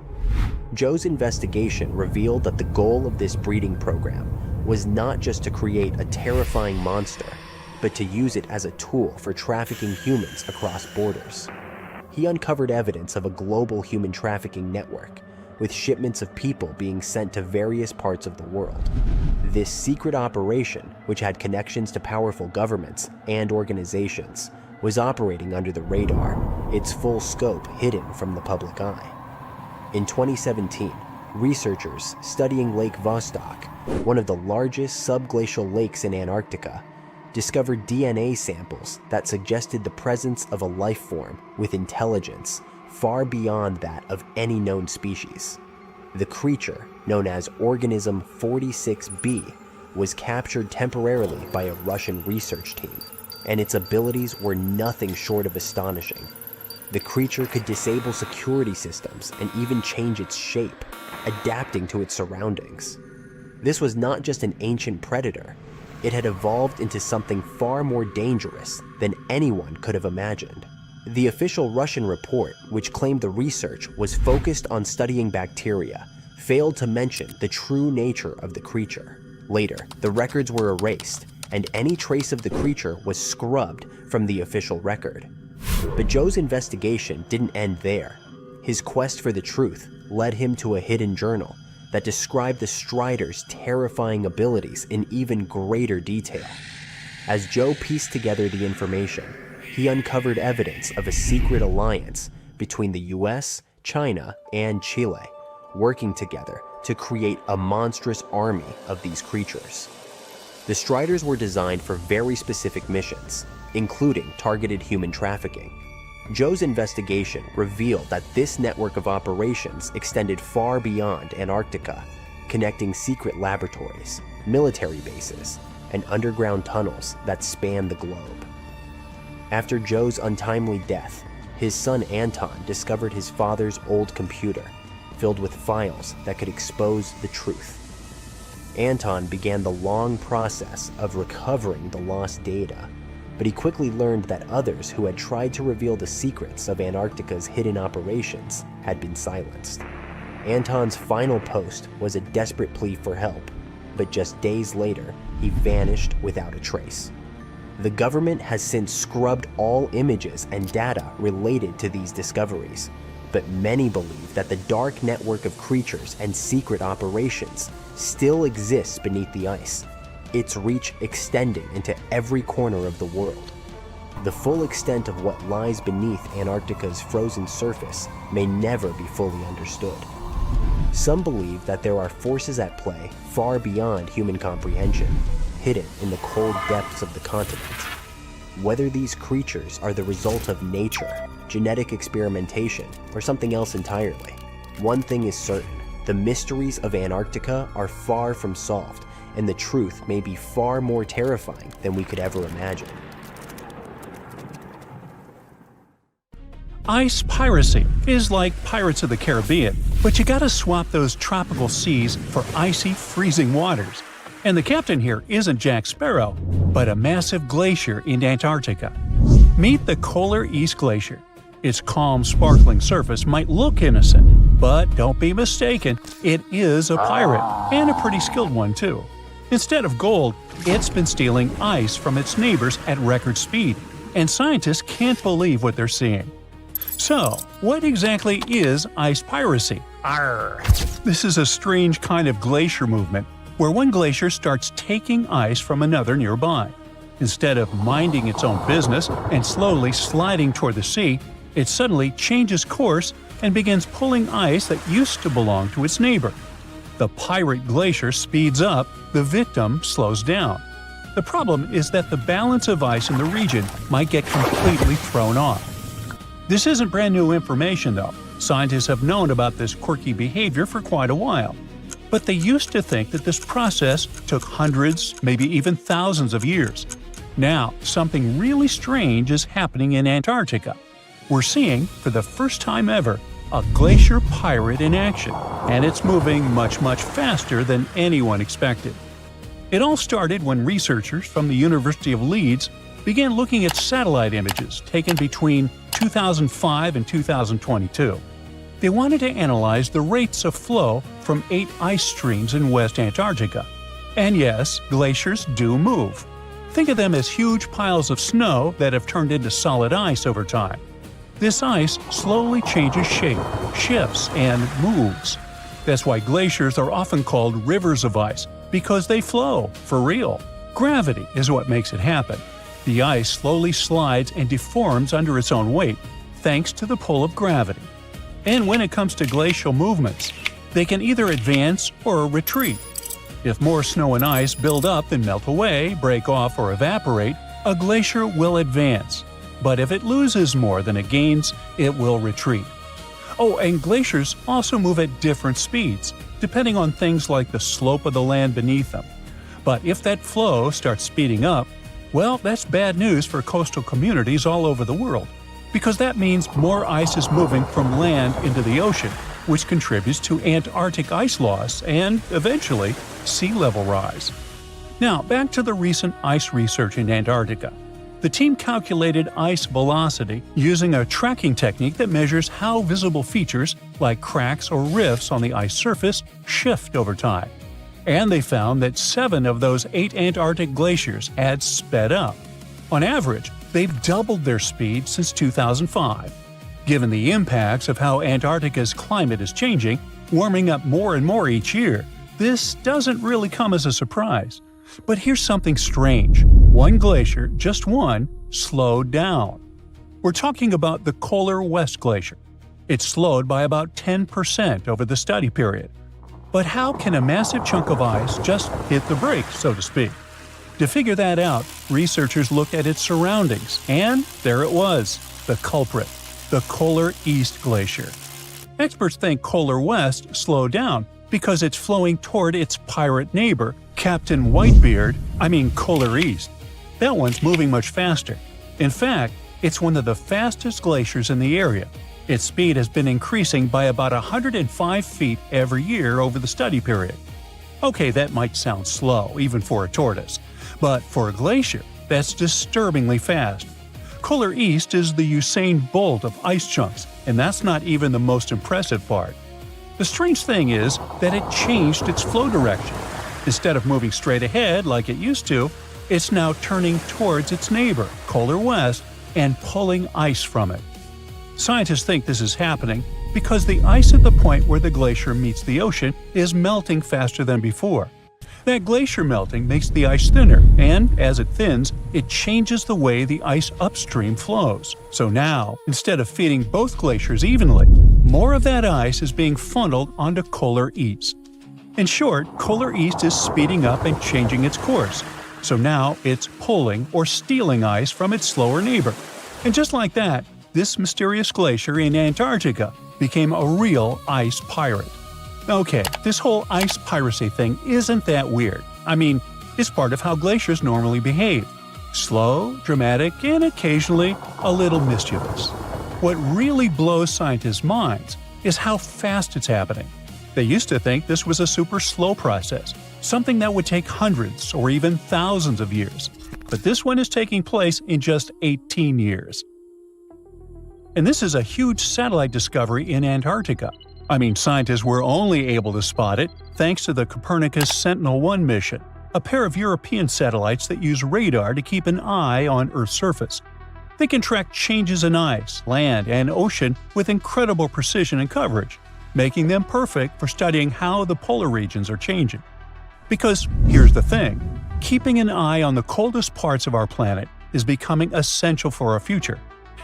Joe's investigation revealed that the goal of this breeding program was not just to create a terrifying monster, but to use it as a tool for trafficking humans across borders. He uncovered evidence of a global human trafficking network, with shipments of people being sent to various parts of the world. This secret operation, which had connections to powerful governments and organizations, was operating under the radar, its full scope hidden from the public eye. In 2017, researchers studying Lake Vostok, one of the largest subglacial lakes in Antarctica, discovered DNA samples that suggested the presence of a life form with intelligence far beyond that of any known species. The creature, known as Organism 46b, was captured temporarily by a Russian research team, and its abilities were nothing short of astonishing. The creature could disable security systems and even change its shape, adapting to its surroundings. This was not just an ancient predator. It had evolved into something far more dangerous than anyone could have imagined. The official Russian report, which claimed the research was focused on studying bacteria, failed to mention the true nature of the creature. Later, the records were erased, and any trace of the creature was scrubbed from the official record. But Joe's investigation didn't end there. His quest for the truth led him to a hidden journal that described the Striders' terrifying abilities in even greater detail. As Joe pieced together the information, he uncovered evidence of a secret alliance between the US, China, and Chile, working together to create a monstrous army of these creatures. The Striders were designed for very specific missions, including targeted human trafficking. Joe's investigation revealed that this network of operations extended far beyond Antarctica, connecting secret laboratories, military bases, and underground tunnels that span the globe. After Joe's untimely death, his son Anton discovered his father's old computer, filled with files that could expose the truth. Anton began the long process of recovering the lost data, but he quickly learned that others who had tried to reveal the secrets of Antarctica's hidden operations had been silenced. Anton's final post was a desperate plea for help, but just days later, he vanished without a trace. The government has since scrubbed all images and data related to these discoveries, but many believe that the dark network of creatures and secret operations still exists beneath the ice, its reach extending into every corner of the world. The full extent of what lies beneath Antarctica's frozen surface may never be fully understood. Some believe that there are forces at play far beyond human comprehension, hidden in the cold depths of the continent. Whether these creatures are the result of nature, genetic experimentation, or something else entirely, one thing is certain: the mysteries of Antarctica are far from solved, and the truth may be far more terrifying than we could ever imagine. Ice piracy is like Pirates of the Caribbean, but you gotta swap those tropical seas for icy, freezing waters. And the captain here isn't Jack Sparrow, but a massive glacier in Antarctica. Meet the Colony Glacier. Its calm, sparkling surface might look innocent, but don't be mistaken, it is a pirate, and a pretty skilled one too. Instead of gold, it's been stealing ice from its neighbors at record speed, and scientists can't believe what they're seeing. So, what exactly is ice piracy? Arr! This is a strange kind of glacier movement where one glacier starts taking ice from another nearby. Instead of minding its own business and slowly sliding toward the sea, it suddenly changes course and begins pulling ice that used to belong to its neighbor. The pirate glacier speeds up, the victim slows down. The problem is that the balance of ice in the region might get completely thrown off. This isn't brand new information though. Scientists have known about this quirky behavior for quite a while. But they used to think that this process took hundreds, maybe even thousands of years. Now, something really strange is happening in Antarctica. We're seeing, for the first time ever, a glacier pirate in action, and it's moving much faster than anyone expected. It all started when researchers from the University of Leeds began looking at satellite images taken between 2005 and 2022. They wanted to analyze the rates of flow from 8 ice streams in West Antarctica. And yes, glaciers do move. Think of them as huge piles of snow that have turned into solid ice over time. This ice slowly changes shape, shifts, and moves. That's why glaciers are often called rivers of ice, because they flow, for real. Gravity is what makes it happen. The ice slowly slides and deforms under its own weight, thanks to the pull of gravity. And when it comes to glacial movements, they can either advance or retreat. If more snow and ice build up and melt away, break off, or evaporate, a glacier will advance. But if it loses more than it gains, it will retreat. Oh, and glaciers also move at different speeds, depending on things like the slope of the land beneath them. But if that flow starts speeding up, well, that's bad news for coastal communities all over the world, because that means more ice is moving from land into the ocean, which contributes to Antarctic ice loss and, eventually, sea level rise. Now, back to the recent ice research in Antarctica. The team calculated ice velocity using a tracking technique that measures how visible features, like cracks or rifts on the ice surface, shift over time. And they found that 7 of those 8 Antarctic glaciers had sped up. On average, they've doubled their speed since 2005. Given the impacts of how Antarctica's climate is changing, warming up more and more each year, this doesn't really come as a surprise. But here's something strange. One glacier, just one, slowed down. We're talking about the Colony Glacier. It slowed by about 10% over the study period. But how can a massive chunk of ice just hit the brakes, so to speak? To figure that out, researchers looked at its surroundings, and there it was, the culprit, the Colony Glacier. Experts think Colony slowed down because it's flowing toward its pirate neighbor, Captain Colony. That one's moving much faster. In fact, it's one of the fastest glaciers in the area. Its speed has been increasing by about 105 feet every year over the study period. Okay, that might sound slow, even for a tortoise. But for a glacier, that's disturbingly fast. Colony is the Usain Bolt of ice chunks, and that's not even the most impressive part. The strange thing is that it changed its flow direction. Instead of moving straight ahead like it used to, it's now turning towards its neighbor, Colony, and pulling ice from it. Scientists think this is happening because the ice at the point where the glacier meets the ocean is melting faster than before. That glacier melting makes the ice thinner, and as it thins, it changes the way the ice upstream flows. So now, instead of feeding both glaciers evenly, more of that ice is being funneled onto Polar East. In short, Polar East is speeding up and changing its course, so now it's pulling or stealing ice from its slower neighbor. And just like that, this mysterious glacier in Antarctica became a real ice pirate. Okay, this whole ice piracy thing isn't that weird. I mean, it's part of how glaciers normally behave. Slow, dramatic, and occasionally a little mischievous. What really blows scientists' minds is how fast it's happening. They used to think this was a super slow process, something that would take hundreds or even thousands of years. But this one is taking place in just 18 years. And this is a huge satellite discovery in Antarctica. I mean, scientists were only able to spot it thanks to the Copernicus Sentinel-1 mission, a pair of European satellites that use radar to keep an eye on Earth's surface. They can track changes in ice, land, and ocean with incredible precision and coverage, making them perfect for studying how the polar regions are changing. Because here's the thing, keeping an eye on the coldest parts of our planet is becoming essential for our future.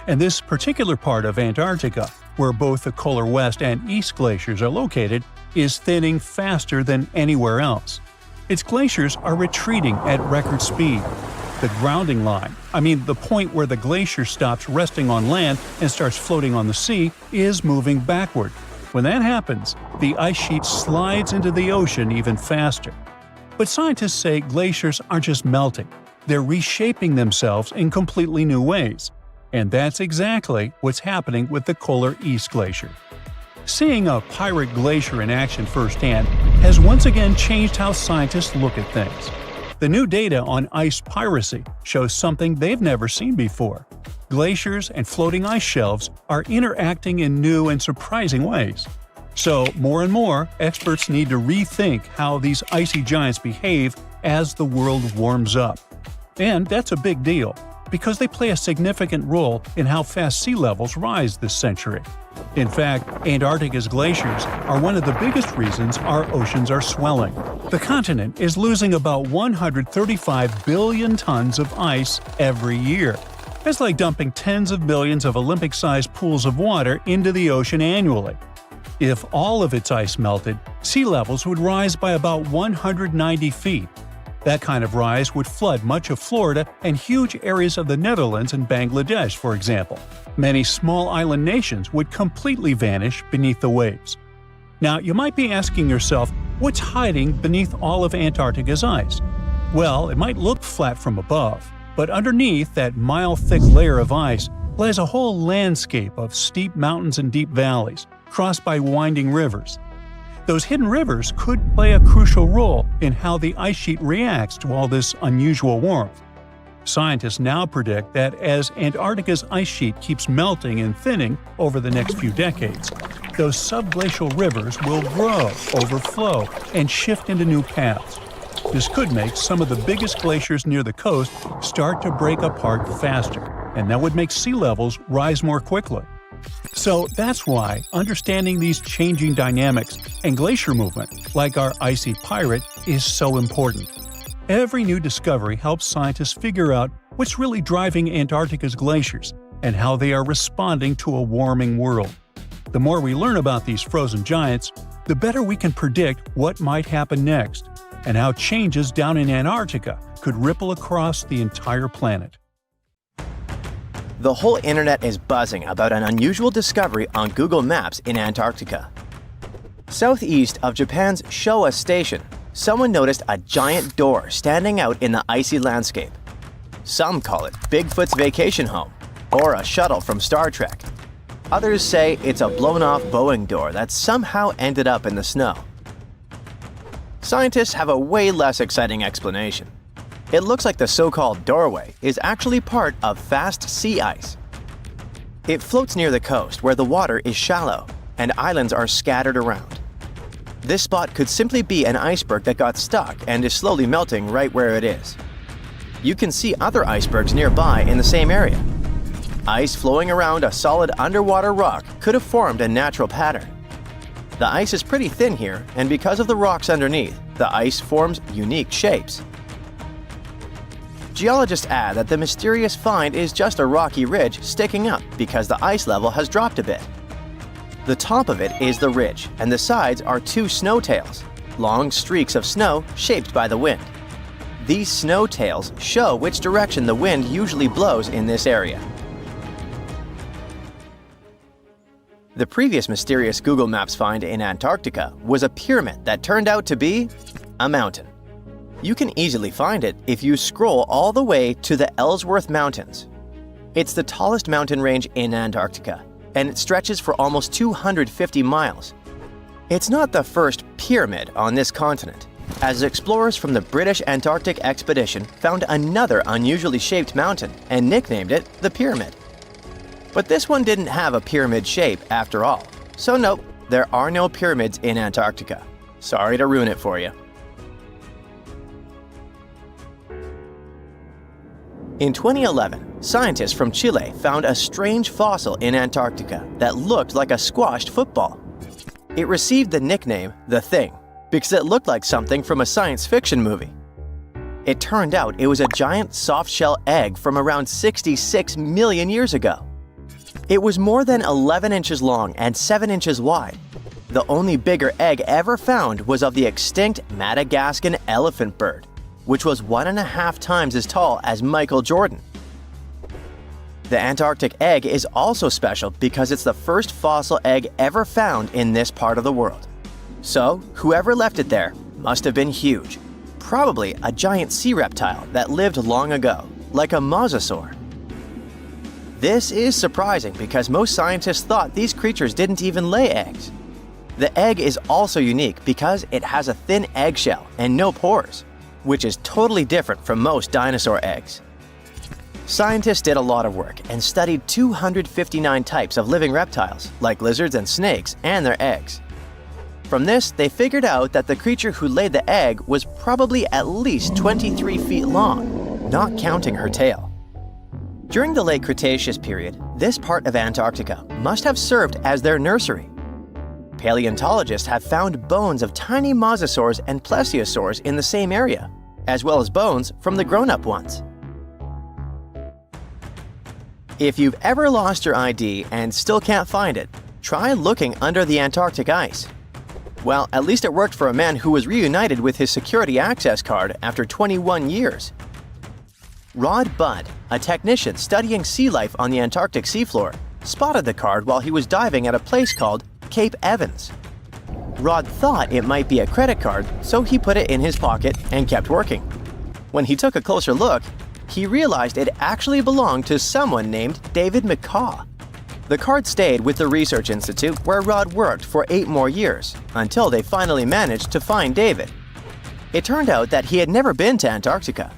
And this particular part of Antarctica, where both the Polar West and East glaciers are located, is thinning faster than anywhere else. Its glaciers are retreating at record speed. The grounding line, the point where the glacier stops resting on land and starts floating on the sea, is moving backward. When that happens, the ice sheet slides into the ocean even faster. But scientists say glaciers aren't just melting, they're reshaping themselves in completely new ways. And that's exactly what's happening with the Polar East Glacier. Seeing a pirate glacier in action firsthand has once again changed how scientists look at things. The new data on ice piracy shows something they've never seen before. Glaciers and floating ice shelves are interacting in new and surprising ways. So, more and more, experts need to rethink how these icy giants behave as the world warms up. And that's a big deal, because they play a significant role in how fast sea levels rise this century. In fact, Antarctica's glaciers are one of the biggest reasons our oceans are swelling. The continent is losing about 135 billion tons of ice every year. That's like dumping tens of millions of Olympic-sized pools of water into the ocean annually. If all of its ice melted, sea levels would rise by about 190 feet. That kind of rise would flood much of Florida and huge areas of the Netherlands and Bangladesh, for example. Many small island nations would completely vanish beneath the waves. Now, you might be asking yourself, what's hiding beneath all of Antarctica's ice? Well, it might look flat from above, but underneath that mile-thick layer of ice lies a whole landscape of steep mountains and deep valleys, crossed by winding rivers. Those hidden rivers could play a crucial role in how the ice sheet reacts to all this unusual warmth. Scientists now predict that as Antarctica's ice sheet keeps melting and thinning over the next few decades, those subglacial rivers will grow, overflow, and shift into new paths. This could make some of the biggest glaciers near the coast start to break apart faster, and that would make sea levels rise more quickly. So that's why understanding these changing dynamics and glacier movement, like our icy pirate, is so important. Every new discovery helps scientists figure out what's really driving Antarctica's glaciers and how they are responding to a warming world. The more we learn about these frozen giants, the better we can predict what might happen next and how changes down in Antarctica could ripple across the entire planet. The whole internet is buzzing about an unusual discovery on Google Maps in Antarctica. Southeast of Japan's Showa Station, someone noticed a giant door standing out in the icy landscape. Some call it Bigfoot's vacation home, or a shuttle from Star Trek. Others say it's a blown-off Boeing door that somehow ended up in the snow. Scientists have a way less exciting explanation. It looks like the so-called doorway is actually part of fast sea ice. It floats near the coast where the water is shallow and islands are scattered around. This spot could simply be an iceberg that got stuck and is slowly melting right where it is. You can see other icebergs nearby in the same area. Ice flowing around a solid underwater rock could have formed a natural pattern. The ice is pretty thin here, and because of the rocks underneath, the ice forms unique shapes. Geologists add that the mysterious find is just a rocky ridge sticking up because the ice level has dropped a bit. The top of it is the ridge, and the sides are two snow tails, long streaks of snow shaped by the wind. These snow tails show which direction the wind usually blows in this area. The previous mysterious Google Maps find in Antarctica was a pyramid that turned out to be a mountain. You can easily find it if you scroll all the way to the Ellsworth Mountains. It's the tallest mountain range in Antarctica, and it stretches for almost 250 miles. It's not the first pyramid on this continent, as explorers from the British Antarctic expedition found another unusually shaped mountain and nicknamed it the Pyramid. But this one didn't have a pyramid shape after all, so nope, there are no pyramids in Antarctica. Sorry to ruin it for you. In 2011, scientists from Chile found a strange fossil in Antarctica that looked like a squashed football. It received the nickname The Thing because it looked like something from a science fiction movie. It turned out it was a giant soft-shell egg from around 66 million years ago. It was more than 11 inches long and 7 inches wide. The only bigger egg ever found was of the extinct Madagascan elephant bird, which was 1.5 times as tall as Michael Jordan. The Antarctic egg is also special because it's the first fossil egg ever found in this part of the world. So, whoever left it there must have been huge, probably a giant sea reptile that lived long ago, like a mosasaur. This is surprising because most scientists thought these creatures didn't even lay eggs. The egg is also unique because it has a thin eggshell and no pores, which is totally different from most dinosaur eggs. Scientists did a lot of work and studied 259 types of living reptiles, like lizards and snakes, and their eggs. From this, they figured out that the creature who laid the egg was probably at least 23 feet long, not counting her tail. During the late Cretaceous period, this part of Antarctica must have served as their nursery. Paleontologists have found bones of tiny mosasaurs and plesiosaurs in the same area, as well as bones from the grown-up ones. If you've ever lost your ID and still can't find it, try looking under the Antarctic ice. Well, at least it worked for a man who was reunited with his security access card after 21 years. Rod Budd, a technician studying sea life on the Antarctic seafloor, spotted the card while he was diving at a place called Cape Evans. Rod thought it might be a credit card, so he put it in his pocket and kept working. When he took a closer look, he realized it actually belonged to someone named David McCaw. The card stayed with the Research Institute where Rod worked for 8 more years, until they finally managed to find David. It turned out that he had never been to Antarctica.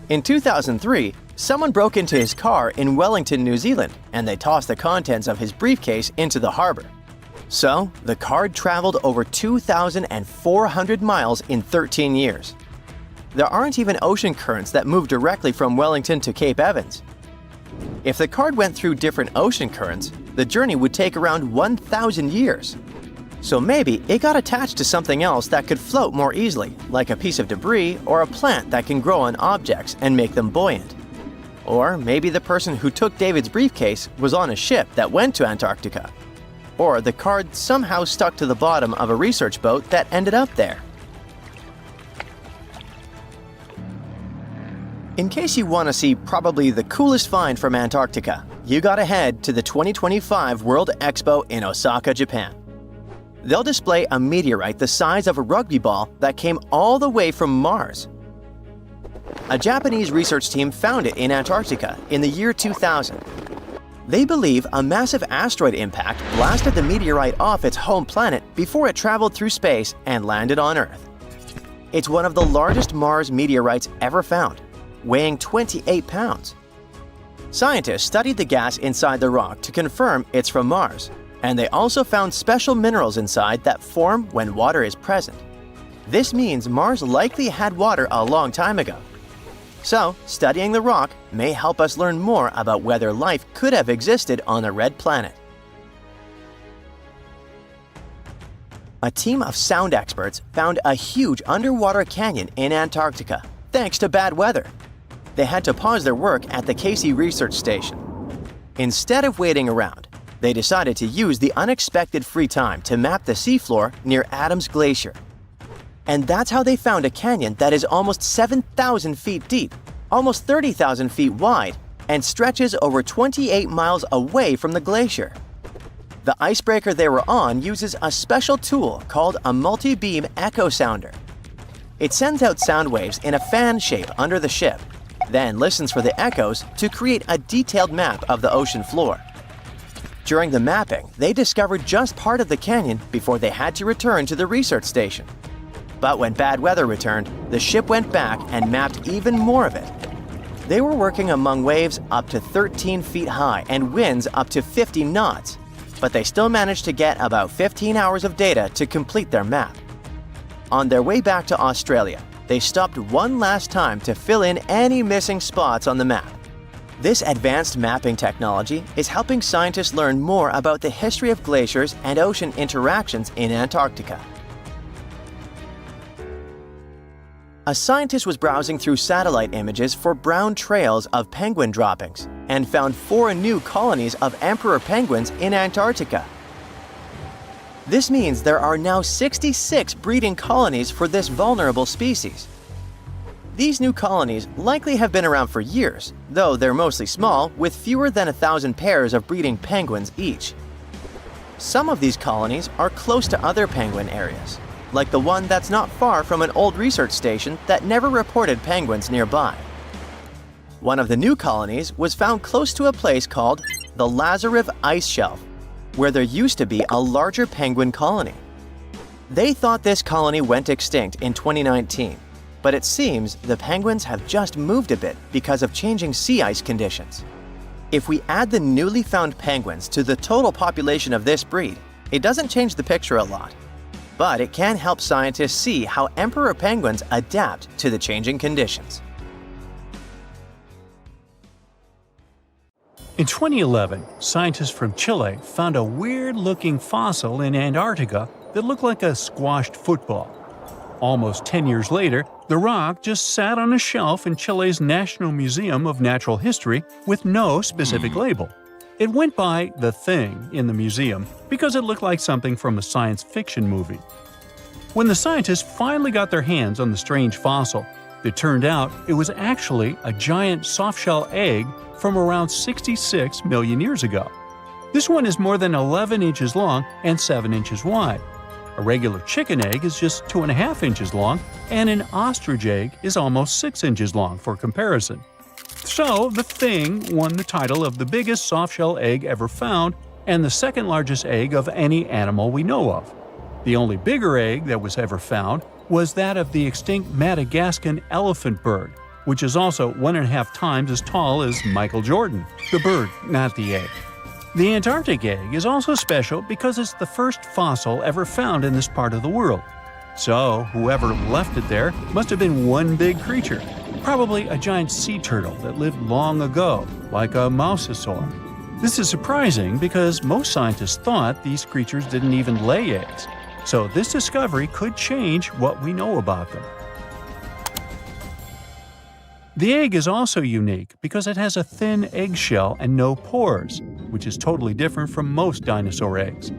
In 2003, someone broke into his car in Wellington, New Zealand, and they tossed the contents of his briefcase into the harbor. So, the card traveled over 2,400 miles in 13 years. There aren't even ocean currents that move directly from Wellington to Cape Evans. If the card went through different ocean currents, the journey would take around 1,000 years. So maybe it got attached to something else that could float more easily, like a piece of debris or a plant that can grow on objects and make them buoyant. Or maybe the person who took David's briefcase was on a ship that went to Antarctica. Or the card somehow stuck to the bottom of a research boat that ended up there. In case you want to see probably the coolest find from Antarctica, you gotta head to the 2025 World Expo in Osaka, Japan. They'll display a meteorite the size of a rugby ball that came all the way from Mars. A Japanese research team found it in Antarctica in the year 2000. They believe a massive asteroid impact blasted the meteorite off its home planet before it traveled through space and landed on Earth. It's one of the largest Mars meteorites ever found, weighing 28 pounds. Scientists studied the gas inside the rock to confirm it's from Mars, and they also found special minerals inside that form when water is present. This means Mars likely had water a long time ago. So, studying the rock may help us learn more about whether life could have existed on a red planet. A team of sound experts found a huge underwater canyon in Antarctica, thanks to bad weather. They had to pause their work at the Casey Research Station. Instead of waiting around, They decided to use the unexpected free time to map the seafloor near Adams Glacier. And that's how they found a canyon that is almost 7,000 feet deep, almost 30,000 feet wide, and stretches over 28 miles away from the glacier. The icebreaker they were on uses a special tool called a multi-beam echo sounder. It sends out sound waves in a fan shape under the ship, then listens for the echoes to create a detailed map of the ocean floor. During the mapping, they discovered just part of the canyon before they had to return to the research station. But when bad weather returned, the ship went back and mapped even more of it. They were working among waves up to 13 feet high and winds up to 50 knots, but they still managed to get about 15 hours of data to complete their map. On their way back to Australia, they stopped one last time to fill in any missing spots on the map. This advanced mapping technology is helping scientists learn more about the history of glaciers and ocean interactions in Antarctica. A scientist was browsing through satellite images for brown trails of penguin droppings and found 4 new colonies of emperor penguins in Antarctica. This means there are now 66 breeding colonies for this vulnerable species. These new colonies likely have been around for years, though they're mostly small, with fewer than 1,000 pairs of breeding penguins each. Some of these colonies are close to other penguin areas, like the one that's not far from an old research station that never reported penguins nearby. One of the new colonies was found close to a place called the Lazarev Ice Shelf, where there used to be a larger penguin colony. They thought this colony went extinct in 2019, but it seems the penguins have just moved a bit because of changing sea ice conditions. If we add the newly found penguins to the total population of this breed, it doesn't change the picture a lot. But it can help scientists see how emperor penguins adapt to the changing conditions. In 2011, scientists from Chile found a weird-looking fossil in Antarctica that looked like a squashed football. Almost 10 years later, the rock just sat on a shelf in Chile's National Museum of Natural History with no specific label. It went by The Thing in the museum because it looked like something from a science fiction movie. When the scientists finally got their hands on the strange fossil, it turned out it was actually a giant soft-shell egg from around 66 million years ago. This one is more than 11 inches long and 7 inches wide. A regular chicken egg is just 2.5 inches long, and an ostrich egg is almost 6 inches long for comparison. So, the Thing won the title of the biggest soft-shell egg ever found and the second largest egg of any animal we know of. The only bigger egg that was ever found was that of the extinct Madagascan elephant bird, which is also 1.5 times as tall as Michael Jordan. The bird, not the egg. The Antarctic egg is also special because it's the first fossil ever found in this part of the world. So, whoever left it there must have been one big creature, probably a giant sea turtle that lived long ago, like a mousosaur. This is surprising because most scientists thought these creatures didn't even lay eggs, so this discovery could change what we know about them. The egg is also unique because it has a thin eggshell and no pores, which is totally different from most dinosaur eggs.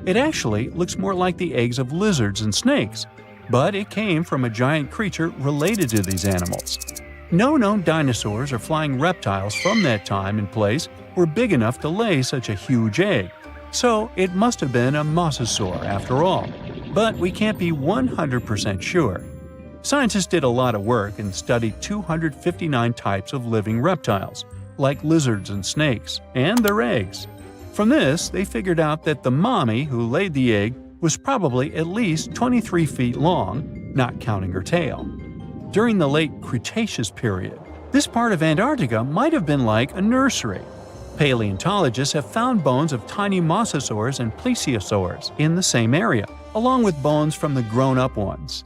It actually looks more like the eggs of lizards and snakes, but it came from a giant creature related to these animals. No known dinosaurs or flying reptiles from that time and place were big enough to lay such a huge egg, so it must have been a mosasaur after all. But we can't be 100% sure. Scientists did a lot of work and studied 259 types of living reptiles, like lizards and snakes, and their eggs. From this, they figured out that the mommy who laid the egg was probably at least 23 feet long, not counting her tail. During the late Cretaceous period, this part of Antarctica might have been like a nursery. Paleontologists have found bones of tiny mosasaurs and plesiosaurs in the same area, along with bones from the grown-up ones.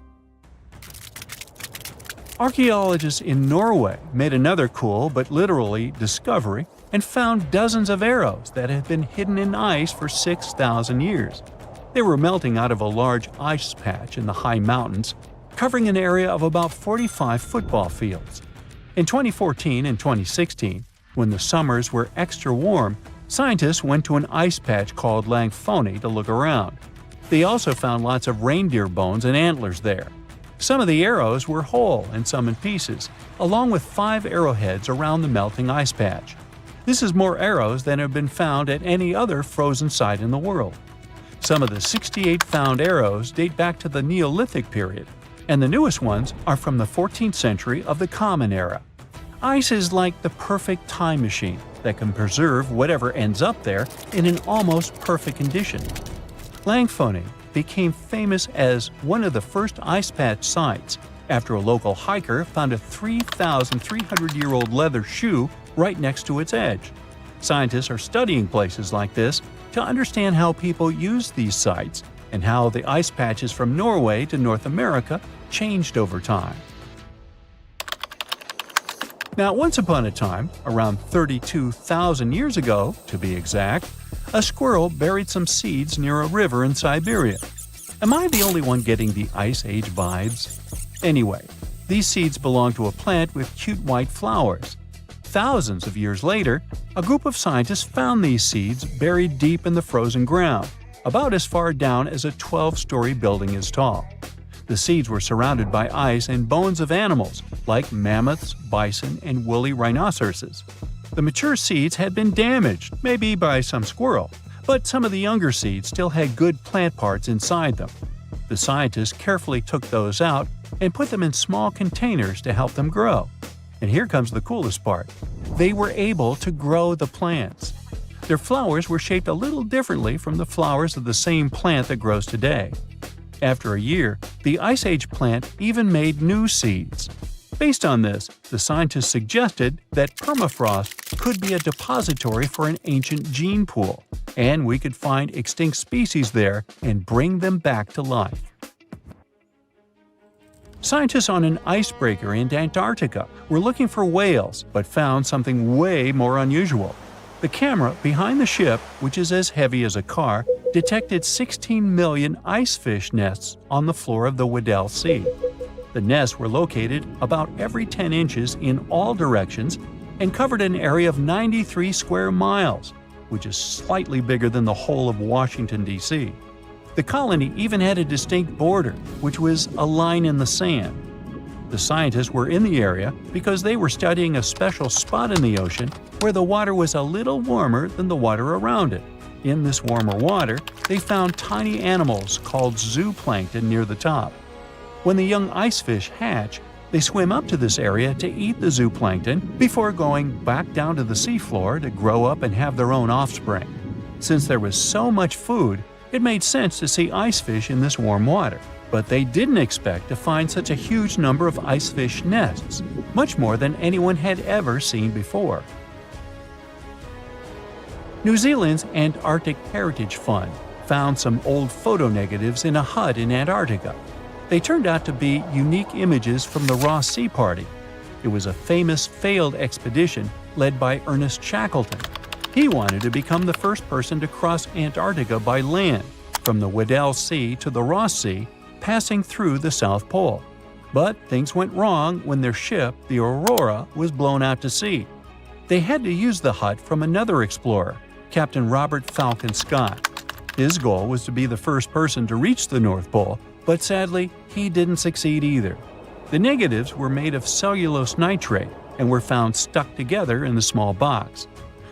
Archaeologists in Norway made another cool but literally discovery and found dozens of arrows that had been hidden in ice for 6,000 years. They were melting out of a large ice patch in the high mountains, covering an area of about 45 football fields. In 2014 and 2016, when the summers were extra warm, Scientists went to an ice patch called Langfoni to look around. They also found lots of reindeer bones and antlers there. Some of the arrows were whole and some in pieces, along with 5 arrowheads around the melting ice patch. This is more arrows than have been found at any other frozen site in the world. Some of the 68 found arrows date back to the Neolithic period, and the newest ones are from the 14th century of the Common Era. Ice is like the perfect time machine that can preserve whatever ends up there in an almost perfect condition. Langfoni became famous as one of the first ice patch sites after a local hiker found a 3,300-year-old leather shoe right next to its edge. Scientists are studying places like this to understand how people use these sites and how the ice patches from Norway to North America changed over time. Now, once upon a time, around 32,000 years ago, to be exact, a squirrel buried some seeds near a river in Siberia. Am I the only one getting the Ice Age vibes? Anyway, these seeds belong to a plant with cute white flowers. Thousands of years later, a group of scientists found these seeds buried deep in the frozen ground, about as far down as a 12-story building is tall. The seeds were surrounded by ice and bones of animals, like mammoths, bison, and woolly rhinoceroses. The mature seeds had been damaged, maybe by some squirrel, but some of the younger seeds still had good plant parts inside them. The scientists carefully took those out and put them in small containers to help them grow. And here comes the coolest part. They were able to grow the plants. Their flowers were shaped a little differently from the flowers of the same plant that grows today. After a year, the Ice Age plant even made new seeds. Based on this, the scientists suggested that permafrost could be a depository for an ancient gene pool, and we could find extinct species there and bring them back to life. Scientists on an icebreaker in Antarctica were looking for whales, but found something way more unusual. The camera behind the ship, which is as heavy as a car, detected 16 million ice fish nests on the floor of the Weddell Sea. The nests were located about every 10 inches in all directions and covered an area of 93 square miles, which is slightly bigger than the whole of Washington, D.C. The colony even had a distinct border, which was a line in the sand. The scientists were in the area because they were studying a special spot in the ocean where the water was a little warmer than the water around it. In this warmer water, they found tiny animals called zooplankton near the top. When the young ice fish hatch, they swim up to this area to eat the zooplankton before going back down to the seafloor to grow up and have their own offspring. Since there was so much food, it made sense to see ice fish in this warm water. But they didn't expect to find such a huge number of ice fish nests, much more than anyone had ever seen before. New Zealand's Antarctic Heritage Fund found some old photo negatives in a hut in Antarctica. They turned out to be unique images from the Ross Sea Party. It was a famous failed expedition led by Ernest Shackleton. He wanted to become the first person to cross Antarctica by land, from the Weddell Sea to the Ross Sea, passing through the South Pole. But things went wrong when their ship, the Aurora, was blown out to sea. They had to use the hut from another explorer, Captain Robert Falcon Scott. His goal was to be the first person to reach the North Pole, but sadly, he didn't succeed either. The negatives were made of cellulose nitrate and were found stuck together in the small box.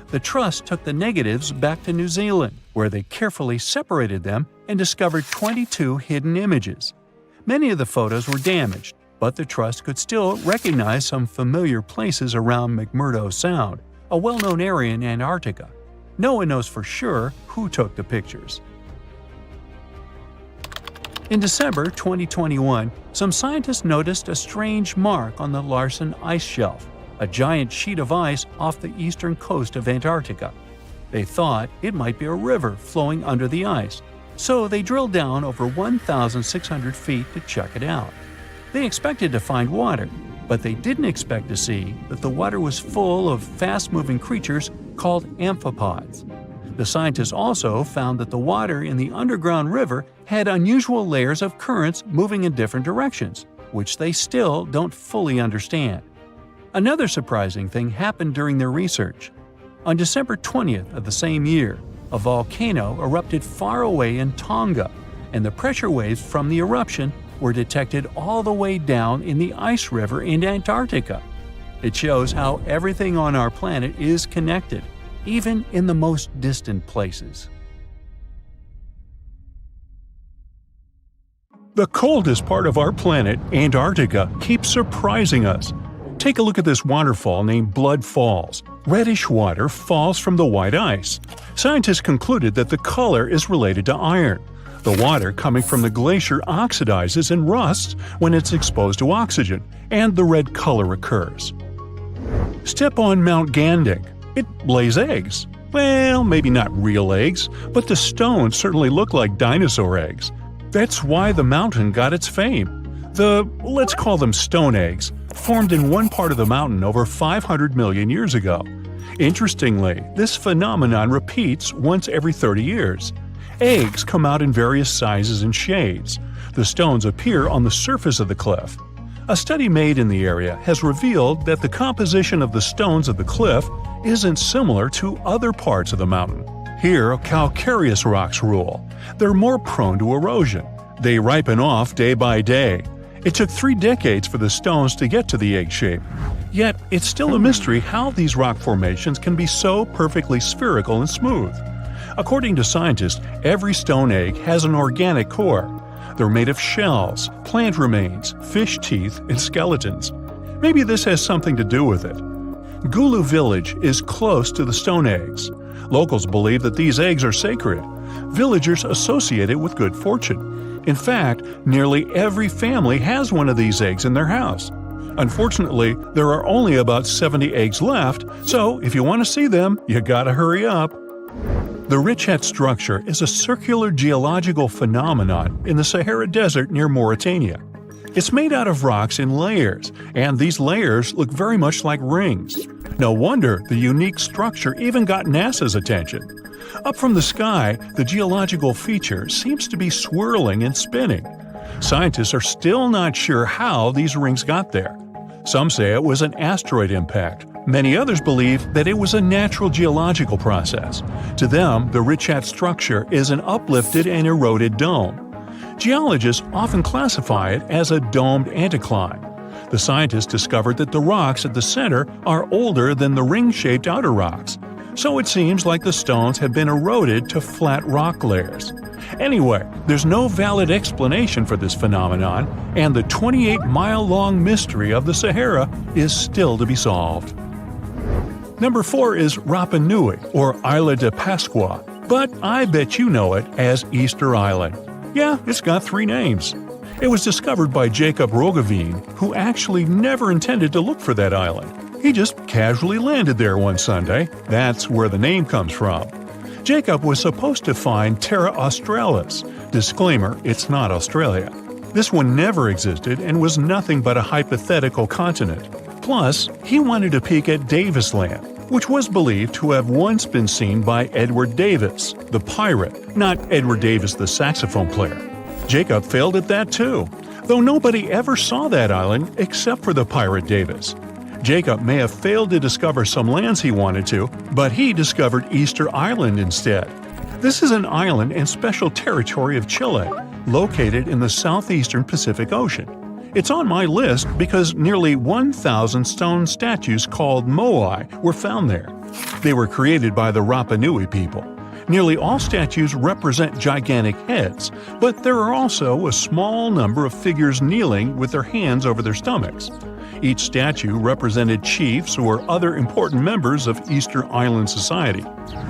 The Trust took the negatives back to New Zealand, where they carefully separated them and discovered 22 hidden images. Many of the photos were damaged, but the Trust could still recognize some familiar places around McMurdo Sound, a well-known area in Antarctica. No one knows for sure who took the pictures. In December 2021, some scientists noticed a strange mark on the Larsen Ice Shelf, a giant sheet of ice off the eastern coast of Antarctica. They thought it might be a river flowing under the ice, so they drilled down over 1,600 feet to check it out. They expected to find water, but they didn't expect to see that the water was full of fast-moving creatures called amphipods. The scientists also found that the water in the underground river had unusual layers of currents moving in different directions, which they still don't fully understand. Another surprising thing happened during their research. On December 20th of the same year, a volcano erupted far away in Tonga, and the pressure waves from the eruption were detected all the way down in the ice river in Antarctica. It shows how everything on our planet is connected, even in the most distant places. The coldest part of our planet, Antarctica, keeps surprising us. Take a look at this waterfall named Blood Falls. Reddish water falls from the white ice. Scientists concluded that the color is related to iron. The water coming from the glacier oxidizes and rusts when it's exposed to oxygen, and the red color occurs. Step on Mount Gandig. It lays eggs. Well, maybe not real eggs, but the stones certainly look like dinosaur eggs. That's why the mountain got its fame. The, let's call them stone eggs, formed in one part of the mountain over 500 million years ago. Interestingly, this phenomenon repeats once every 30 years. Eggs come out in various sizes and shades. The stones appear on the surface of the cliff. A study made in the area has revealed that the composition of the stones of the cliff isn't similar to other parts of the mountain. Here, calcareous rocks rule. They're more prone to erosion. They ripen off day by day. It took 3 decades for the stones to get to the egg shape. Yet, it's still a mystery how these rock formations can be so perfectly spherical and smooth. According to scientists, every stone egg has an organic core. They're made of shells, plant remains, fish teeth, and skeletons. Maybe this has something to do with it. Gulu village is close to the stone eggs. Locals believe that these eggs are sacred. Villagers associate it with good fortune. In fact, nearly every family has one of these eggs in their house. Unfortunately, there are only about 70 eggs left, so if you want to see them, you gotta hurry up. The Richet structure is a circular geological phenomenon in the Sahara Desert near Mauritania. It's made out of rocks in layers, and these layers look very much like rings. No wonder the unique structure even got NASA's attention. Up from the sky, the geological feature seems to be swirling and spinning. Scientists are still not sure how these rings got there. Some say it was an asteroid impact. Many others believe that it was a natural geological process. To them, the Richet structure is an uplifted and eroded dome. Geologists often classify it as a domed anticline. The scientists discovered that the rocks at the center are older than the ring-shaped outer rocks, so it seems like the stones have been eroded to flat rock layers. Anyway, there's no valid explanation for this phenomenon, and the 28-mile-long mystery of the Sahara is still to be solved. Number 4 is Rapa Nui, or Isla de Pascua, but I bet you know it as Easter Island. Yeah, it's got 3 names. It was discovered by Jacob Roggeveen, who actually never intended to look for that island. He just casually landed there one Sunday. That's where the name comes from. Jacob was supposed to find Terra Australis. Disclaimer, it's not Australia. This one never existed and was nothing but a hypothetical continent. Plus, he wanted to peek at Davis Land, which was believed to have once been seen by Edward Davis, the pirate, not Edward Davis, the saxophone player. Jacob failed at that too, though nobody ever saw that island except for the pirate Davis. Jacob may have failed to discover some lands he wanted to, but he discovered Easter Island instead. This is an island and special territory of Chile, located in the southeastern Pacific Ocean. It's on my list because nearly 1,000 stone statues called moai were found there. They were created by the Rapa Nui people. Nearly all statues represent gigantic heads, but there are also a small number of figures kneeling with their hands over their stomachs. Each statue represented chiefs or other important members of Easter Island society.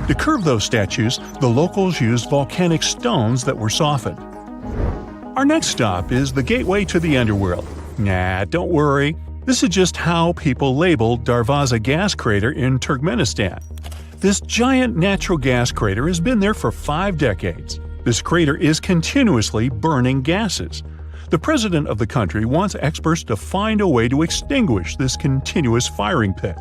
To curve those statues, the locals used volcanic stones that were softened. Our next stop is the gateway to the underworld. Nah, don't worry. This is just how people label Darvaza gas crater in Turkmenistan. This giant natural gas crater has been there for 5 decades. This crater is continuously burning gases. The president of the country wants experts to find a way to extinguish this continuous firing pit.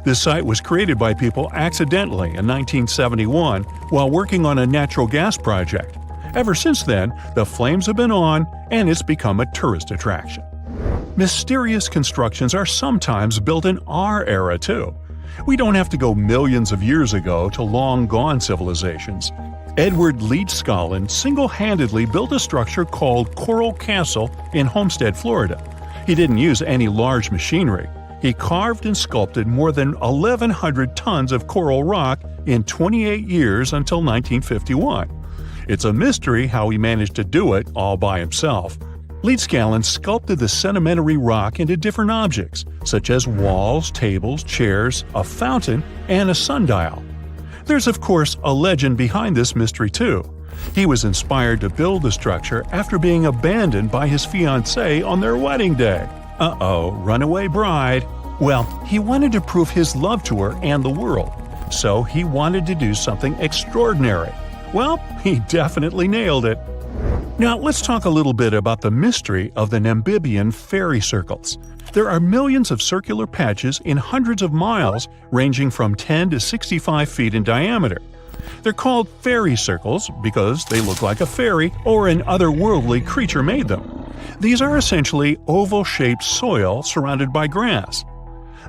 This site was created by people accidentally in 1971 while working on a natural gas project. Ever since then, the flames have been on, and it's become a tourist attraction. Mysterious constructions are sometimes built in our era, too. We don't have to go millions of years ago to long-gone civilizations. Edward Leach Scullin single-handedly built a structure called Coral Castle in Homestead, Florida. He didn't use any large machinery. He carved and sculpted more than 1,100 tons of coral rock in 28 years until 1951. It's a mystery how he managed to do it all by himself. Leach Scullin sculpted the sedimentary rock into different objects, such as walls, tables, chairs, a fountain, and a sundial. There's of course a legend behind this mystery too. He was inspired to build the structure after being abandoned by his fiancée on their wedding day. Uh-oh, runaway bride. Well, he wanted to prove his love to her and the world, so he wanted to do something extraordinary. Well, he definitely nailed it. Now let's talk a little bit about the mystery of the Namibia fairy circles. There are millions of circular patches in hundreds of miles ranging from 10 to 65 feet in diameter. They're called fairy circles because they look like a fairy or an otherworldly creature made them. These are essentially oval-shaped soil surrounded by grass.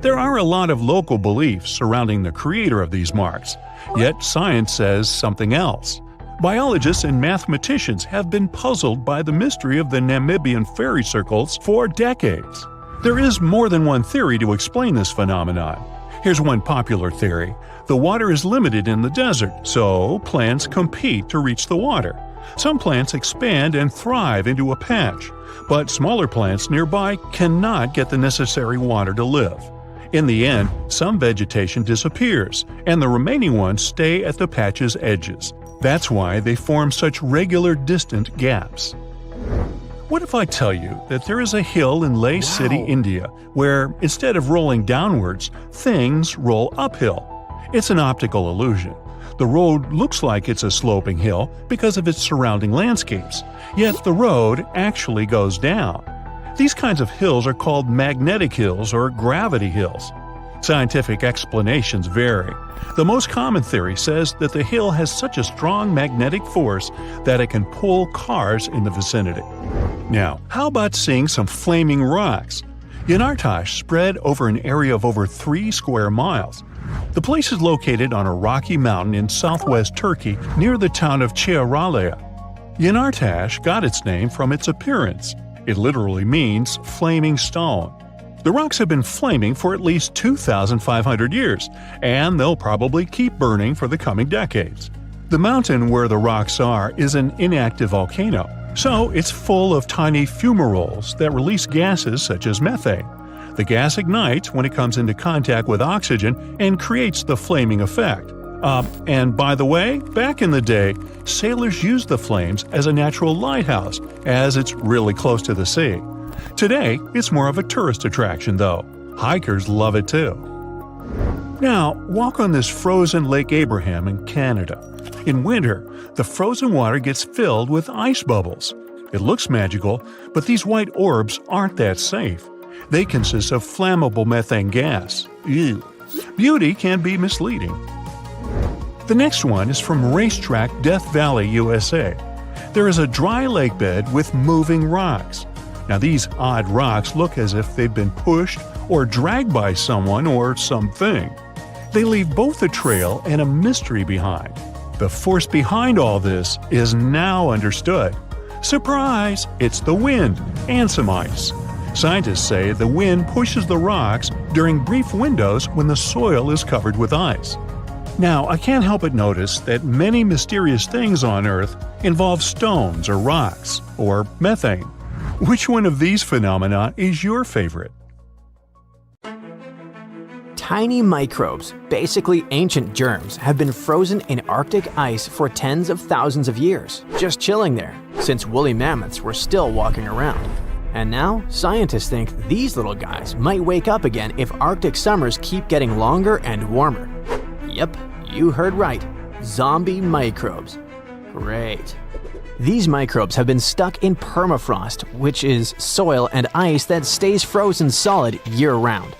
There are a lot of local beliefs surrounding the creator of these marks, yet science says something else. Biologists and mathematicians have been puzzled by the mystery of the Namibian fairy circles for decades. There is more than one theory to explain this phenomenon. Here's one popular theory. The water is limited in the desert, so plants compete to reach the water. Some plants expand and thrive into a patch, but smaller plants nearby cannot get the necessary water to live. In the end, some vegetation disappears, and the remaining ones stay at the patch's edges. That's why they form such regular distant gaps. What if I tell you that there is a hill in Leh City, India, where instead of rolling downwards, things roll uphill? It's an optical illusion. The road looks like it's a sloping hill because of its surrounding landscapes, yet the road actually goes down. These kinds of hills are called magnetic hills or gravity hills. Scientific explanations vary. The most common theory says that the hill has such a strong magnetic force that it can pull cars in the vicinity. Now, how about seeing some flaming rocks? Yanartash spread over an area of over 3 square miles. The place is located on a rocky mountain in southwest Turkey near the town of Çağrıoğlu. Yanartash got its name from its appearance. It literally means flaming stone. The rocks have been flaming for at least 2,500 years, and they'll probably keep burning for the coming decades. The mountain where the rocks are is an inactive volcano, so it's full of tiny fumaroles that release gases such as methane. The gas ignites when it comes into contact with oxygen and creates the flaming effect. And by the way, back in the day, sailors used the flames as a natural lighthouse, as it's really close to the sea. Today, it's more of a tourist attraction, though. Hikers love it too. Now, walk on this frozen Lake Abraham in Canada. In winter, the frozen water gets filled with ice bubbles. It looks magical, but these white orbs aren't that safe. They consist of flammable methane gas. Ew. Beauty can be misleading. The next one is from Racetrack, Death Valley, USA. There is a dry lake bed with moving rocks. Now these odd rocks look as if they've been pushed or dragged by someone or something. They leave both a trail and a mystery behind. The force behind all this is now understood. Surprise! It's the wind and some ice. Scientists say the wind pushes the rocks during brief windows when the soil is covered with ice. Now, I can't help but notice that many mysterious things on Earth involve stones or rocks, or methane. Which one of these phenomena is your favorite? Tiny microbes, basically ancient germs, have been frozen in Arctic ice for tens of thousands of years, just chilling there, since woolly mammoths were still walking around. And now, scientists think these little guys might wake up again if Arctic summers keep getting longer and warmer. Yep, you heard right. Zombie microbes. Great. These microbes have been stuck in permafrost, which is soil and ice that stays frozen solid year-round.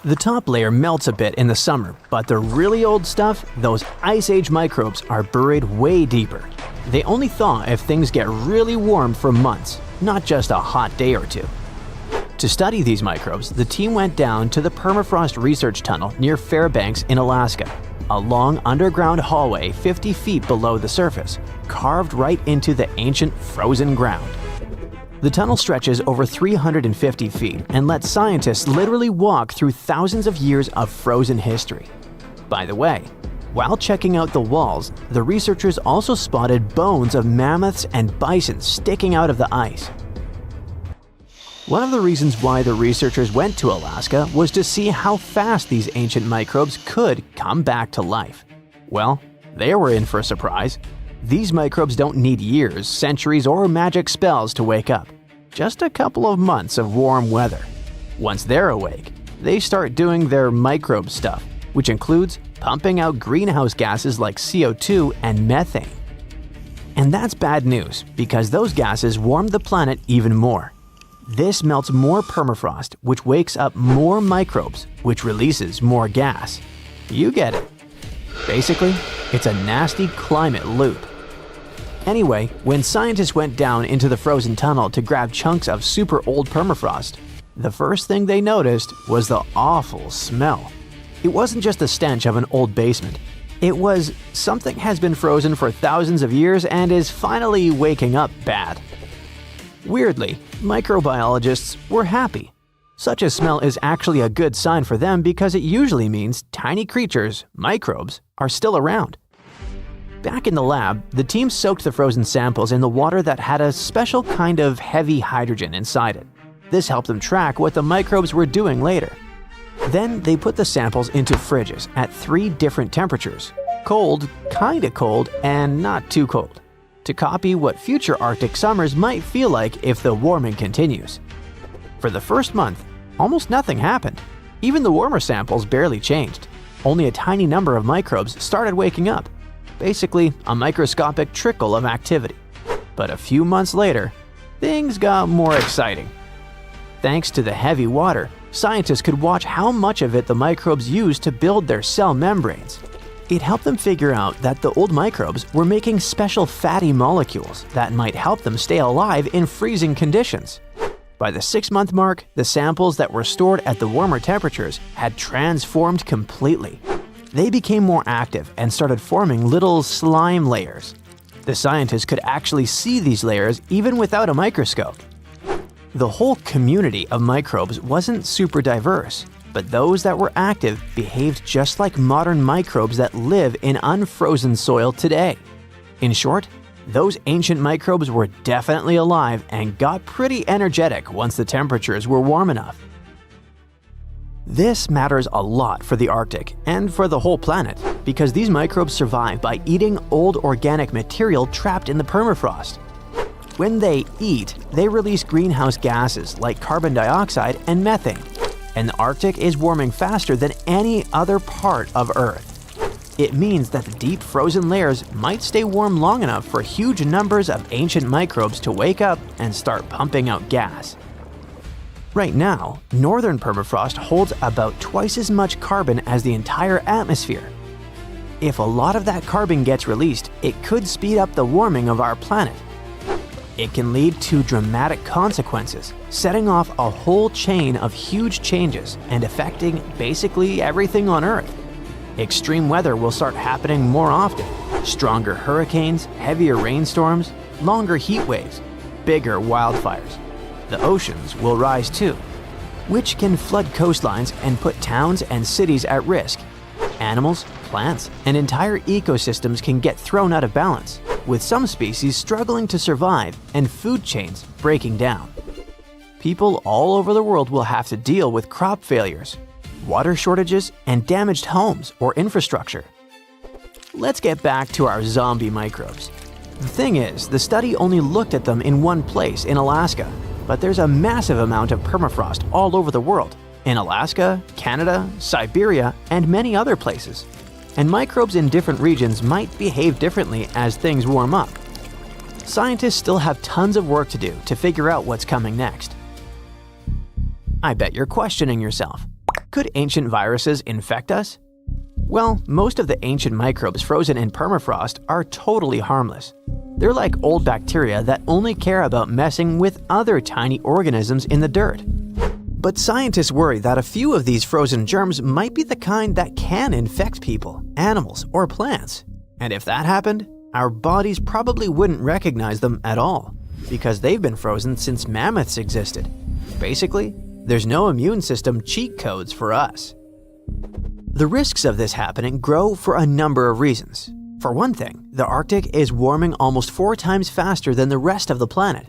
The top layer melts a bit in the summer, but the really old stuff, those Ice Age microbes, are buried way deeper. They only thaw if things get really warm for months, not just a hot day or two. To study these microbes, the team went down to the permafrost research tunnel near Fairbanks in Alaska, a long underground hallway 50 feet below the surface, carved right into the ancient frozen ground. The tunnel stretches over 350 feet and lets scientists literally walk through thousands of years of frozen history. By the way, while checking out the walls, the researchers also spotted bones of mammoths and bison sticking out of the ice. One of the reasons why the researchers went to Alaska was to see how fast these ancient microbes could come back to life. Well, they were in for a surprise. These microbes don't need years, centuries, or magic spells to wake up. Just a couple of months of warm weather. Once they're awake, they start doing their microbe stuff, which includes pumping out greenhouse gases like CO2 and methane. And that's bad news, because those gases warm the planet even more. This melts more permafrost, which wakes up more microbes, which releases more gas. You get it. Basically, it's a nasty climate loop. Anyway, when scientists went down into the frozen tunnel to grab chunks of super old permafrost, the first thing they noticed was the awful smell. It wasn't just the stench of an old basement. It was something has been frozen for thousands of years and is finally waking up bad. Weirdly, microbiologists were happy. Such a smell is actually a good sign for them because it usually means tiny creatures, microbes, are still around. Back in the lab, the team soaked the frozen samples in the water that had a special kind of heavy hydrogen inside it. This helped them track what the microbes were doing later. Then they put the samples into fridges at 3 different temperatures: cold, kinda cold, and not too cold, to copy what future Arctic summers might feel like if the warming continues. For the first month, almost nothing happened. Even the warmer samples barely changed. Only a tiny number of microbes started waking up. Basically, a microscopic trickle of activity. But a few months later, things got more exciting. Thanks to the heavy water, scientists could watch how much of it the microbes used to build their cell membranes. It helped them figure out that the old microbes were making special fatty molecules that might help them stay alive in freezing conditions. By the 6-month mark, the samples that were stored at the warmer temperatures had transformed completely. They became more active and started forming little slime layers. The scientists could actually see these layers even without a microscope. The whole community of microbes wasn't super diverse, but those that were active behaved just like modern microbes that live in unfrozen soil today. In short, those ancient microbes were definitely alive and got pretty energetic once the temperatures were warm enough. This matters a lot for the Arctic and for the whole planet because these microbes survive by eating old organic material trapped in the permafrost. When they eat, they release greenhouse gases like carbon dioxide and methane, and the Arctic is warming faster than any other part of Earth. It means that the deep frozen layers might stay warm long enough for huge numbers of ancient microbes to wake up and start pumping out gas. Right now, northern permafrost holds about twice as much carbon as the entire atmosphere. If a lot of that carbon gets released, it could speed up the warming of our planet. It can lead to dramatic consequences, setting off a whole chain of huge changes and affecting basically everything on Earth. Extreme weather will start happening more often. Stronger hurricanes, heavier rainstorms, longer heat waves, bigger wildfires. The oceans will rise too, which can flood coastlines and put towns and cities at risk. Animals, plants, and entire ecosystems can get thrown out of balance, with some species struggling to survive and food chains breaking down. People all over the world will have to deal with crop failures, water shortages, and damaged homes or infrastructure. Let's get back to our zombie microbes. The thing is, the study only looked at them in one place in Alaska, but there's a massive amount of permafrost all over the world, in Alaska, Canada, Siberia, and many other places. And microbes in different regions might behave differently as things warm up. Scientists still have tons of work to do to figure out what's coming next. I bet you're questioning yourself. Could ancient viruses infect us? Well, most of the ancient microbes frozen in permafrost are totally harmless. They're like old bacteria that only care about messing with other tiny organisms in the dirt. But scientists worry that a few of these frozen germs might be the kind that can infect people, animals, or plants. And if that happened, our bodies probably wouldn't recognize them at all, because they've been frozen since mammoths existed. Basically, there's no immune system cheat codes for us. The risks of this happening grow for a number of reasons. For one thing, the Arctic is warming almost 4 times faster than the rest of the planet.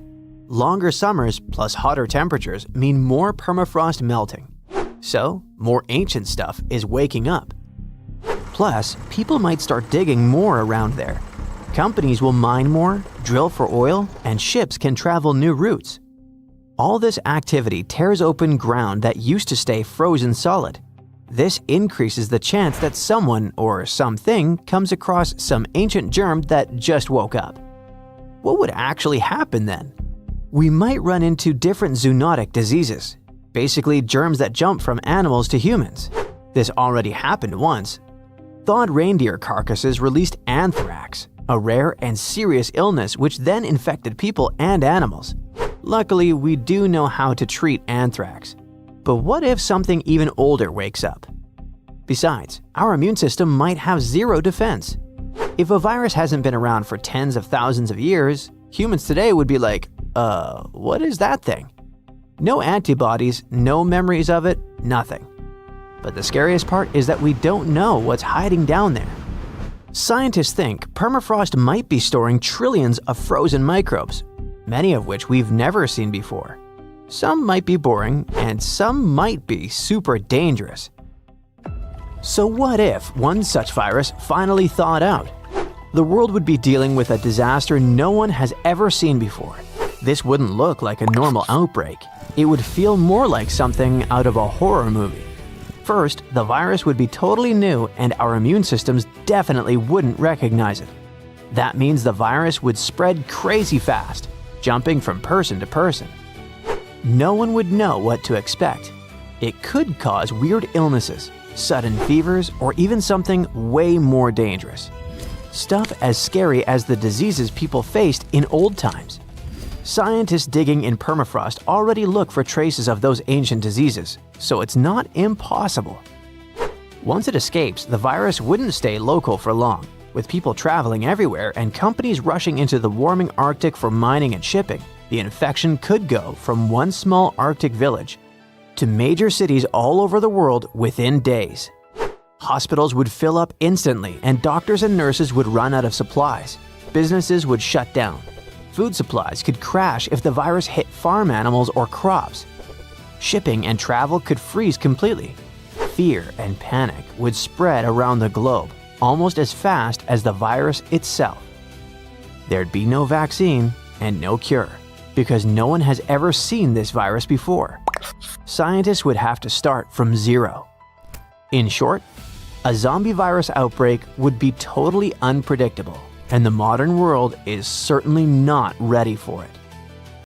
Longer summers plus hotter temperatures mean more permafrost melting. So, more ancient stuff is waking up. Plus, people might start digging more around there. Companies will mine more, drill for oil, and ships can travel new routes. All this activity tears open ground that used to stay frozen solid. This increases the chance that someone or something comes across some ancient germ that just woke up. What would actually happen then? We might run into different zoonotic diseases, basically germs that jump from animals to humans. This already happened once. Thawed reindeer carcasses released anthrax, a rare and serious illness which then infected people and animals. Luckily, we do know how to treat anthrax. But what if something even older wakes up? Besides, our immune system might have zero defense. If a virus hasn't been around for tens of thousands of years, humans today would be like, what is that thing? No antibodies, no memories of it, nothing. But the scariest part is that we don't know what's hiding down there. Scientists think permafrost might be storing trillions of frozen microbes, many of which we've never seen before. Some might be boring, and some might be super dangerous. So what if one such virus finally thawed out? The world would be dealing with a disaster no one has ever seen before. This wouldn't look like a normal outbreak. It would feel more like something out of a horror movie. First, the virus would be totally new and our immune systems definitely wouldn't recognize it. That means the virus would spread crazy fast, jumping from person to person. No one would know what to expect. It could cause weird illnesses, sudden fevers, or even something way more dangerous. Stuff as scary as the diseases people faced in old times. Scientists digging in permafrost already look for traces of those ancient diseases, so it's not impossible. Once it escapes, the virus wouldn't stay local for long. With people traveling everywhere and companies rushing into the warming Arctic for mining and shipping, the infection could go from one small Arctic village to major cities all over the world within days. Hospitals would fill up instantly and doctors and nurses would run out of supplies. Businesses would shut down. Food supplies could crash if the virus hit farm animals or crops. Shipping and travel could freeze completely. Fear and panic would spread around the globe almost as fast as the virus itself. There'd be no vaccine and no cure, because no one has ever seen this virus before. Scientists would have to start from zero. In short, a zombie virus outbreak would be totally unpredictable, and the modern world is certainly not ready for it.